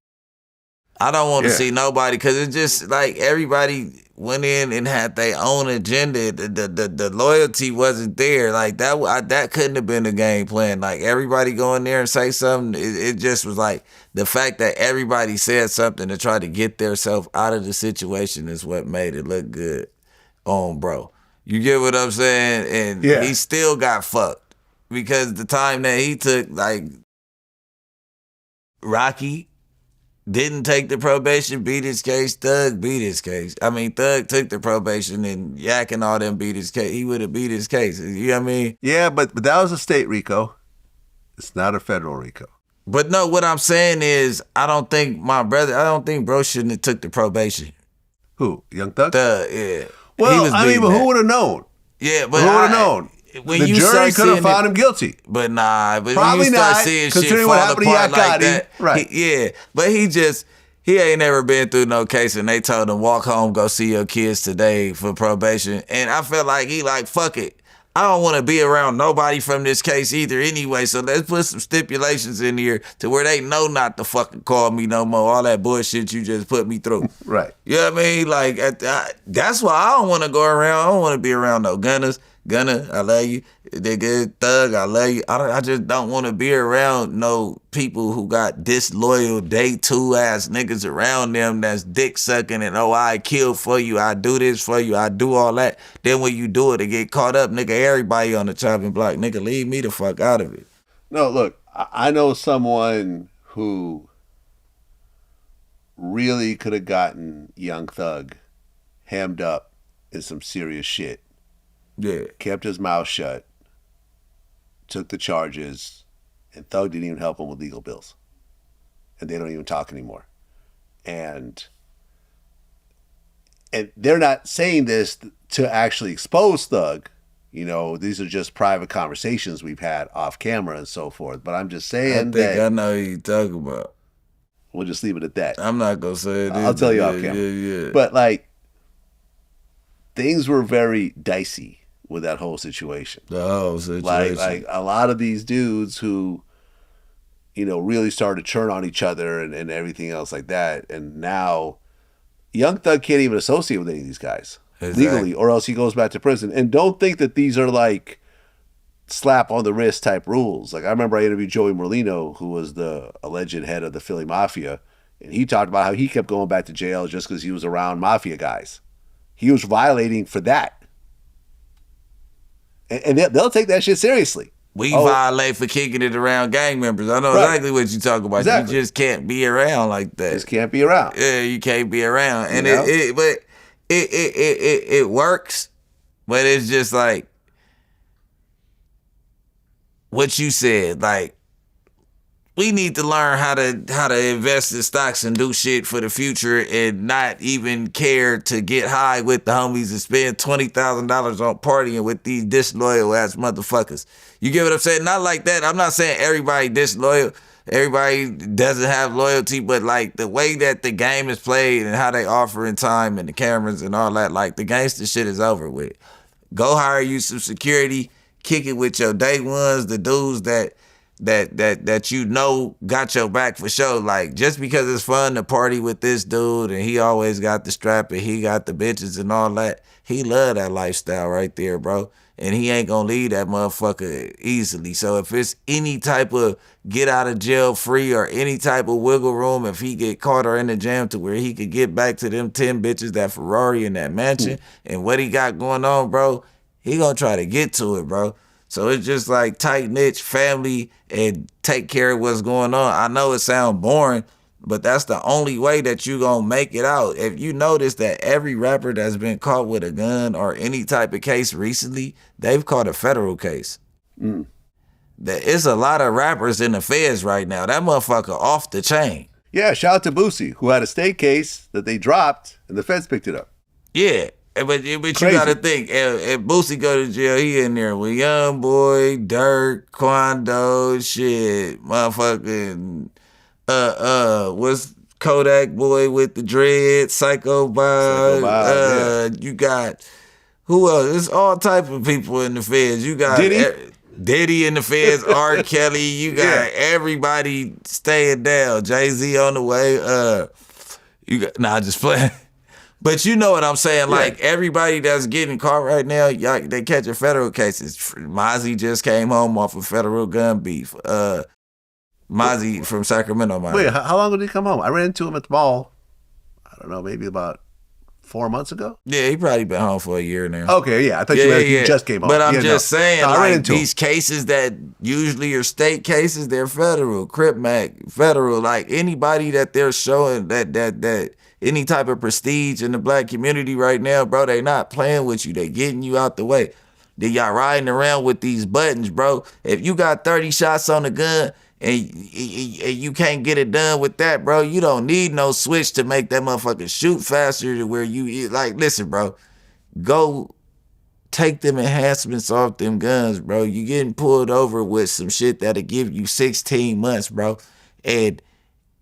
I don't want to see nobody because it's just like everybody went in and had their own agenda. The loyalty wasn't there. Like that couldn't have been the game plan. Like everybody go in there and say something. It just was like the fact that everybody said something to try to get themselves out of the situation is what made it look good on bro. You get what I'm saying? And he still got fucked because the time that he took, like Rocky didn't take the probation, beat his case. Thug beat his case. I mean, Thug took the probation and Yak and all them beat his case. He would have beat his case. You know what I mean? Yeah, but that was a state RICO. It's not a federal RICO. But no, what I'm saying is, I don't think bro shouldn't have took the probation. Who? Young Thug? Thug, yeah. Well, I mean, but who would have known? Yeah, but who would have known? When the you jury could have found him guilty. But nah, but probably when you start not, seeing considering shit what fall happened to apart like Gotti, that. Right. But he ain't never been through no case and they told him, walk home, go see your kids today for probation. And I felt like he like, fuck it. I don't want to be around nobody from this case either anyway, so let's put some stipulations in here to where they know not to fucking call me no more. All that bullshit you just put me through. Right. You know what I mean? Like, that's why I don't want to go around. I don't want to be around no gunners. Gunner, I love you. Nigga, Thug, I love you. I just don't want to be around no people who got disloyal day two ass niggas around them that's dick sucking and I kill for you, I do this for you, I do all that. Then when you do it, they get caught up, nigga, everybody on the chopping block. Nigga, leave me the fuck out of it. No, look, I know someone who really could have gotten Young Thug hemmed up in some serious shit. Yeah. Kept his mouth shut, took the charges, and Thug didn't even help him with legal bills. And they don't even talk anymore. And they're not saying this to actually expose Thug. You know, these are just private conversations we've had off camera and so forth. But I'm just saying I know who you talking about. We'll just leave it at that. I'm not going to say it. I'll tell you off camera. Yeah. But, like, things were very dicey with that whole situation. The whole situation. Like a lot of these dudes who, you know, really started to turn on each other and everything else like that. And now Young Thug can't even associate with any of these guys legally, or else he goes back to prison. And don't think that these are like slap on the wrist type rules. Like I remember I interviewed Joey Merlino, who was the alleged head of the Philly Mafia. And he talked about how he kept going back to jail just because he was around Mafia guys. He was violating for that. And they'll take that shit seriously. We violate for kicking it around gang members. I know exactly what you're talking about. Exactly. You just can't be around like that. Just can't be around. Yeah, you can't be around. And it works, but it's just like what you said. Like we need to learn how to invest in stocks and do shit for the future and not even care to get high with the homies and spend $20,000 on partying with these disloyal ass motherfuckers. You get what I'm saying? Not like that. I'm not saying everybody disloyal. Everybody doesn't have loyalty, but like the way that the game is played and how they offer in time and the cameras and all that, like the gangster shit is over with. Go hire you some security, kick it with your day ones, the dudes that that you know got your back for sure. Like, just because it's fun to party with this dude and he always got the strap and he got the bitches and all that, he love that lifestyle right there, bro. And he ain't gonna leave that motherfucker easily. So if it's any type of get out of jail free or any type of wiggle room, if he get caught or in the jam to where he could get back to them 10 bitches, that Ferrari and that mansion and what he got going on, bro, he gonna try to get to it, bro. So it's just like tight-knit family and take care of what's going on. I know it sounds boring, but that's the only way that you gonna make it out. If you notice that every rapper that's been caught with a gun or any type of case recently, they've caught a federal case. It's a lot of rappers in the feds right now. That motherfucker off the chain. Yeah, shout out to Boosie, who had a state case that they dropped and the feds picked it up. Yeah. But you gotta think, if Boosie go to jail, he in there with Young Boy, Dirk, Quando, shit, motherfucking, what's Kodak Boy with the dread, Psycho Bob, you got, who else? There's all type of people in the feds. You got Diddy in the feds, R. Kelly, you got everybody staying down, Jay-Z on the way, you got, just playing. But you know what I'm saying? Like, everybody that's getting caught right now, y'all, they catching federal cases. Mozzie just came home off of federal gun beef. Mozzie from Sacramento. Wait, how long did he come home? I ran into him at the mall, I don't know, maybe about 4 months ago? Yeah, he probably been home for a year now. Okay, yeah. I thought you meant he just came home. But I'm just saying, like, these him. cases that usually are state cases, they're federal. Crip Mac, federal. Like, anybody that they're showing that any type of prestige in the black community right now, bro, they not playing with you. They getting you out the way. Then y'all riding around with these buttons, bro. If you got 30 shots on the gun and you can't get it done with that, bro, you don't need no switch to make that motherfucker shoot faster to where you, like, listen, bro, go take them enhancements off them guns, bro. You getting pulled over with some shit that'll give you 16 months, bro. And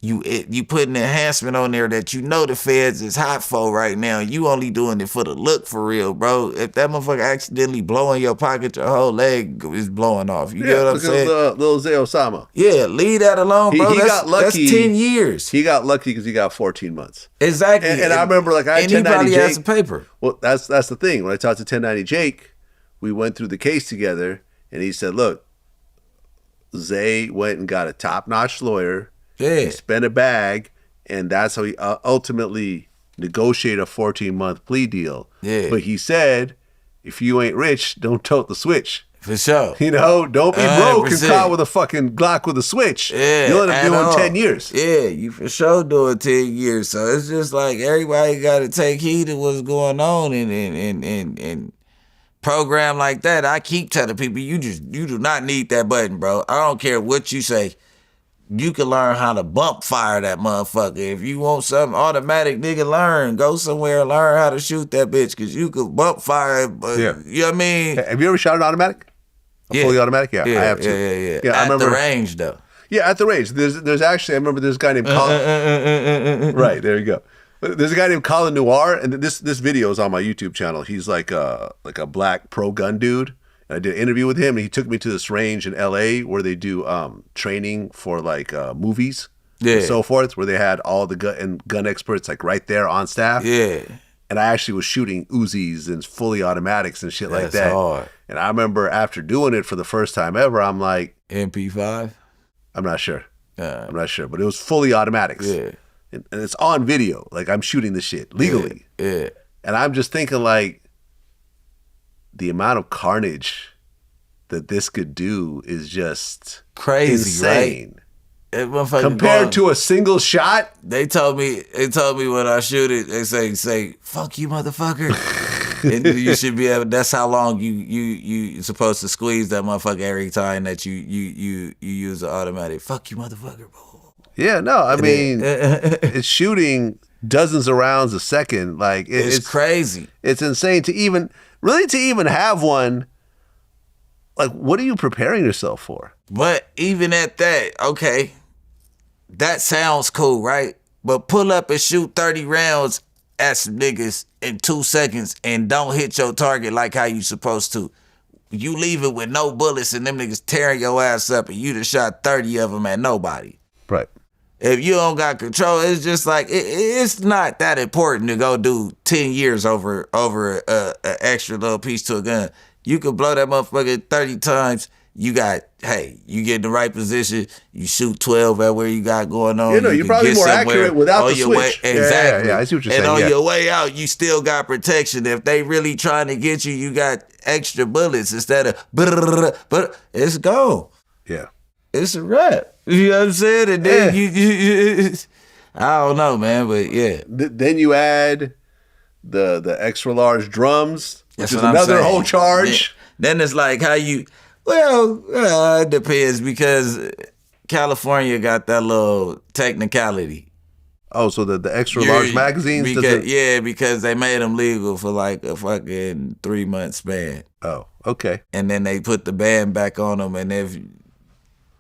you put an enhancement on there that you know the feds is hot for right now. You only doing it for the look for real, bro. If that motherfucker accidentally blow in your pocket, your whole leg is blowing off. You get what I'm saying? Lil Zay Osama. Yeah, leave that alone, bro. He got lucky. That's 10 years. He got lucky because he got 14 months. Exactly. And I remember, like, I had 1090 he probably Jake. had some paper. Well, that's the thing. When I talked to 1090 Jake, we went through the case together, and he said, look, Zay went and got a top-notch lawyer. Yeah. He spent a bag, and that's how he ultimately negotiated a 14-month plea deal. Yeah. But he said, if you ain't rich, don't tote the switch. For sure. You know, don't be broke and 100%. caught with a fucking Glock with a switch. Yeah. You'll end up doing 10 years. Yeah, you for sure doing 10 years. So it's just like everybody got to take heed of what's going on and program like that. I keep telling people, you do not need that button, bro. I don't care what you say. You can learn how to bump fire that motherfucker. If you want something automatic, nigga, learn. Go somewhere and learn how to shoot that bitch, because you could bump fire. Yeah. You know what I mean? Have you ever shot an automatic? A fully automatic? Yeah, I have to. Yeah. I remember, at the range, though. Yeah, at the range. There's actually, I remember there's a guy named Colin. Right, there you go. There's a guy named Colin Noir, and this video is on my YouTube channel. He's like a black pro-gun dude. And I did an interview with him, and he took me to this range in LA where they do training for like movies and so forth, where they had all the gun experts like right there on staff. Yeah. And I actually was shooting Uzis and fully automatics and shit like that. That's hard. And I remember after doing it for the first time ever, I'm like, MP5? I'm not sure. I'm not sure, but it was fully automatics. Yeah. And it's on video. Like, I'm shooting this shit legally. Yeah. And I'm just thinking, like, the amount of carnage that this could do is just crazy, insane. Right? Compared to a single shot. They told me when I shoot it, they say, fuck you, motherfucker. And you should be able, that's how long you supposed to squeeze that motherfucker every time that you use the automatic. Fuck you, motherfucker. Yeah, no, I mean, it's shooting dozens of rounds a second. Like, it's crazy. It's insane to even have one. Like, what are you preparing yourself for? But even at that, okay, that sounds cool, right? But pull up and shoot 30 rounds at some niggas in 2 seconds and don't hit your target like how you supposed to. you leave it with no bullets and them niggas tearing your ass up and you just shot 30 of them at nobody. Right. If you don't got control, it's just like, it's not that important to go do 10 years over a extra little piece to a gun. You could blow that motherfucker 30 times. You get in the right position. You shoot 12 at where you got going on. You know, you're probably more accurate without the switch. Exactly. Yeah, I see what you're saying. And on your way out, you still got protection. If they really trying to get you, you got extra bullets instead of, but it's gone. Yeah. It's a wrap. You know what I'm saying? And then you I don't know, man, but yeah. Then you add the extra large drums, which That's is what I'm another saying. whole charge. Then it's like how you, it depends because California got that little technicality. Oh, so the extra large magazines? Because they made them legal for like a fucking 3 month span. Oh, okay. And then they put the ban back on them, and if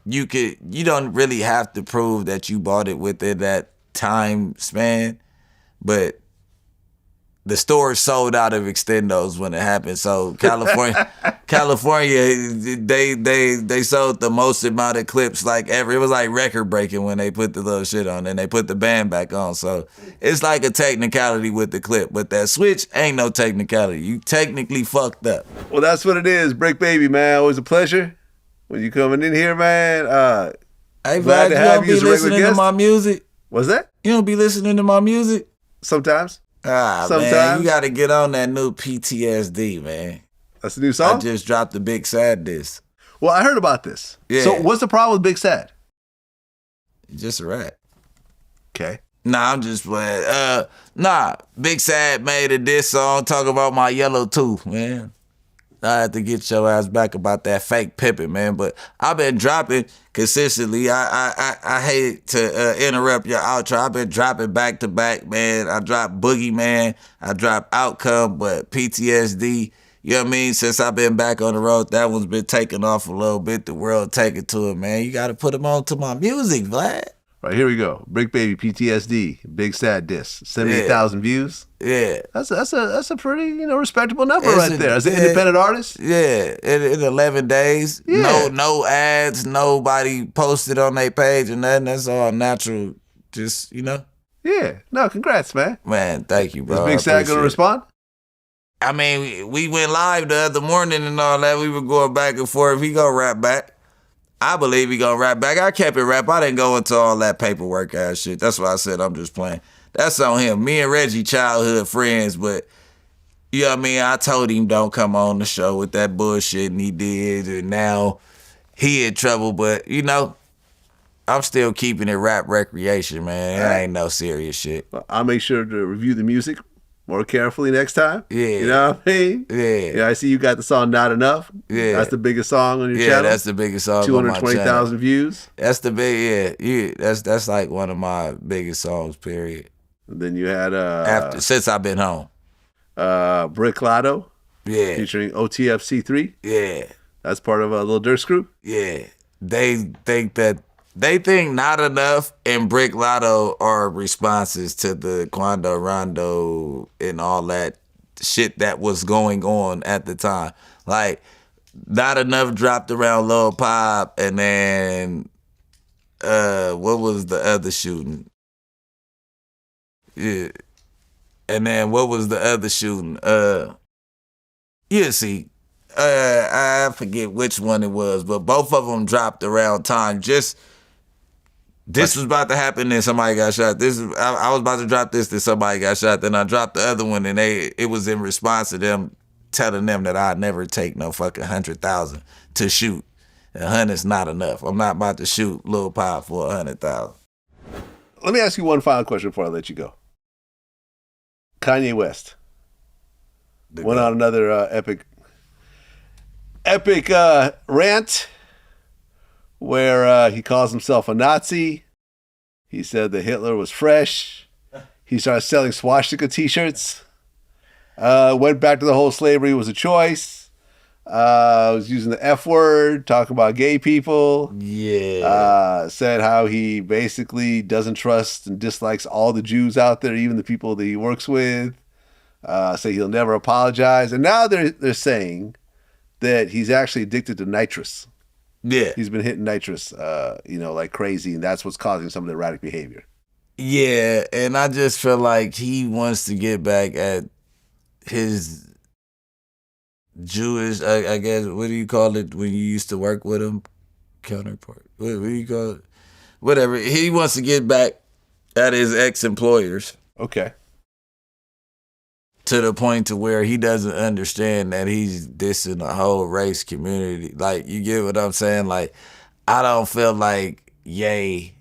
you don't really have to prove that you bought it within that time span, but the store sold out of extendos when it happened. So California, they sold the most amount of clips like ever. It was like record breaking when they put the little shit on and they put the band back on. So it's like a technicality with the clip, but that switch ain't no technicality. You technically fucked up. Well, that's what it is. Bricc Baby, man. Always a pleasure when you coming in here, man. Hey, glad Vlad, to you have don't you be as a regular listening to guest. my music? What's that? You don't be listening to my music? Sometimes. Man, Sometimes. you got to get on that new PTSD, man. That's a new song? I just dropped the Big Sad disc. Well, I heard about this. Yeah. So what's the problem with Big Sad? Just a rat. Okay. Nah, I'm just playing. Big Sad made a diss song talking about my yellow tooth, man. I had to get your ass back about that fake pimping, man. But I've been dropping consistently. I hate to interrupt your outro. I've been dropping back to back, man. I dropped Boogie Man. I dropped Outcome, but PTSD, you know what I mean? Since I've been back on the road, that one's been taking off a little bit. The world taking to it, man. You got to put them on to my music, Vlad. Right, here we go. Bricc Baby, PTSD, Big Sad Diss, 78,000 views. Yeah. That's a pretty, respectable number It's right there. As an independent artist. Yeah, in 11 days. Yeah. No ads, nobody posted on their page or nothing. That's all natural. Just, Yeah. No, congrats, man. Man, thank you, bro. Is Big Sad going to respond? I mean, we went live the other morning and all that. We were going back and forth. He gonna rap back. I believe he gonna rap back. I kept it rap. I didn't go into all that paperwork ass shit. That's why I said I'm just playing. That's on him. Me and Reggie childhood friends, but you know what I mean? I told him don't come on the show with that bullshit, and he did, and now he in trouble, but I'm still keeping it rap recreation, man. It ain't no serious shit. Well, I'll make sure to review the music more carefully next time. Yeah. You know what I mean? Yeah. I see you got the song Not Enough. Yeah. That's the biggest song on your Yeah, channel. that's the biggest song on my channel. 220,000 views. That's the big, that's like one of my biggest songs, period. And then you had Since I've been home. Bricc Lotto Yeah. featuring OTFC3. Yeah. That's part of Lil Durk's crew. Yeah. They think Not Enough and Bricc Lotto are responses to the Quando Rondo and all that shit that was going on at the time. Like, Not Enough dropped around Lil Pop, and then what was the other shooting? Yeah. And then what was the other shooting? See. I forget which one it was, but both of them dropped around time. This was about to happen, then somebody got shot. I was about to drop this, then somebody got shot. Then I dropped the other one, and it was in response to them telling them that I'd never take no fucking 100,000 to shoot. 100's not enough. I'm not about to shoot Lil Pop for 100,000. Let me ask you one final question before I let you go. Kanye West went on another epic rant where he calls himself a Nazi. He said that Hitler was fresh. He started selling swastika t-shirts. Went back to the whole slavery was a choice. Was using the F word, talking about gay people. Yeah. Said how he basically doesn't trust and dislikes all the Jews out there, even the people that he works with. Say he'll never apologize. And now they're saying that he's actually addicted to nitrous. Yeah. He's been hitting nitrous, like crazy, and that's what's causing some of the erratic behavior. Yeah, and I just feel like he wants to get back at his Jewish, I guess, what do you call it when you used to work with him? Counterpart. What do you call it? Whatever. He wants to get back at his ex-employers. Okay. To the point to where he doesn't understand that he's dissing the whole race community. Like, you get what I'm saying? Like, I don't feel like Ye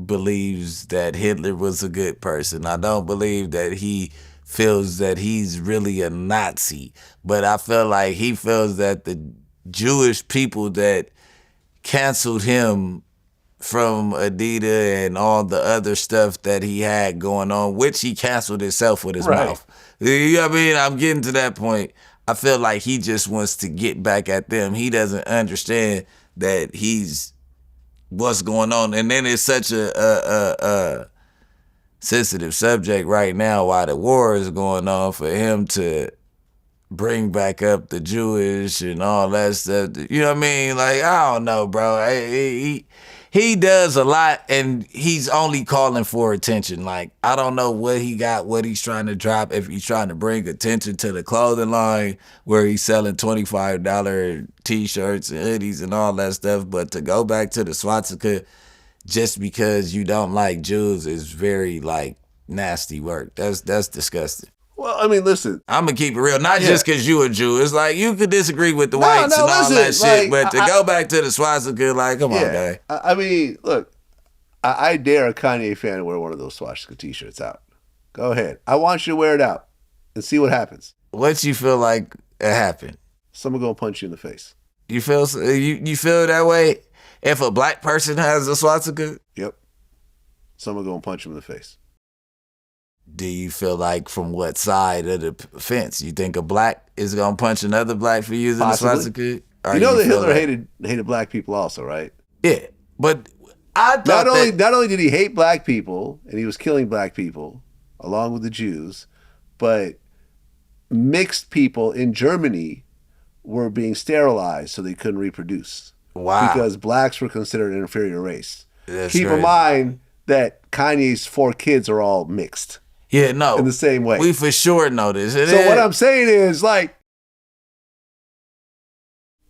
believes that Hitler was a good person. I don't believe that he feels that he's really a Nazi. But I feel like he feels that the Jewish people that canceled him from Adidas and all the other stuff that he had going on, which he canceled himself with his mouth. You know what I mean? I'm getting to that point. I feel like he just wants to get back at them. He doesn't understand that he's what's going on. And then it's such a sensitive subject right now while the war is going on for him to bring back up the Jewish and all that stuff. You know what I mean? Like, I don't know, bro. He does a lot, and he's only calling for attention. Like, I don't know what he got, what he's trying to drop, if he's trying to bring attention to the clothing line where he's selling $25 T-shirts and hoodies and all that stuff. But to go back to the swastika just because you don't like Jews is very, like, nasty work. That's disgusting. Well, I mean, listen. I'm going to keep it real. Not just because you a Jew. It's like, you could disagree with the whites and all that shit, but to go back to the swastika, like, come on, guy. I mean, look, I dare a Kanye fan to wear one of those swastika T-shirts out. Go ahead. I want you to wear it out and see what happens. What you feel like it happened? Someone gonna punch you in the face. You feel that way? If a black person has a swastika? Yep. Someone gonna punch him in the face. Do you feel like from what side of the fence? You think a black is gonna punch another black for using the swastika? You know that Hitler hated black people also, right? Yeah, but I thought not only did he hate black people and he was killing black people along with the Jews, but mixed people in Germany were being sterilized so they couldn't reproduce. Wow. Because blacks were considered an inferior race. That's Keep in mind that Kanye's 4 kids are all mixed. Yeah, no. In the same way. We for sure know this. What I'm saying is, like,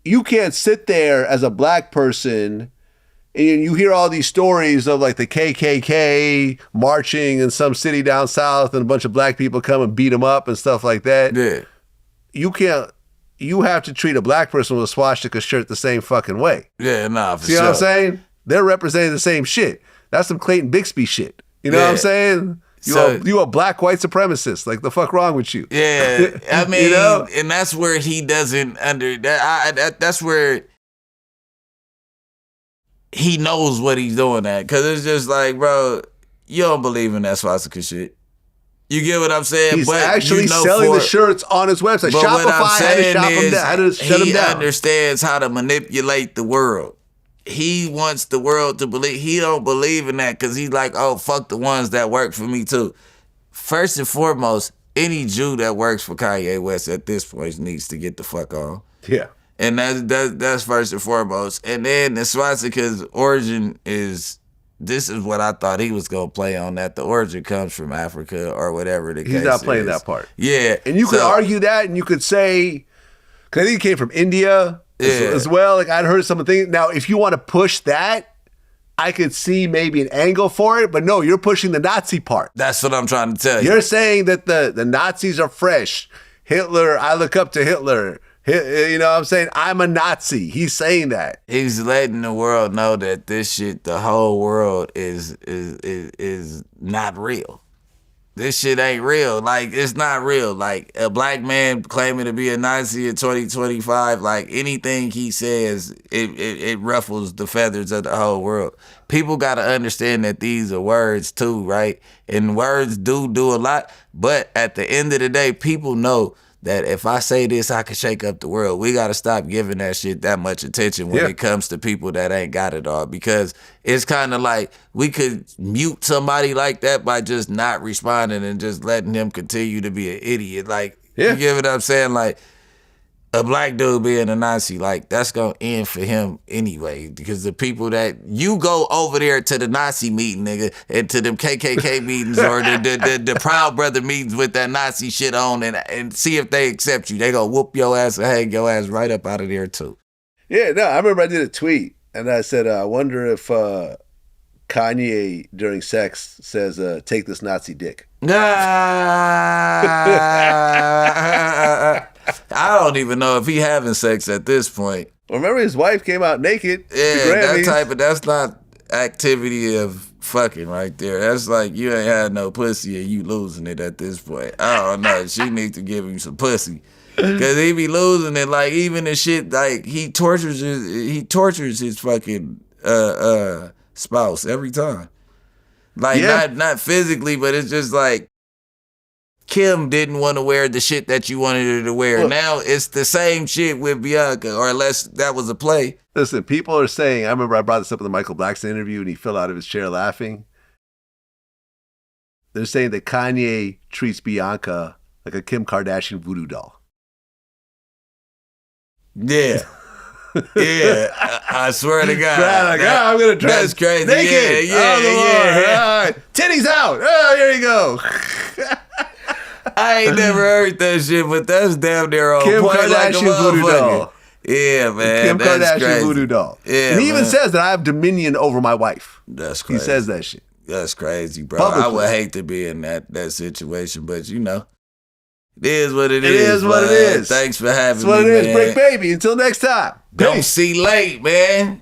you can't sit there as a black person and you hear all these stories of, like, the KKK marching in some city down south and a bunch of black people come and beat them up and stuff like that. Yeah. You have to treat a black person with a swastika shirt the same fucking way. Yeah, nah, for See sure. what I'm saying? They're representing the same shit. That's some Clayton Bixby shit. You know what I'm saying? You a black white supremacist. Like, the fuck wrong with you? Yeah, I mean, and that's where he doesn't that's where he knows what he's doing at. Because it's just like, bro, you don't believe in that swastika shit. You get what I'm saying? He's actually selling the shirts on his website. But Shopify what I'm saying had to shut him down. He understands how to manipulate the world. He wants the world to believe. He don't believe in that because he's like, oh, fuck the ones that work for me too. First and foremost, any Jew that works for Kanye West at this point needs to get the fuck on. Yeah. And that's first and foremost. And then the swastika's origin is, this is what I thought he was going to play on, that the origin comes from Africa or whatever the case is. He's not playing that part. Yeah. And you could argue that, and you could say, because I think he came from India as well. Like, I'd heard some things. Now, if you want to push that, I could see maybe an angle for it, but no, you're pushing the Nazi part. That's what I'm trying to tell you. You're saying that the Nazis are fresh. Hitler, I look up to Hitler. You know what I'm saying? I'm a Nazi. He's saying that. He's letting the world know that this shit, the whole world is not real. This shit ain't real. Like, it's not real. Like, a black man claiming to be a Nazi in 2025, like, anything he says, it ruffles the feathers of the whole world. People got to understand that these are words too, right? And words do a lot. But at the end of the day, people know that if I say this, I can shake up the world. We got to stop giving that shit that much attention when it comes to people that ain't got it all, because it's kind of like we could mute somebody like that by just not responding and just letting him continue to be an idiot. Like, you get what I'm saying? Like, a black dude being a Nazi, like, that's gonna end for him anyway. Because the people that you go over there to the Nazi meeting, nigga, and to them KKK meetings or the Proud Brother meetings with that Nazi shit on, and see if they accept you. They gonna whoop your ass and hang your ass right up out of there too. Yeah, no, I remember I did a tweet and I said, I wonder if Kanye during sex says, take this Nazi dick. I don't even know if he having sex at this point. Well, remember his wife came out naked. Yeah, that's not activity of fucking right there. That's like you ain't had no pussy and you losing it at this point. I don't know. She needs to give him some pussy. Cause he be losing it, like even the shit, like he tortures his fucking spouse every time. Like not physically, but it's just like Kim didn't want to wear the shit that you wanted her to wear. Well, now it's the same shit with Bianca, or unless that was a play. Listen, people are saying, I remember I brought this up in the Michael Blackson interview and he fell out of his chair laughing. They're saying that Kanye treats Bianca like a Kim Kardashian voodoo doll. Yeah. Yeah, I swear to God. Like, I'm going to dress that's crazy. naked. Yeah. Titties out. Oh, here you go. I ain't never heard that shit, but that's damn near on Kim point like a Kardashian voodoo doll. Yeah, man. Kim that's Kardashian crazy. voodoo doll. Yeah, and he even man. says that I have dominion over my wife. That's crazy. He says that shit. That's crazy, bro. Publicly. I would hate to be in that situation, but you know. It is what it is. It is what it is. Thanks for having me, That's what it is. man. Bricc Baby. Until next time. Don't Peace. see late, man.